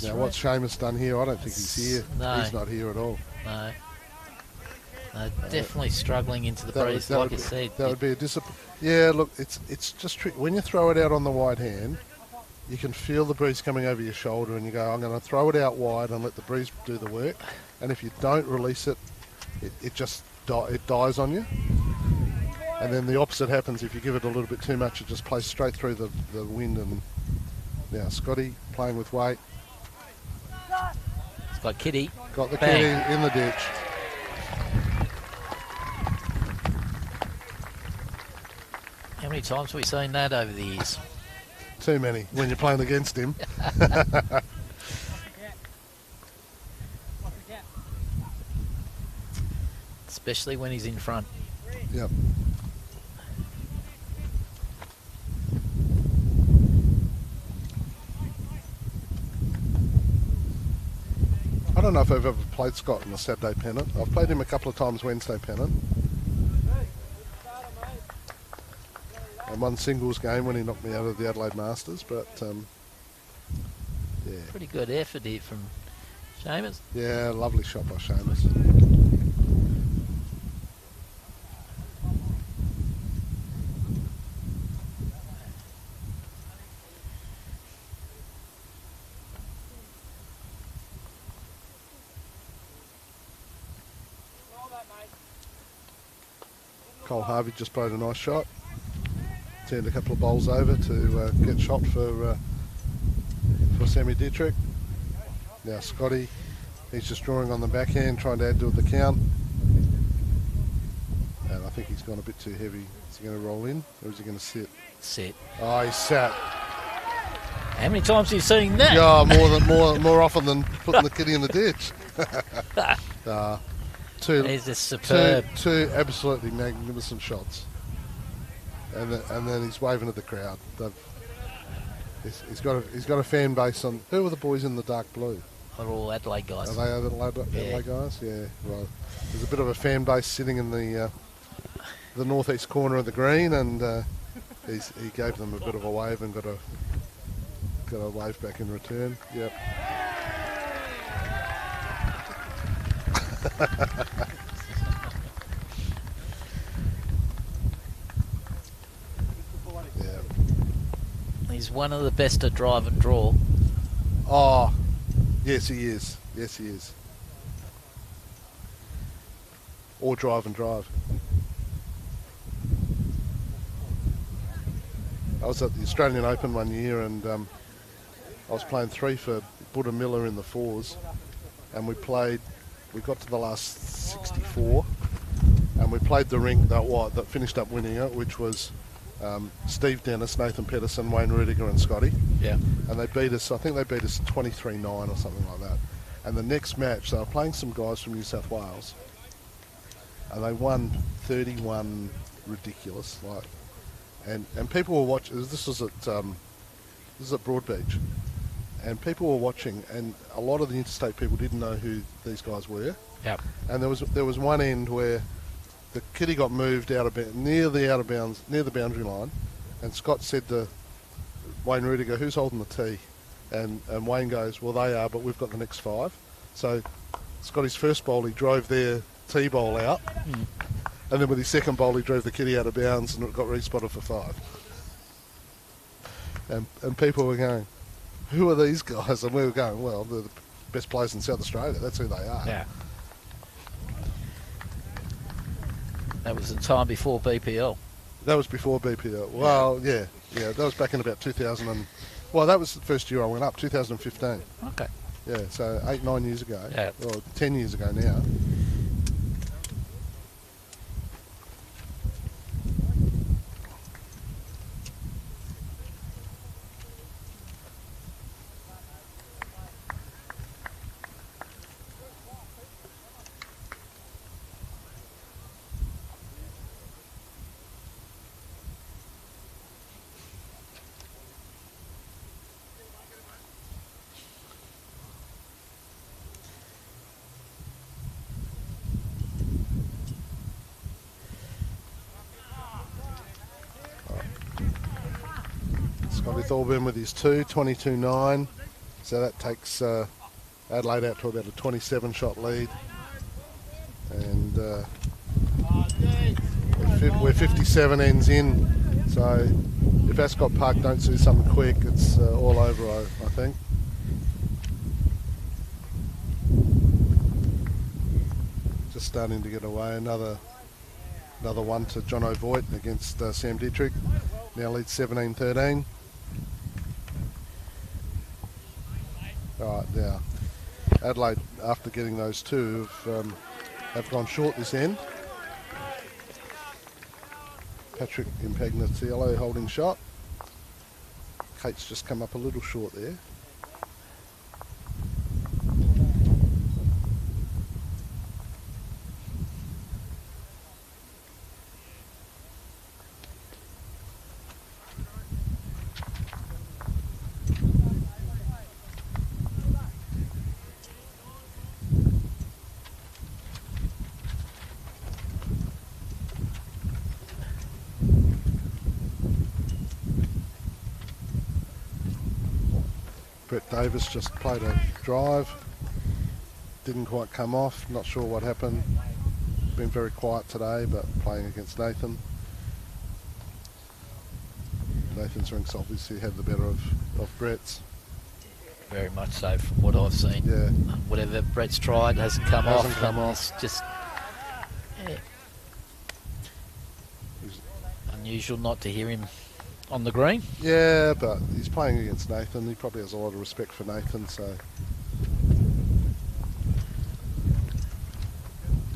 Now, what's Seamus done here? I don't think he's here. No. He's not here at all. No. Definitely struggling into the breeze, like I said. That would be a discipline. Yeah, look, it's just tricky. When you throw it out on the wide hand, you can feel the breeze coming over your shoulder, and you go, I'm going to throw it out wide and let the breeze do the work. And if you don't release it, it just it dies on you. And then the opposite happens if you give it a little bit too much. It just plays straight through the wind. And now Scotty playing with weight. It's got Kitty. Got the Bang. Kitty in the ditch. How many times have we seen that over the years? Too many when you're playing against him. Especially when he's in front. Yep. I don't know if I've ever played Scott in a Saturday Pennant. I've played him a couple of times Wednesday Pennant. And one singles game when he knocked me out of the Adelaide Masters, but yeah. Pretty good effort here from Seamus. Yeah, lovely shot by Seamus. Cole Harvey just played a nice shot. Turned a couple of bowls over to get shot for Sammy Dietrich. Now Scotty, he's just drawing on the backhand, trying to add to the count. And I think he's gone a bit too heavy. Is he going to roll in, or is he going to sit? Sit. Oh, he sat. How many times have you seen that? Yeah, more often than putting the kitty in the ditch. He's just superb. Two absolutely magnificent shots. And then he's waving at the crowd. He's got a fan base on. Who are the boys in the dark blue? They're all Adelaide guys. Are they Adelaide guys? Yeah. Well, there's a bit of a fan base sitting in the northeast corner of the green, and he gave them a bit of a wave and got a wave back in return. Yep. He's one of the best at drive and draw. Oh, yes he is. Yes he is. Or drive and drive. I was at the Australian Open one year, and I was playing 3 for Buddha Miller in the 4s, and we got to the last 64, and we played the ring that finished up winning it, which was Steve Dennis, Nathan Pedersen, Wayne Rudiger and Scotty. Yeah. And they beat us, I think they beat us 23-9 or something like that. And the next match, they were playing some guys from New South Wales, and they won 31-8 ridiculous. Like, and people were watching. This is at Broadbeach, and people were watching, and a lot of the interstate people didn't know who these guys were. Yep. And there was one end where the kitty got moved near the boundary line, and Scott said to Wayne Rudiger, "Who's holding the tee?" And Wayne goes, "Well, they are, but we've got the next 5." So Scotty's first bowl, he drove their tee bowl out, and then with his second bowl, he drove the kitty out of bounds, and it got respotted for 5. And people were going, "Who are these guys?" And we were going, "Well, they're the best players in South Australia. That's who they are." Yeah. That was the time before BPL. That was before BPL. Well, yeah. That was back in about 2000 well, that was the first year I went up, 2015. Okay. Yeah, so 8-9 years ago. Yeah. Or 10 years ago now. Scotty Thorburn with his 22-9. So that takes Adelaide out to about a 27-shot lead. And we're 57 ends in. So if Ascot Park don't see something quick, it's all over, I think. Just starting to get away. Another one to John O'Voigt against Sam Dietrich. Now leads 17-13. All right, now Adelaide, after getting those two, have gone short this end. Patrick Impagnaciello holding shot. Kate's just come up a little short there. Brett Davis just played a drive, didn't quite come off, not sure what happened. Been very quiet today, but playing against Nathan. Nathan's rinks obviously had the better of Brett's. Very much so from what I've seen. Yeah. Whatever Brett's tried hasn't come off. It's just unusual not to hear him on the green. Yeah, but he's playing against Nathan. He probably has a lot of respect for Nathan, so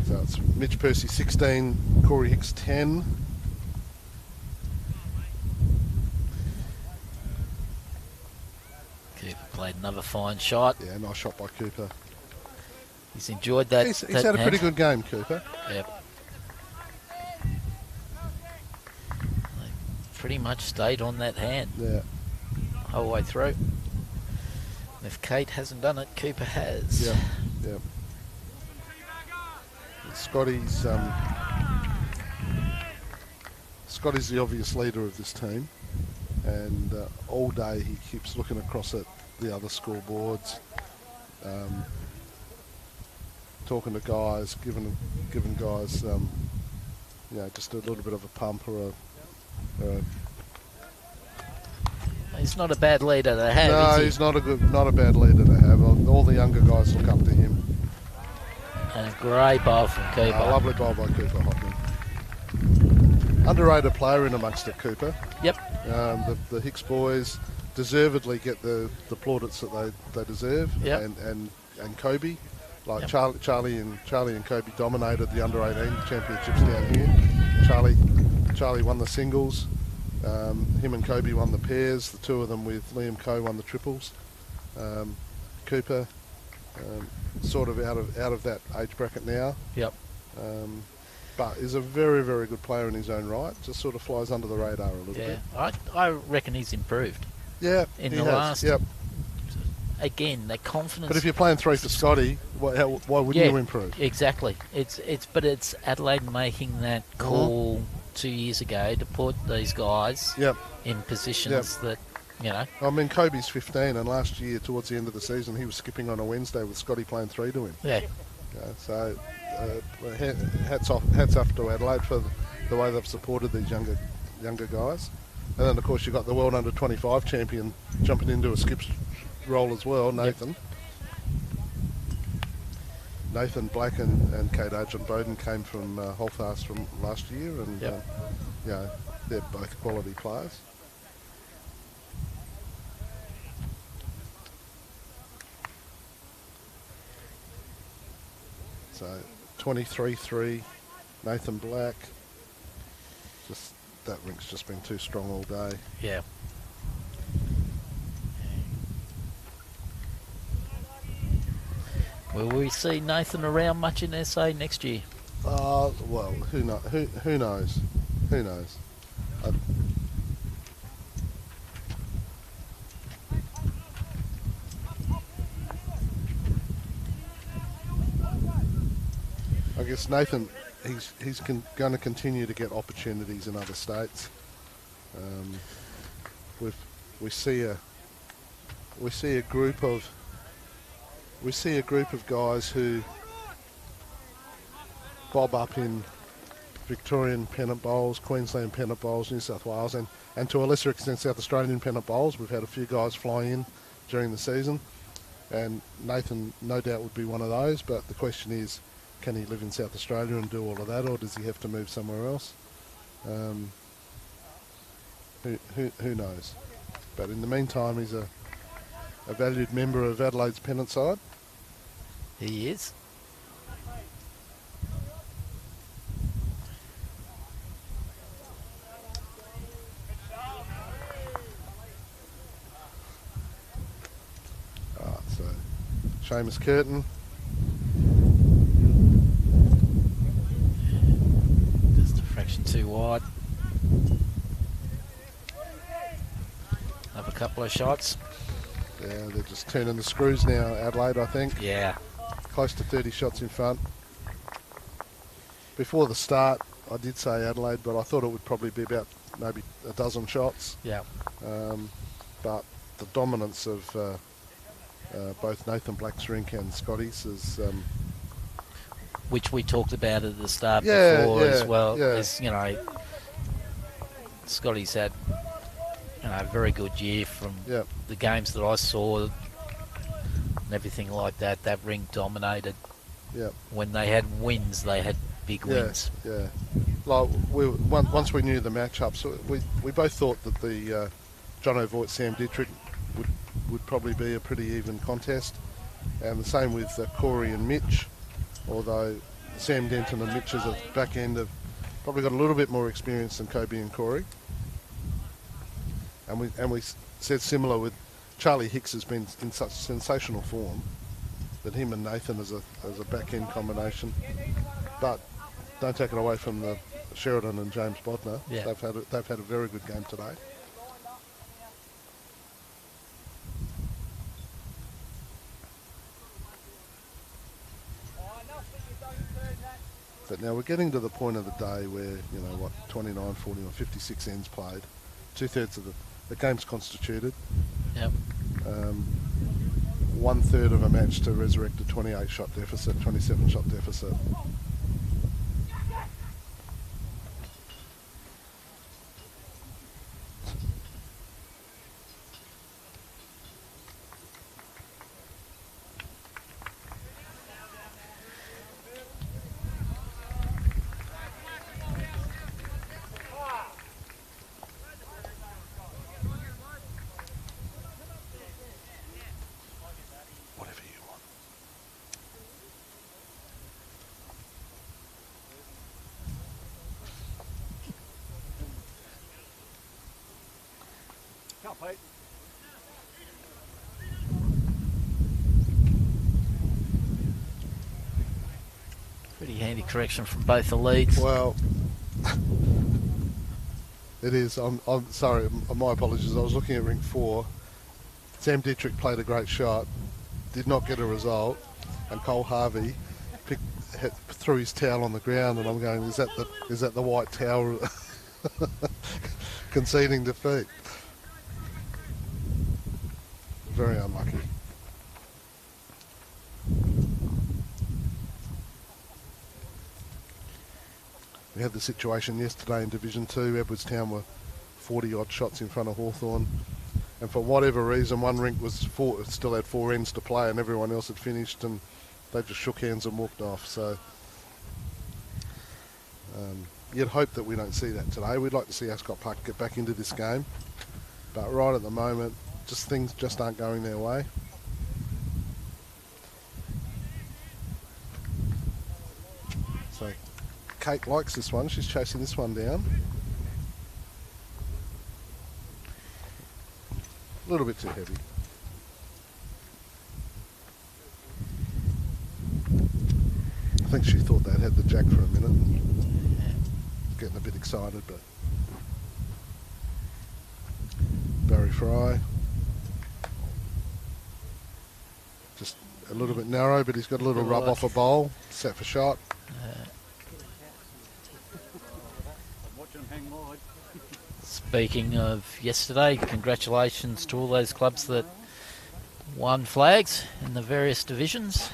it's Mitch Percy 16, Corey Hicks 10. Cooper played another fine shot. Yeah, nice shot by Cooper. He's enjoyed that. He's had a pretty good game, Cooper. Yep. Pretty much stayed on that hand. Yeah. Whole way through. And if Kate hasn't done it, Cooper has. Yeah. Yeah. Scotty's the obvious leader of this team, and all day he keeps looking across at the other scoreboards, talking to guys, giving guys, just a little bit of a pump or a. He's not a bad leader to have. No, he's not a bad leader to have. All the younger guys look up to him. And a great bowl from Cooper. A lovely bowl by Cooper Hockman. Underrated player in amongst it, Cooper. Yep. The Hicks boys deservedly get the plaudits that they deserve. Yep. And Kobe, like yep. Charlie and Kobe dominated the under-18 championships down here. Charlie won the singles. Him and Kobe won the pairs. The two of them with Liam Coe won the triples. Cooper, sort of out of that age bracket now. Yep. but is a very, very good player in his own right. Just sort of flies under the radar a little bit. I reckon he's improved. Yeah, in he the has. last. Yep. Again, that confidence. But if you're playing 3 for Scotty, why wouldn't you improve? Exactly. It's Adelaide making that call 2 years ago to put these guys in positions that, you know. I mean, Kobe's 15, and last year, towards the end of the season, he was skipping on a Wednesday with Scotty playing 3 to him. Yeah. So, hats off to Adelaide for the way they've supported these younger guys. And then, of course, you've got the World Under-25 champion jumping into a skip's role as well, Nathan. Nathan Black and Kate Argent-Bowden came from Holdfast from last year, and they're both quality players. So 23-3, Nathan Black. Just that rink's just been too strong all day. Yeah. Will we see Nathan around much in SA next year? Well, who knows? Who knows? Who knows? I guess Nathan, he's going to continue to get opportunities in other states. We see a group of guys who bob up in Victorian Pennant Bowls, Queensland Pennant Bowls, New South Wales, and to a lesser extent South Australian Pennant Bowls. We've had a few guys fly in during the season, and Nathan no doubt would be one of those, but the question is, can he live in South Australia and do all of that, or does he have to move somewhere else? Who knows? But in the meantime, he's a valued member of Adelaide's Pennant side. He is. Alright, so Seamus Curtin. Just a fraction too wide. Have a couple of shots. Yeah, they're just turning the screws now, Adelaide, I think. Yeah. Close to 30 shots in front. Before the start, I did say Adelaide, but I thought it would probably be about maybe a dozen shots. Yeah. But the dominance of both Nathan Black's rink and Scotty's is... which we talked about at the start before as well. Yeah. As, you know, Scotty's had a very good year from the games that I saw and everything like that. That ring dominated. Yeah. When they had wins, they had big wins. Yeah. Like once we knew the matchups, we both thought that the John O'Voigt Sam Dietrich would probably be a pretty even contest, and the same with Corey and Mitch. Although Sam Denton and Mitch as a back end have probably got a little bit more experience than Kobe and Corey. And we said similar with Charlie Hicks has been in such sensational form that him and Nathan as a back end combination. But don't take it away from the Sheridan and James Bodner. Yeah. They've had a very good game today. But now we're getting to the point of the day where, 29, 40 or 56 ends played. 2/3 of the game's constituted. Yep. 1/3 of a match to resurrect a 28 shot deficit, 27 shot deficit. Pretty handy correction from both the leads. Well, it is. I'm sorry. My apologies. I was looking at ring 4. Sam Dietrich played a great shot, did not get a result, and Cole Harvey threw his towel on the ground, and I'm going, is that the white towel conceding defeat? Very unlucky. We had the situation yesterday in Division 2. Edwardstown were 40-odd shots in front of Hawthorn. And for whatever reason, one rink still had 4 ends to play and everyone else had finished, and they just shook hands and walked off. So you'd hope that we don't see that today. We'd like to see Ascot Park get back into this game. But right at the moment, things just aren't going their way. So Kate likes this one. She's chasing this one down. A little bit too heavy. I think she thought they'd had the jack for a minute. Getting a bit excited, but Barry Fry. Just a little bit narrow, but he's got a little rub off a bowl. Set for shot. Speaking of yesterday, congratulations to all those clubs that won flags in the various divisions.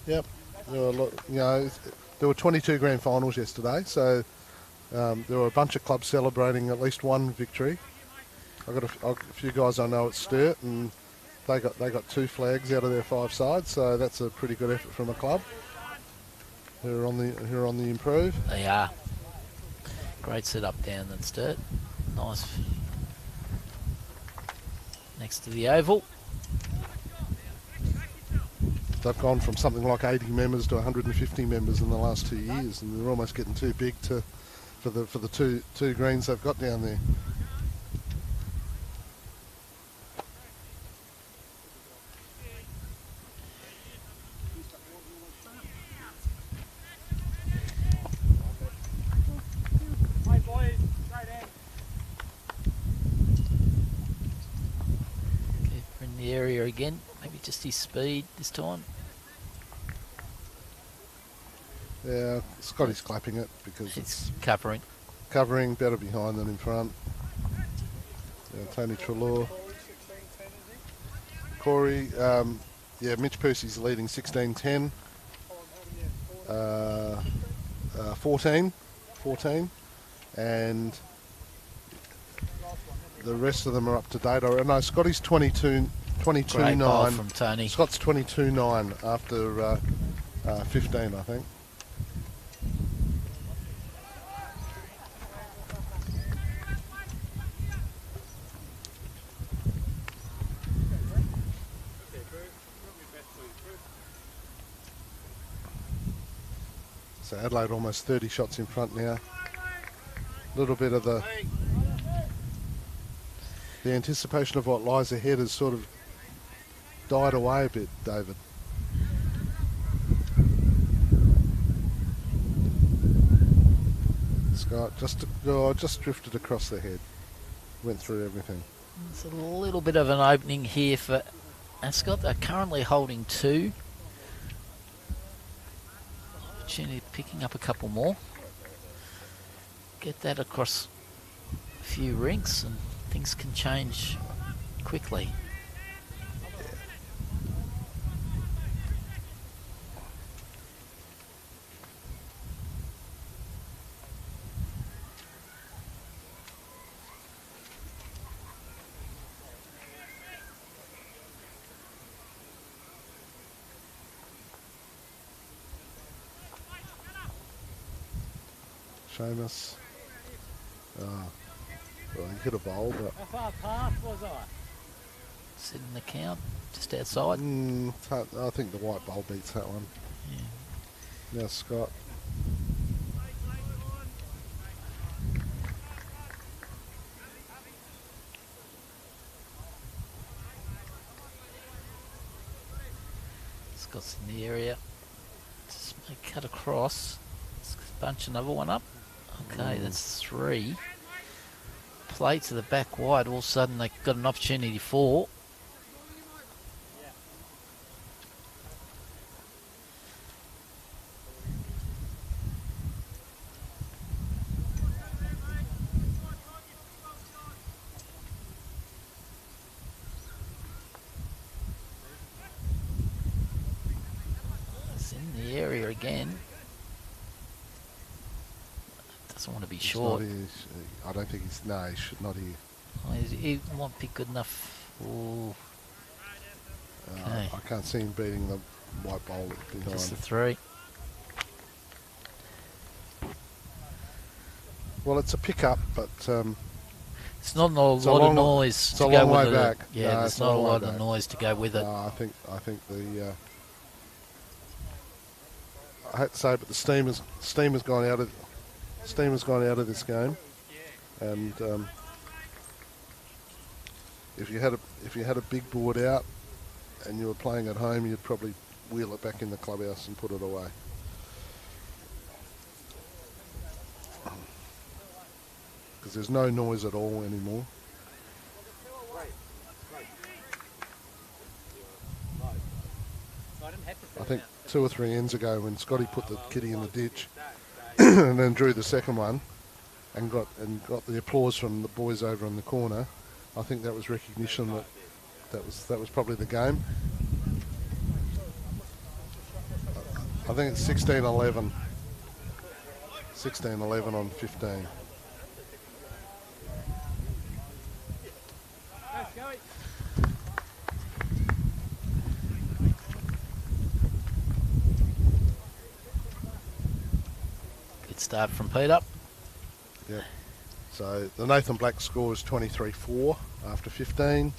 Yep, there were 22 grand finals yesterday, so there were a bunch of clubs celebrating at least one victory. I've got a few guys I know at Sturt, and they got 2 flags out of their 5 sides, so that's a pretty good effort from a club who are on the improve. They are. Great setup down at Sturt. Nice. Next to the oval. They've gone from something like 80 members to 150 members in the last 2 years, and they're almost getting too big for the two greens they've got down there. Area again, maybe just his speed this time. Yeah, Scotty's clapping it because It's covering better behind than in front. Yeah, Tony Trelaw. Corey, Mitch Percy's leading 16-10. 14, and the rest of them are up to date. No, Scotty's 22-9 from Tony. Scott's 22-9 after 15, I think. So Adelaide almost 30 shots in front now. A little bit of the anticipation of what lies ahead has sort of died away a bit, David. Scott just drifted across the head, went through everything. There's a little bit of an opening here for Ascot. They're currently holding 2. Opportunity of picking up a couple more. Get that across a few rinks and things can change quickly. Seamus. Well, he hit a bowl, but... How far past was I? Sitting the count, just outside. I think the white bowl beats that one. Yeah. Now Scott. Scott's in the area. Just may cut across. bunch another one up. Okay, that's 3. Play to the back wide. All of a sudden, they got an opportunity for. It's in the area again. Doesn't want to be short. I don't think he's... No, he should not here. Oh, he won't be good enough. Ooh. Okay. I can't see him beating the white bowler behind. Just the 3. Well, it's a pickup, but... it's not a lot of noise to go with it. It's a long way back. Yeah, No, there's not a lot of noise to go with it. I think the... I hate to say it, but the steam has gone out of this game, and if you had a big board out and you were playing at home, you'd probably wheel it back in the clubhouse and put it away. Because there's no noise at all anymore. I think 2 or 3 ends ago when Scotty put the kitty in the ditch and then drew the second one and got the applause from the boys over in the corner, I think that was recognition that was probably the game. I think it's 16-11. 16-11 on 15. Start from Peter. Yeah. So the Nathan Black score is 23-4 after 15.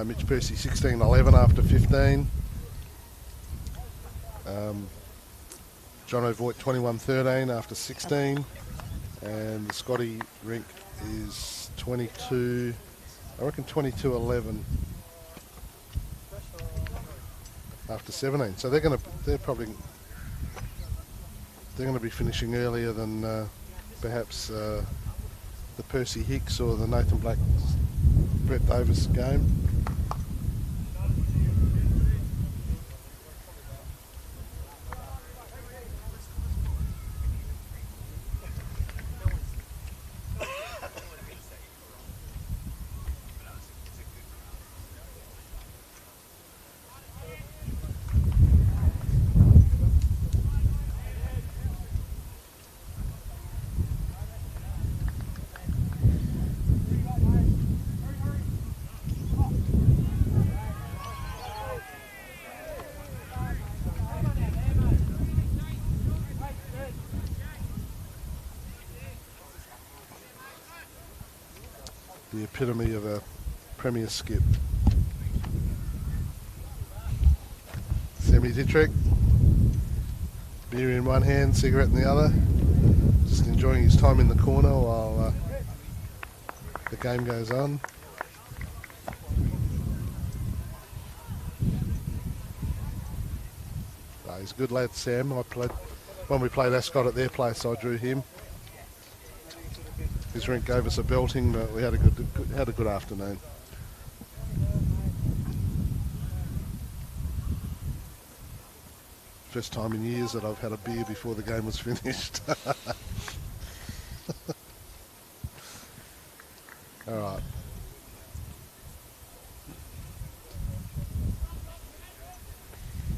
Mitch Percy 16-11 after 15. John O'Voigt 21-13 after 16. And the Scotty rink is 22-11 after 17. So they're probably going to be finishing earlier than perhaps the Percy Hicks or the Nathan Black Brett Davis game. The epitome of a premier skip. Semi-Dittrick, beer in one hand, cigarette in the other, just enjoying his time in the corner while the game goes on. He's a good lad, Sam. When we played Ascot at their place, I drew him. His rink gave us a belting, but we had a good afternoon. First time in years that I've had a beer before the game was finished. All right.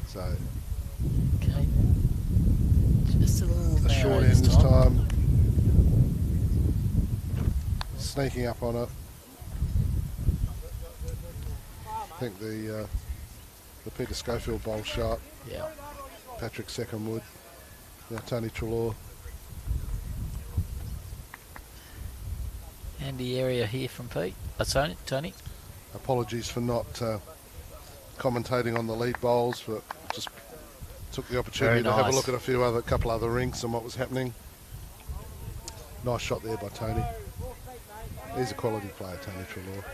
So. Okay. Just a little A short end this time. Sneaking up on it. I think the Peter Schofield bowl shot. Yeah. Patrick Secondwood. Now Tony Trelaw. Handy area here from Pete. Tony. Apologies for not commentating on the lead bowls, but just took the opportunity to have a look at a couple other rinks and what was happening. Nice shot there by Tony. He's a quality player, Tony Trelaw.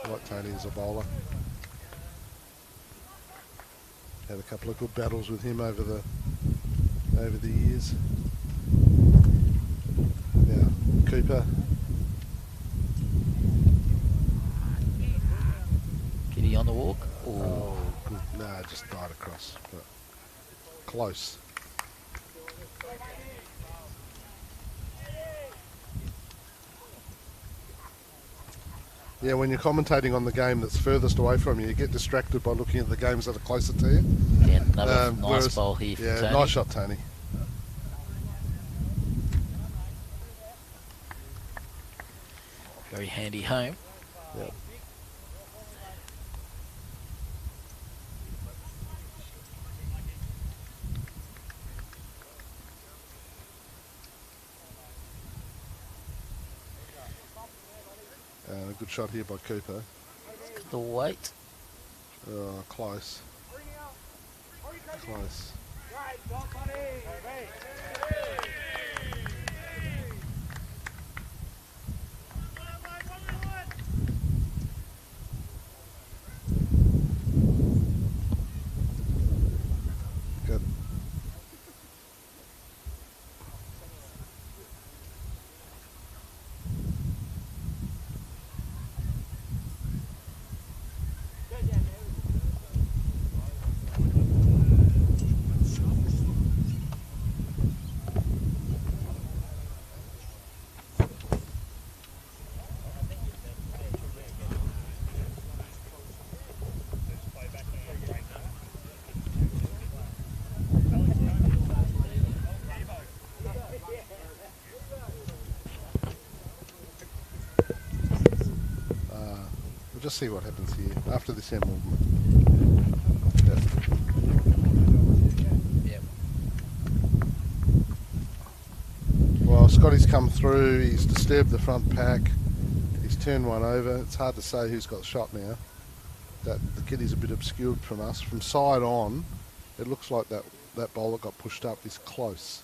I like Tony as a bowler. Had a couple of good battles with him over the years. Cooper. Kitty on the walk. Oh, good. Nah, just died across, but close. Yeah, when you're commentating on the game that's furthest away from you, you get distracted by looking at the games that are closer to you. Yeah, another nice bowl here for Tony. Nice shot, Tony. Very handy home. Yep. A good shot here by Cooper. Got the weight. Oh, close. Close. Good. We'll just see what happens here after this end movement. Yep. Well, Scotty's come through. He's disturbed the front pack. He's turned one over. It's hard to say who's got shot now. The kitty's a bit obscured from us. From side on, it looks like that bowl that got pushed up is close.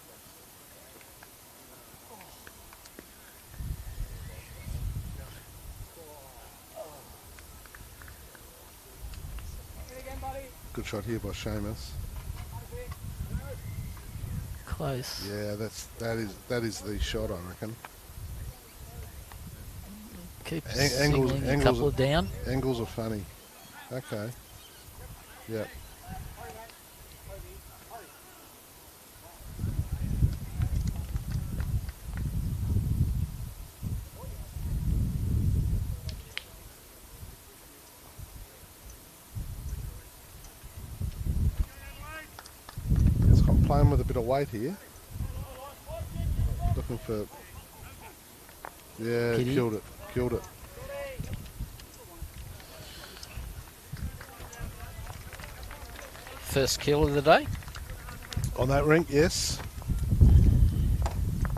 Good shot here by Seamus. Close. Yeah, that is the shot, I reckon. Keep Angles a couple of down. Angles are funny. Okay. Yep. Playing with a bit of weight here. Looking for... Yeah, Kitty. killed it. First kill of the day. On that rink, yes.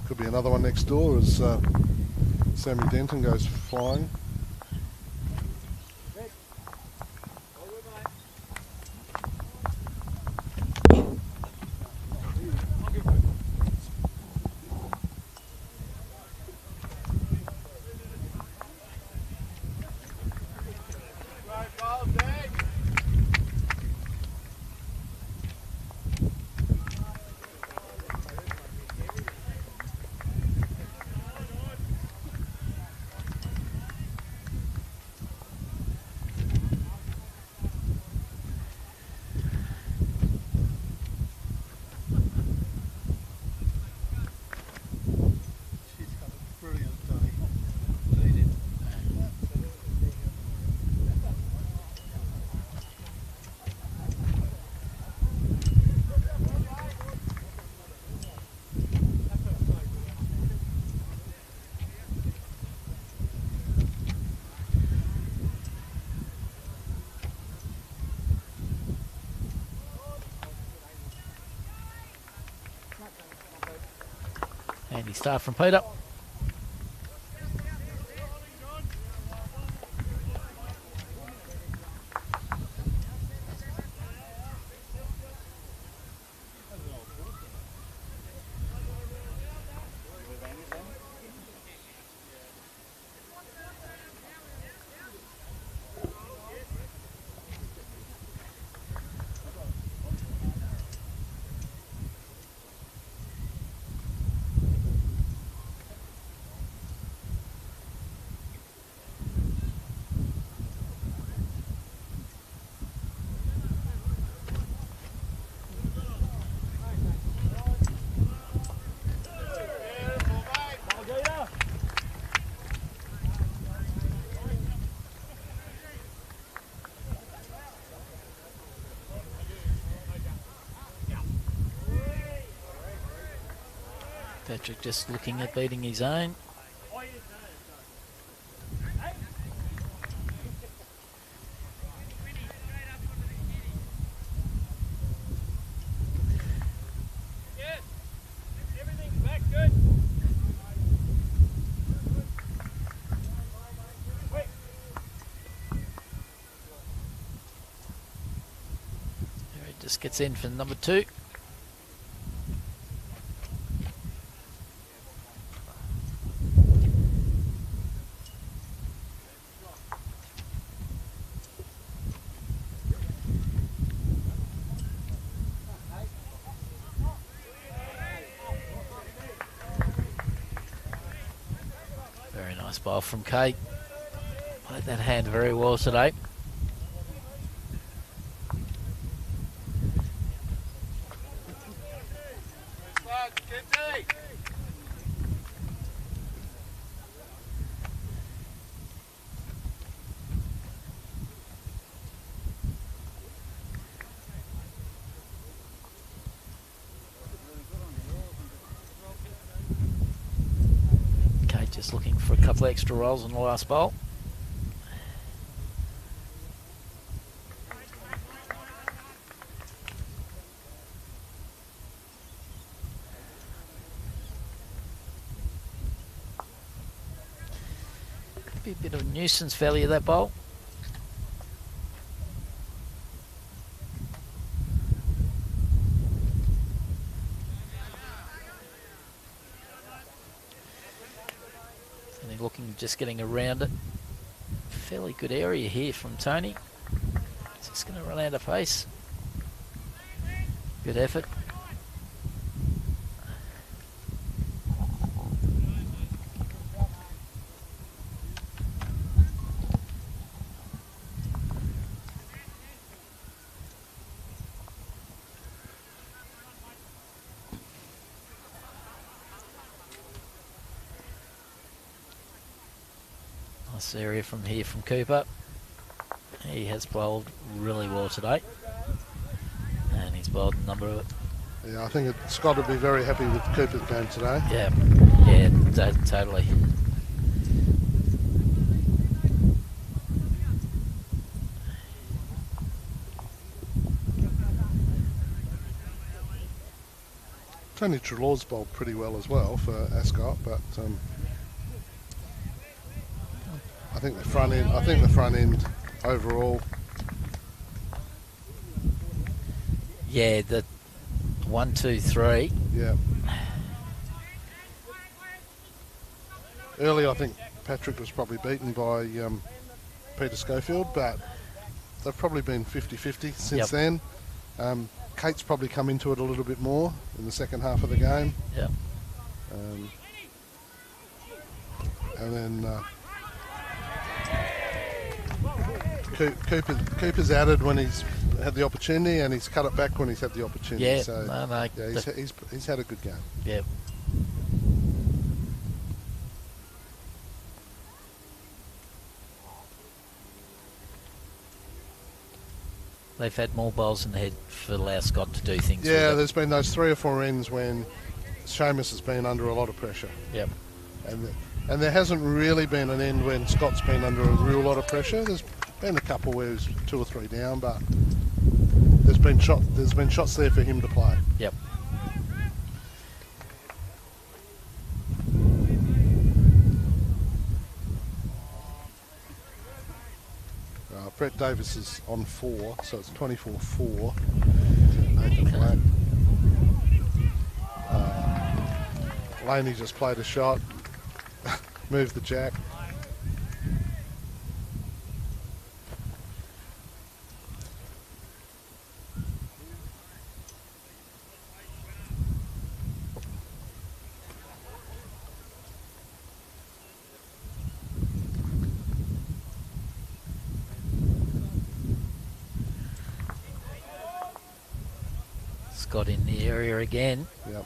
Could be another one next door as Sammy Denton goes flying. Handy start from Peter. Patrick just looking at beating his own. Just gets in for number 2. Very nice bowl from Kate. Played that hand very well today. Just looking for a couple of extra rolls on the last bowl. Could be a bit of a nuisance value, that bowl. Looking, just getting around it. Fairly good area here from Tony. Just going to run out of pace. Good effort. Nice area from here from Cooper. He has bowled really well today. And he's bowled a number of... Yeah, I think Scott would be very happy with Cooper's game today. Yeah, totally. Tony Trelaw's bowled pretty well as well for Ascot, but I think the front end overall. Yeah, the 1, 2, 3. Yeah. Early, I think Patrick was probably beaten by Peter Schofield, but they've probably been 50-50 since then. Kate's probably come into it a little bit more in the second half of the game. Yep. And then Cooper's added when he's had the opportunity, and he's cut it back when he's had the opportunity. Yeah, so yeah, he's had a good game. Yeah. They've had more bowls in the head for allow Scott to do things. Yeah, there's been those 3 or 4 ends when Seamus has been under a lot of pressure. Yep. And there hasn't really been an end when Scott's been under a real lot of pressure. There's been a couple where he's 2 or 3 down, but there's been shots there for him to play. Yep. Brett Davis is on 4, so it's 24-4. Nathan Black. Laney just played a shot, moved the jack. Scott in the area again. Yep.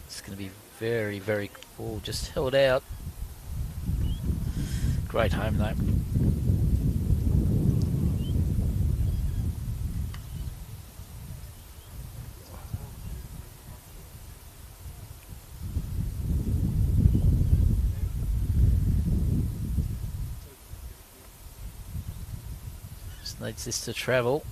It's going to be very, very cool. Just held out. Great home though. Just needs this to travel.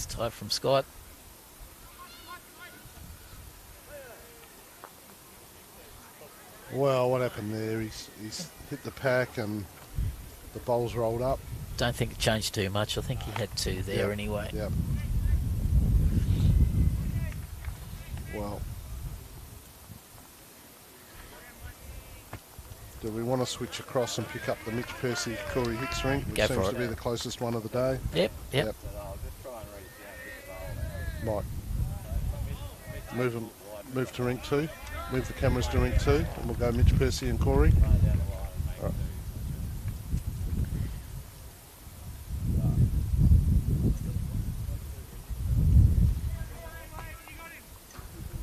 Tight from Scott. Well, what happened there? He's hit the pack and the bowl's rolled up. Don't think it changed too much. I think he had two there anyway. Yep. Well, do we want to switch across and pick up the Mitch Percy Corey Hicks rink, which seems to be the closest one of the day? Yep. Might move to rink 2. Move the cameras to rink 2, and we'll go Mitch Percy and Corey.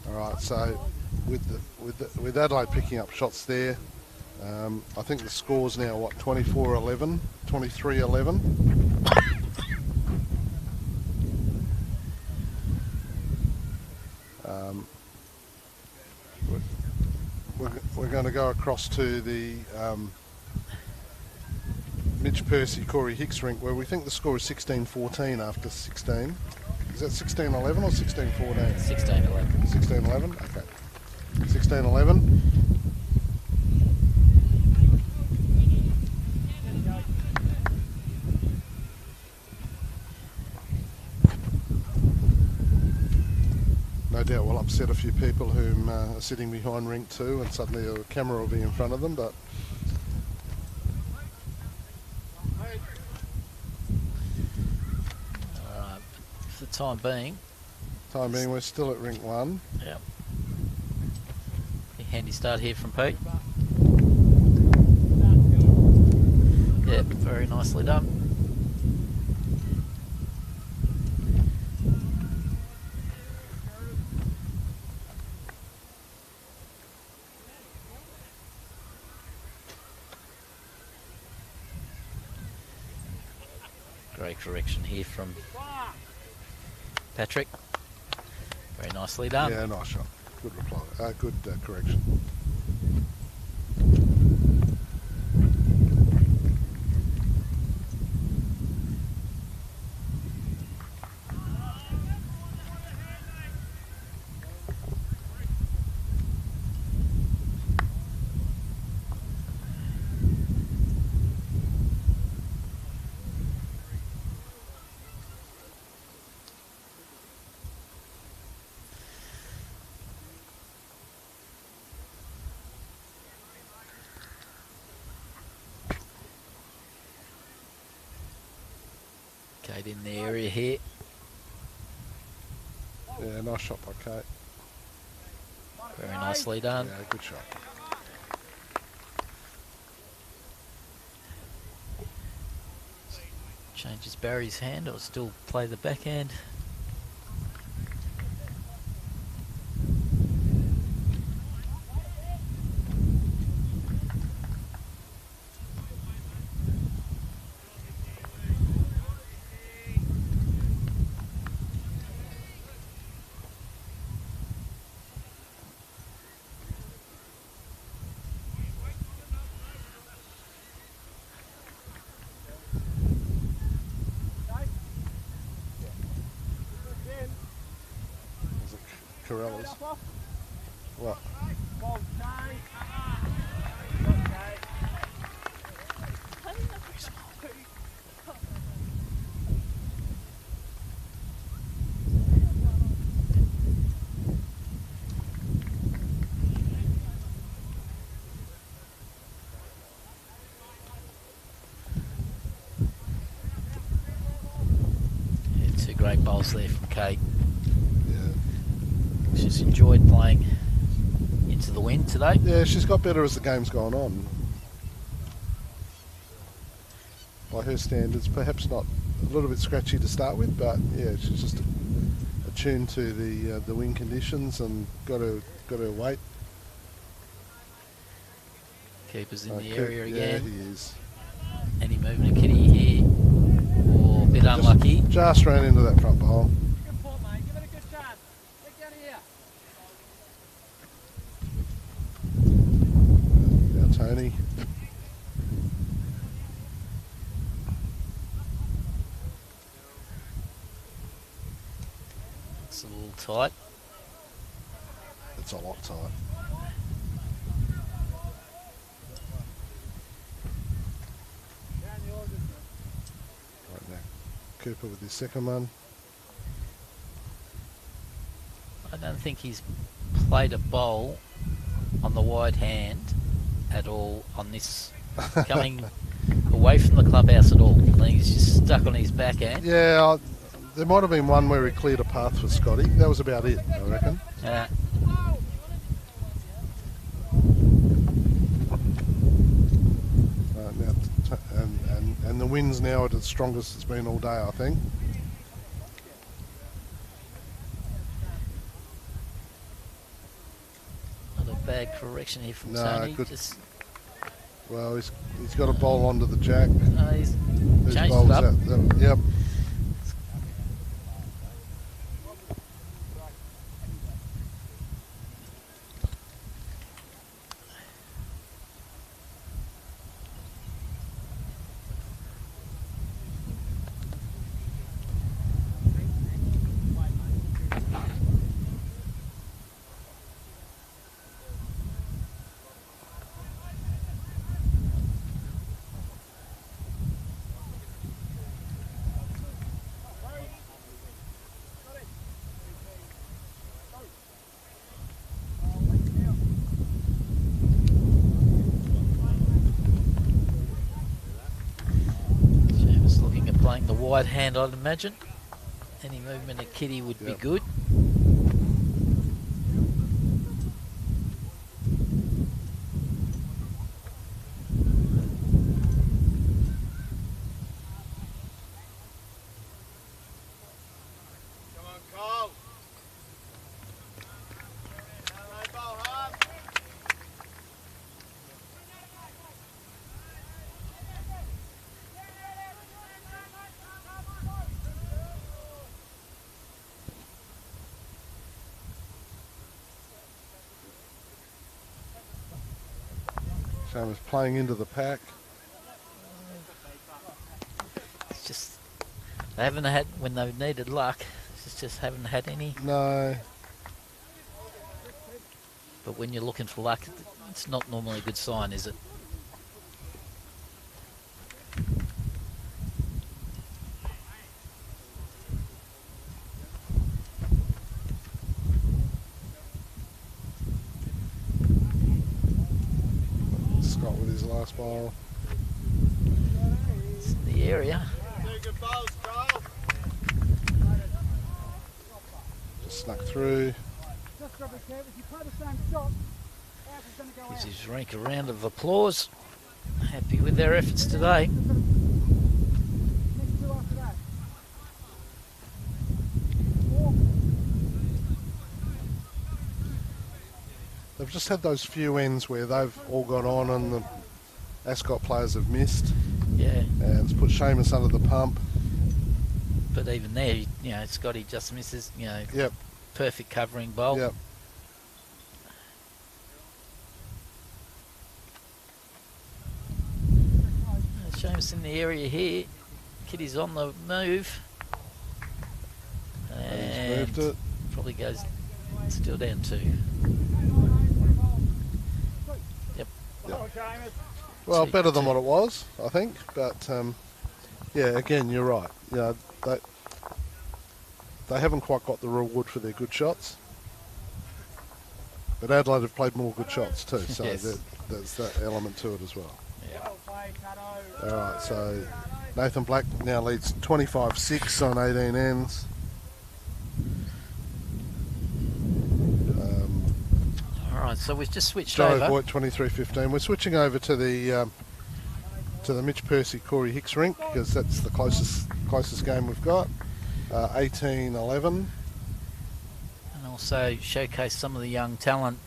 All right. So with Adelaide picking up shots there, I think the score's now what, 24-11, 23-11. We're going to go across to the Mitch Percy Corey Hicks rink, where we think the score is 16-14 after 16. Is that 16-11 or 16-14? 16-11. 16-11? Okay. 16-11. No doubt we'll upset a few people who are sitting behind ring 2, and suddenly a camera will be in front of them, but Alright, for the time being we're still at rink 1. Yep. Handy start here from Pete. Yep, very nicely done. Great correction here from Patrick. Very nicely done. Yeah, nice shot. Good reply. Good correction. Kate in the area here. Yeah, nice shot by Kate. Very nicely done. Yeah, good shot. Changes Barry's hand, or still play the backhand. Corellas. What? Yeah, two great bowls there from Kate. She's enjoyed playing into the wind today. Yeah, she's got better as the game's gone on. By her standards, perhaps not little bit scratchy to start with, but yeah, she's just attuned to the wind conditions and got to wait. Keeper's in the area again. Yeah, he is. Any movement of Kitty here? Or a bit unlucky. Just ran into that front bowl. Good pull, mate. Give it a good chance. Get down here. Now Tony. It's a little tight. It's a lot tight. Right now, Cooper with his second one. I don't think he's played a bowl on the wide hand at all on this coming away from the clubhouse at all. I think he's just stuck on his backhand. Yeah, there might have been one where he cleared a path for Scotty. That was about it, I reckon. Yeah. Now, and the wind's now at its strongest it's been all day, I think. Not a bad correction here from No, Tony. good. Just, Well, he's got a bowl onto the jack. he's Whose changed bowl it is up. that? Yep. Seamus looking at playing the wide hand, I'd imagine. Any movement of Kitty would be Yep. good. Come on, Cole. Hello, ball hard. Seamus playing into the pack. It's just they haven't had when they've needed luck. Just haven't had any. No. But when you're looking for luck, it's not normally a good sign, is it? Scott with his last bowl. It's in the area. Two good bowls, Cole. Just snuck through. Just got to be careful. If you play the same shot, ours is going to go Gives out. his rank a round of applause. Happy with their efforts today. Next two after that. They've just had those few ends where they've all got on and the Ascot players have missed. Yeah, And it's put Seamus under the pump. but even there, you know, Scotty just misses. You know, Yep, perfect covering bowl. yep. Seamus in the area here. Kitty's on the move. And he's And moved it. probably goes still down two. Yep. Oh, James. Well, Two- better than two. what it was, I think. But yeah, again, you're right. You know, they haven't quite got the reward for their good shots. But Adelaide have played more good shots too, so Yes. there's that element to it as well. Yeah. Well played, Tato. All right, so Nathan Black now leads 25-6 on 18 ends. All right, so we've just switched Joe over. Voigt 23-15. We're switching over to the to the Mitch Percy Corey Hicks rink because that's the closest game we've got. 18-11. And also showcase some of the young talent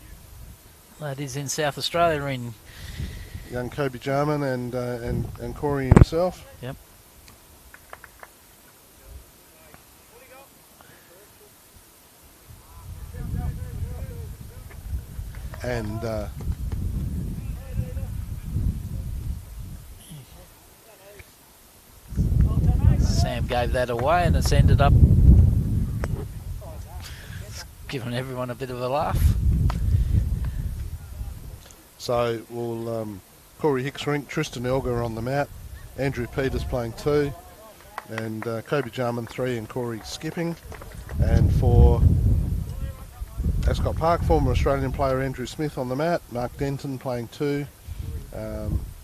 that is in South Australia in Young Kobe Jarman and Corey himself. Yep. And Sam gave that away and it's ended up giving everyone a bit of a laugh. so we'll Corey Hicks rink, Tristan Elgar on the mat, Andrew Peters playing 2, and Kobe Jarman 3 and Corey skipping. And for Ascot Park, former Australian player Andrew Smith on the mat, Mark Denton playing 2,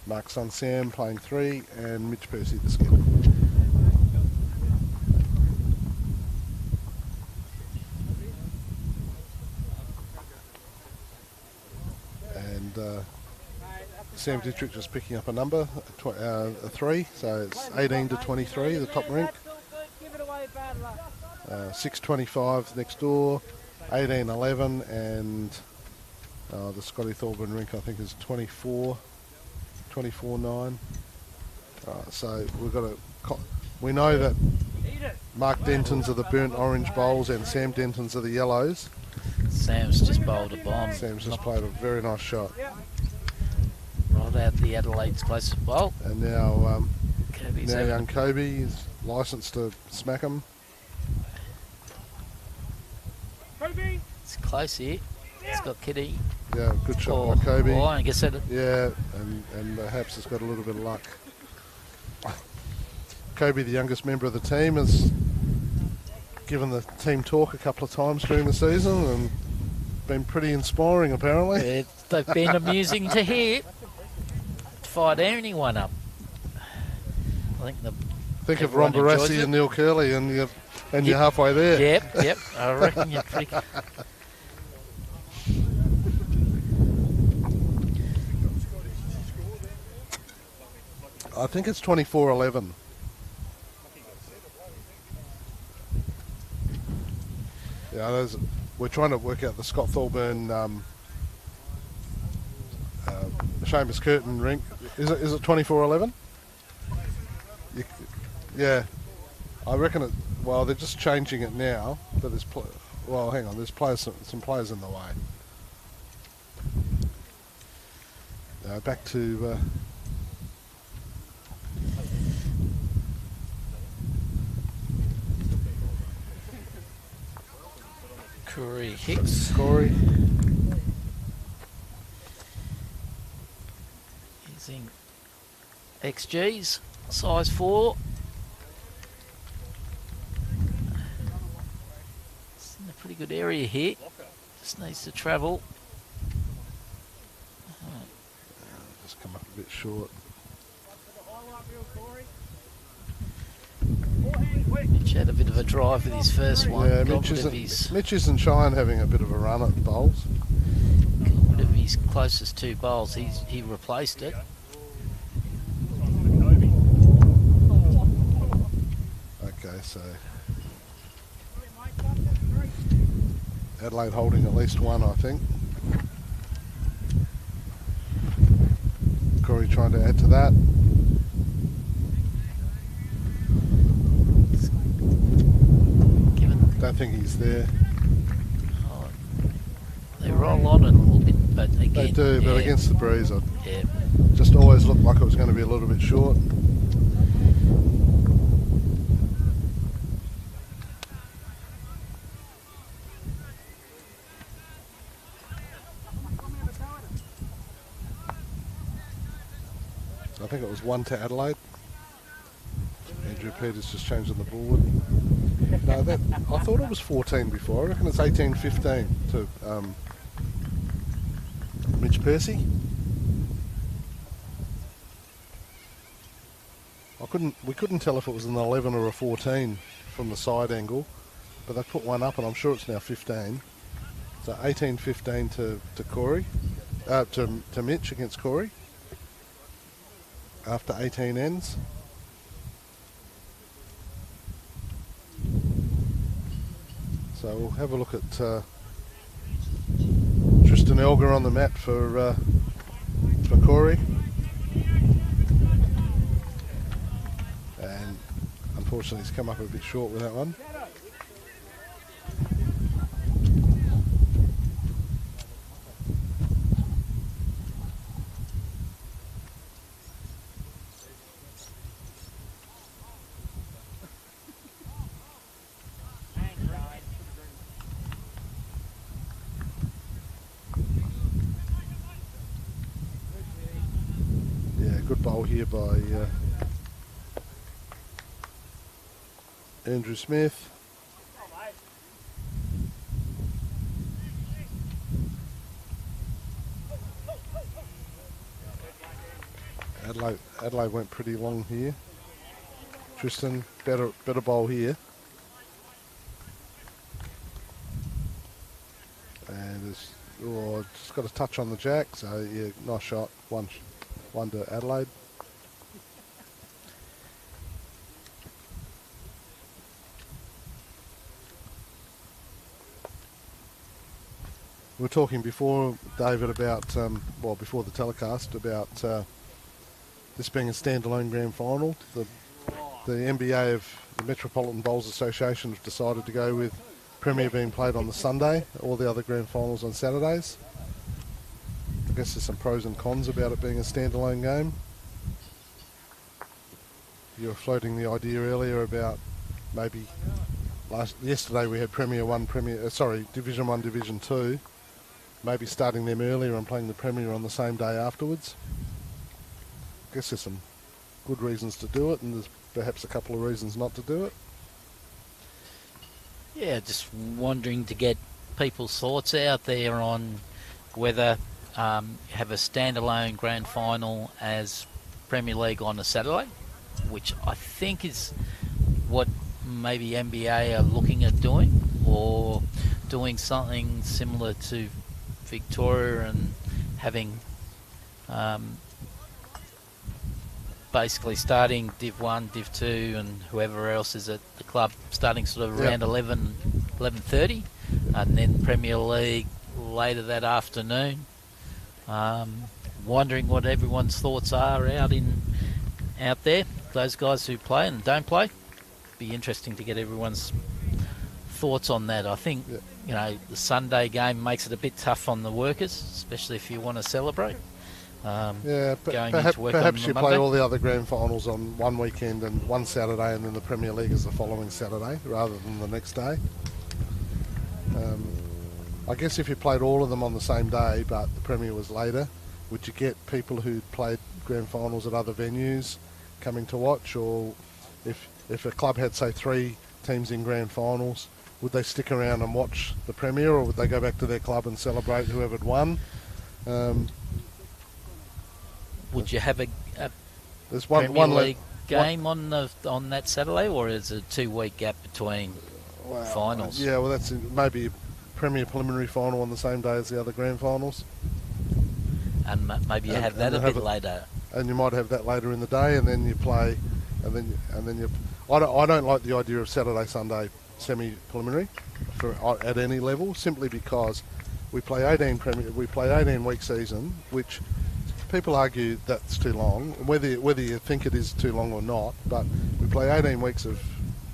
Mark's son Sam playing 3, and Mitch Percy the skipper. And Sam Dittrich just picking up a number, a 3, so it's 18-23, the top rink. 6:25 next door, 18-11, and the Scotty Thorburn rink I think is 24-9. So we've got we know that Mark Denton's are the burnt orange bowls and Sam Denton's are the yellows. Sam's just bowled a bomb. Sam's just played a very nice shot. Right out the Adelaide's closest bowl. And now, Kobe's young Kobe is licensed to smack him. It's close here. It's got Kitty. Yeah, good shot by Kobe. Oh, I guess that. Yeah, and perhaps has got a little bit of luck. Kobe, the youngest member of the team, has given the team talk a couple of times during the season and been pretty inspiring apparently. They've been amusing to hear. Fired anyone up. I think Think of Ron Barassi and Neil Curley and you're halfway there. Yep. I reckon you're pretty... I think it's 24-11. Yeah, we're trying to work out the Scott Thorburn Seamus Curtin rink. Is it 24-11? Yeah, I reckon it. Well, they're just changing it now, but there's well, hang on. There's some players in the way. Back to. Corey Hicks. Corey. Using XGs, size 4. It's in a pretty good area here. Just needs to travel. Just come up a bit short. Mitch had a bit of a drive with his first one. Yeah, Mitch isn't shy on having a bit of a run at the bowls. Got rid of his closest 2 bowls. He replaced it. Okay, so Adelaide holding at least 1, I think. Corey trying to add to that. Don't think he's there. Oh, they roll on it a little bit, but again... They do, but against the breeze, it yeah. just always looked like it was going to be a little bit short. I think it was 1 to Adelaide. Andrew Peters just changing the board. No, I thought it was 14 before. I reckon it's 18-15 to Mitch Percy. We couldn't tell if it was an 11 or a 14 from the side angle, but they put 1 up, and I'm sure it's now 15. So 18-15 to Corey, to Mitch against Corey. after 18 ends. So we'll have a look at Tristan Elgar on the mat for Corey. And unfortunately he's come up a bit short with that one. Good bowl here by Andrew Smith. Adelaide went pretty long here. Tristan, better bowl here. And it's just got a touch on the jack, so yeah, nice shot. One to Adelaide. We were talking before, David, about, before the telecast, about this being a standalone grand final. The MBA of the Metropolitan Bowls Association have decided to go with Premier being played on the Sunday, all the other grand finals on Saturdays. I guess there's some pros and cons about it being a standalone game. You were floating the idea earlier about maybe yesterday we had Division 1, Division 2, maybe starting them earlier and playing the Premier on the same day afterwards. I guess there's some good reasons to do it, and there's perhaps a couple of reasons not to do it. Yeah, just wondering to get people's thoughts out there on whether have a standalone grand final as Premier League on a Saturday, which I think is what maybe MBA are looking at doing, or doing something similar to Victoria and having basically starting Div 1, Div 2 and whoever else is at the club starting sort of around 11:30, and then Premier League later that afternoon. Wondering what everyone's thoughts are out there, those guys who play and don't play. Be interesting to get everyone's thoughts on that. I think the Sunday game makes it a bit tough on the workers, especially if you want to celebrate. Perhaps you play all the other grand finals on one weekend and one Saturday, and then the Premier League is the following Saturday rather than the next day. I guess if you played all of them on the same day but the Premier was later, would you get people who played grand finals at other venues coming to watch? Or if a club had, say, 3 teams in grand finals, would they stick around and watch the Premier, or would they go back to their club and celebrate whoever had won? Would you have a there's Premier League game on that Saturday, or is it a 2-week gap between finals? Yeah, well, that's maybe a Premier preliminary final on the same day as the other grand finals. And maybe you have that a bit later. And you might have that later in the day, and then you play, and then you. I don't like the idea of Saturday Sunday semi-preliminary at any level, simply because we play 18-week season, which people argue that's too long, whether you think it is too long or not. But we play 18 weeks of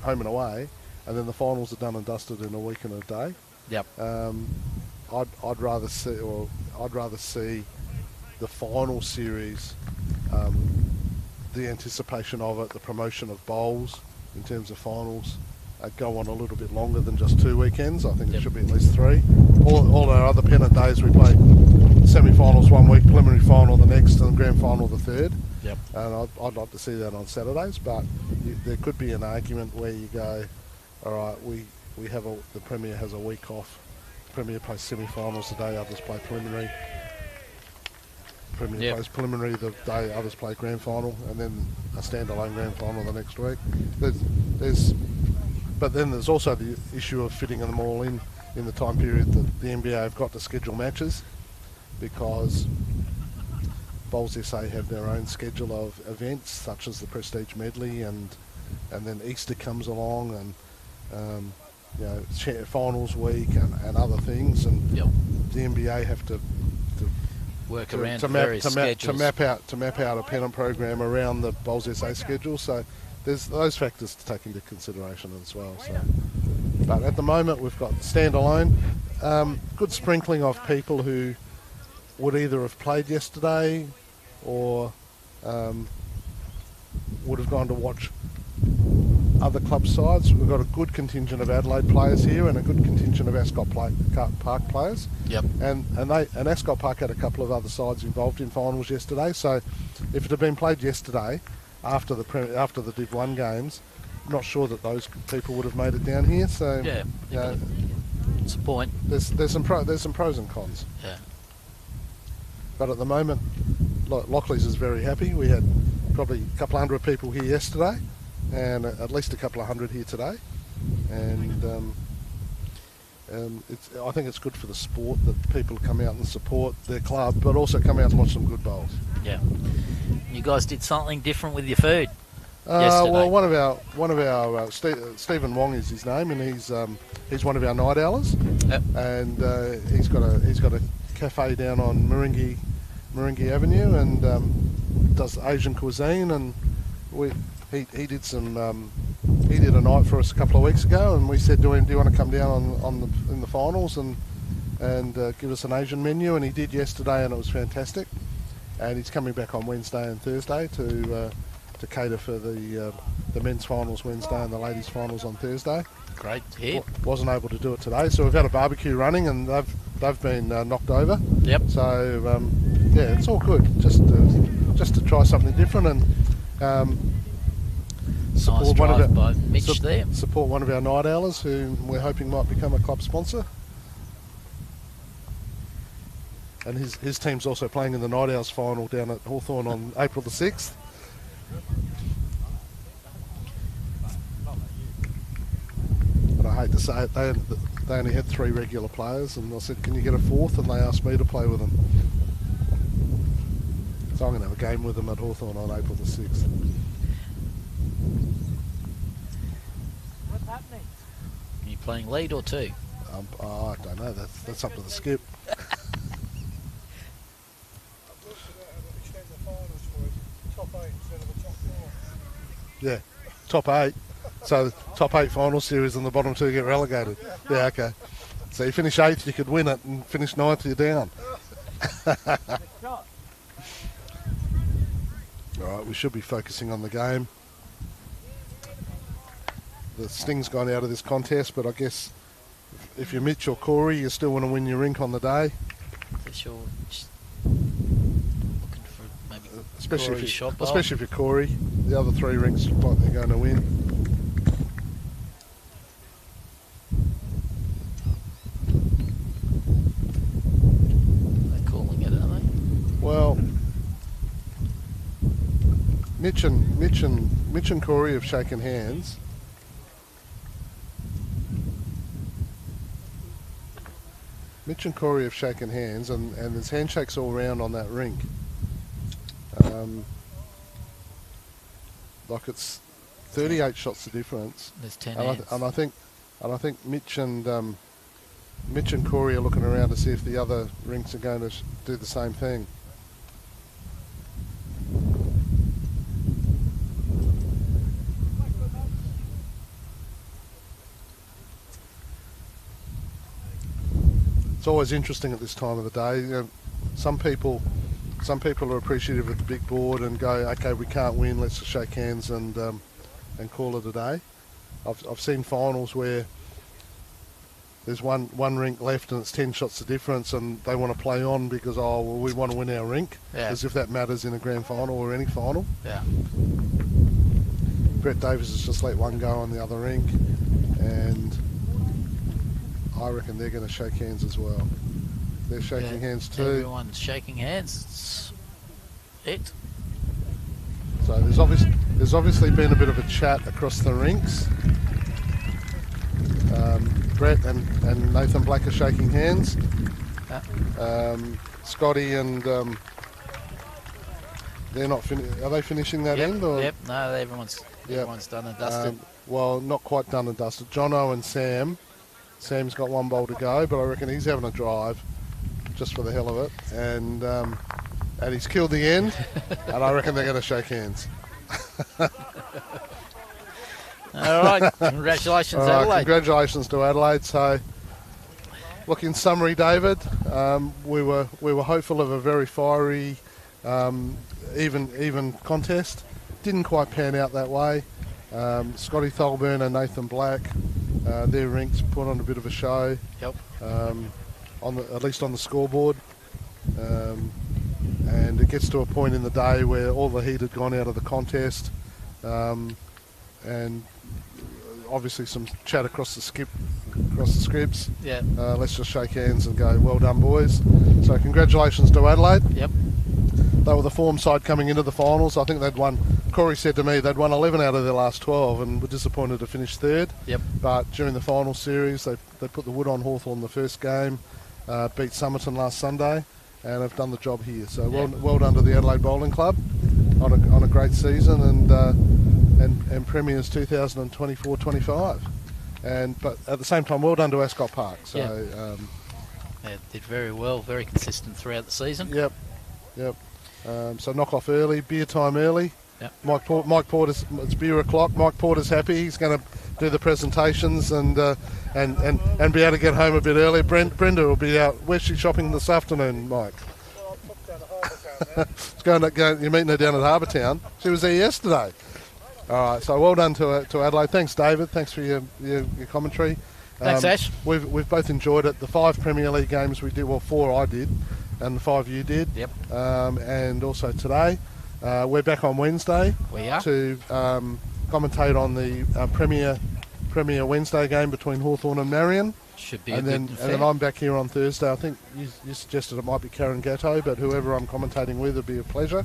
home and away, and then the finals are done and dusted in a week and a day. Yep. I'd rather see the final series, the anticipation of it, the promotion of bowls in terms of finals, go on a little bit longer than just 2 weekends. I think it should be at least 3. All our other Pennant days we play semi-finals 1 week, preliminary final the next, and grand final the third. Yep. And I'd like to see that on Saturdays, but there could be an argument where you go, all right, we have the Premier has a week off. Premier plays semi-finals the day others play preliminary. Premier plays preliminary the day others play grand final, and then a standalone grand final the next week. But then there's also the issue of fitting them all in the time period that the NBA have got to schedule matches, because Bowls SA have their own schedule of events, such as the Prestige Medley, and then Easter comes along, and finals week and other things, and the MBA have to work around various schedules. to map out a Pennant program around the Bowls SA schedule. So there's those factors to take into consideration as well. So, but at the moment we've got standalone, good sprinkling of people who would either have played yesterday or would have gone to watch other club sides. We've got a good contingent of Adelaide players here and a good contingent of Ascot Park players. Yep. And Ascot Park had a couple of other sides involved in finals yesterday. So if it had been played yesterday after the Div 1 games, I'm not sure that those people would have made it down here. So yeah, it's a point. There's some pros and cons. Yeah. But at the moment, Lockleys is very happy. We had probably a couple hundred people here yesterday, and at least a couple of hundred here today. And I think it's good for the sport that people come out and support their club, but also come out and watch some good bowls. Yeah. You guys did something different with your food yesterday. Well, one of our Stephen Wong is his name, and he's one of our night owlers. Yep. And he's got a cafe down on Moringi Avenue, and does Asian cuisine, and he did a night for us a couple of weeks ago, and we said to him, do you want to come down in the finals and give us an Asian menu? And he did yesterday, and it was fantastic. And he's coming back on Wednesday and Thursday to cater for the men's finals Wednesday and the ladies finals on Thursday. Great to hear. Wasn't able to do it today, so we've had a barbecue running, and they've been knocked over. Yep. So yeah, it's all good. Just to try something different, and support support one of our night owlers who we're hoping might become a club sponsor. And his team's also playing in the Night Owls final down at Hawthorn on April the 6th. And I hate to say it, they only had 3 regular players, and I said, can you get a 4th? And they asked me to play with them. So I'm going to have a game with them at Hawthorn on April the 6th. What's happening? Are you playing lead or 2? I don't know, that's up to the skip. Yeah, top 8. So the top 8 final series and the bottom 2 get relegated. Yeah, okay. So you finish 8th, you could win it, and finish 9th, you're down. All right, we should be focusing on the game. The sting's gone out of this contest, but I guess if you're Mitch or Corey, you still want to win your rink on the day. For sure. Looking for maybe Especially shot if you're Corey. The other 3 rinks look like they're going to win. They're calling it, aren't they? Well, Mitch and Corey have shaken hands. Mitch and Corey have shaken hands, and there's handshakes all around on that rink. Like it's 38 shots of difference. There's 10 and I think Mitch and Corey are looking around to see if the other rinks are going to do the same thing. It's always interesting at this time of the day. You know, some people are appreciative of the big board and go, okay, we can't win, let's just shake hands and call it a day. I've seen finals where there's one rink left and it's 10 shots of difference, and they want to play on because we want to win our rink, as if that matters in a grand final or any final. Yeah. Brett Davis has just let one go on the other rink, and I reckon they're going to shake hands as well. They're shaking hands too. Everyone's shaking hands. It's it. So there's obviously been a bit of a chat across the rinks. Brett and Nathan Black are shaking hands. Scotty and They're not are they finishing that end? Or? Yep. No, everyone's done and dusted. Well, not quite done and dusted. Jono and Sam. Sam's got one bowl to go, but I reckon he's having a drive just for the hell of it. And he's killed the end, and I reckon they're going to shake hands. All right. Congratulations, Adelaide. Congratulations to Adelaide. So, look, in summary, David, we were hopeful of a very fiery, even contest. Didn't quite pan out that way. Scotty Tholburn and Nathan Black, their rinks put on a bit of a show. Yep. At least on the scoreboard. And it gets to a point in the day where all the heat had gone out of the contest, and obviously some chat across the scripts. Yeah. Let's just shake hands and go, well done, boys. So congratulations to Adelaide. Yep. They were the form side coming into the finals. I think they'd won. Corey said to me they'd won 11 out of their last 12 and were disappointed to finish third. Yep. But during the final series, they put the wood on Hawthorn the first game, beat Somerton last Sunday, and have done the job here. So well done to the Adelaide Bowling Club on a great season and Premiers 2024-25. But at the same time, well done to Ascot Park. So yeah, did very well, very consistent throughout the season. Yep. So knock off early, beer time early. Yep. Mike Porter's, it's beer o'clock. Mike Porter's happy. He's going to do the presentations and be able to get home a bit early. Brenda will be out. Where's she shopping this afternoon, Mike? Well, I took down to Harbour Town. You're meeting her down at Harbour Town. She was there yesterday. All right, so well done to Adelaide. Thanks, David. Thanks for your commentary. Thanks, Ash. We've both enjoyed it. The 5 Premier League games we did, 4 I did, and the 5 you did. Yep. And also today, we're back on Wednesday. We are. To commentate on the Premier Wednesday game between Hawthorn and Marion. Should be. And then I'm back here on Thursday. I think you suggested it might be Karen Gatto, but whoever I'm commentating with, it'll be a pleasure.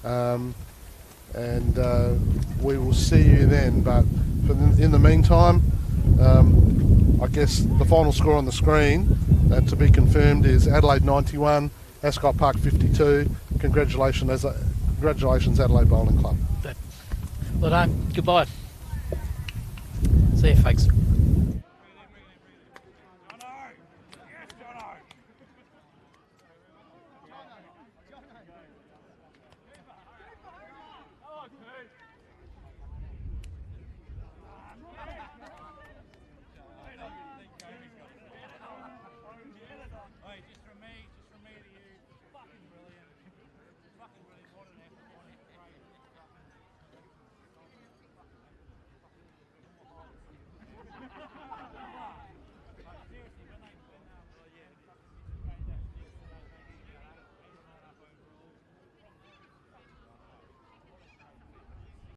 And we will see you then. But in the meantime, I guess the final score on the screen, to be confirmed, is Adelaide 91, Ascot Park 52. Congratulations, Adelaide Bowling Club. Well done. Goodbye. See you, folks. Okay.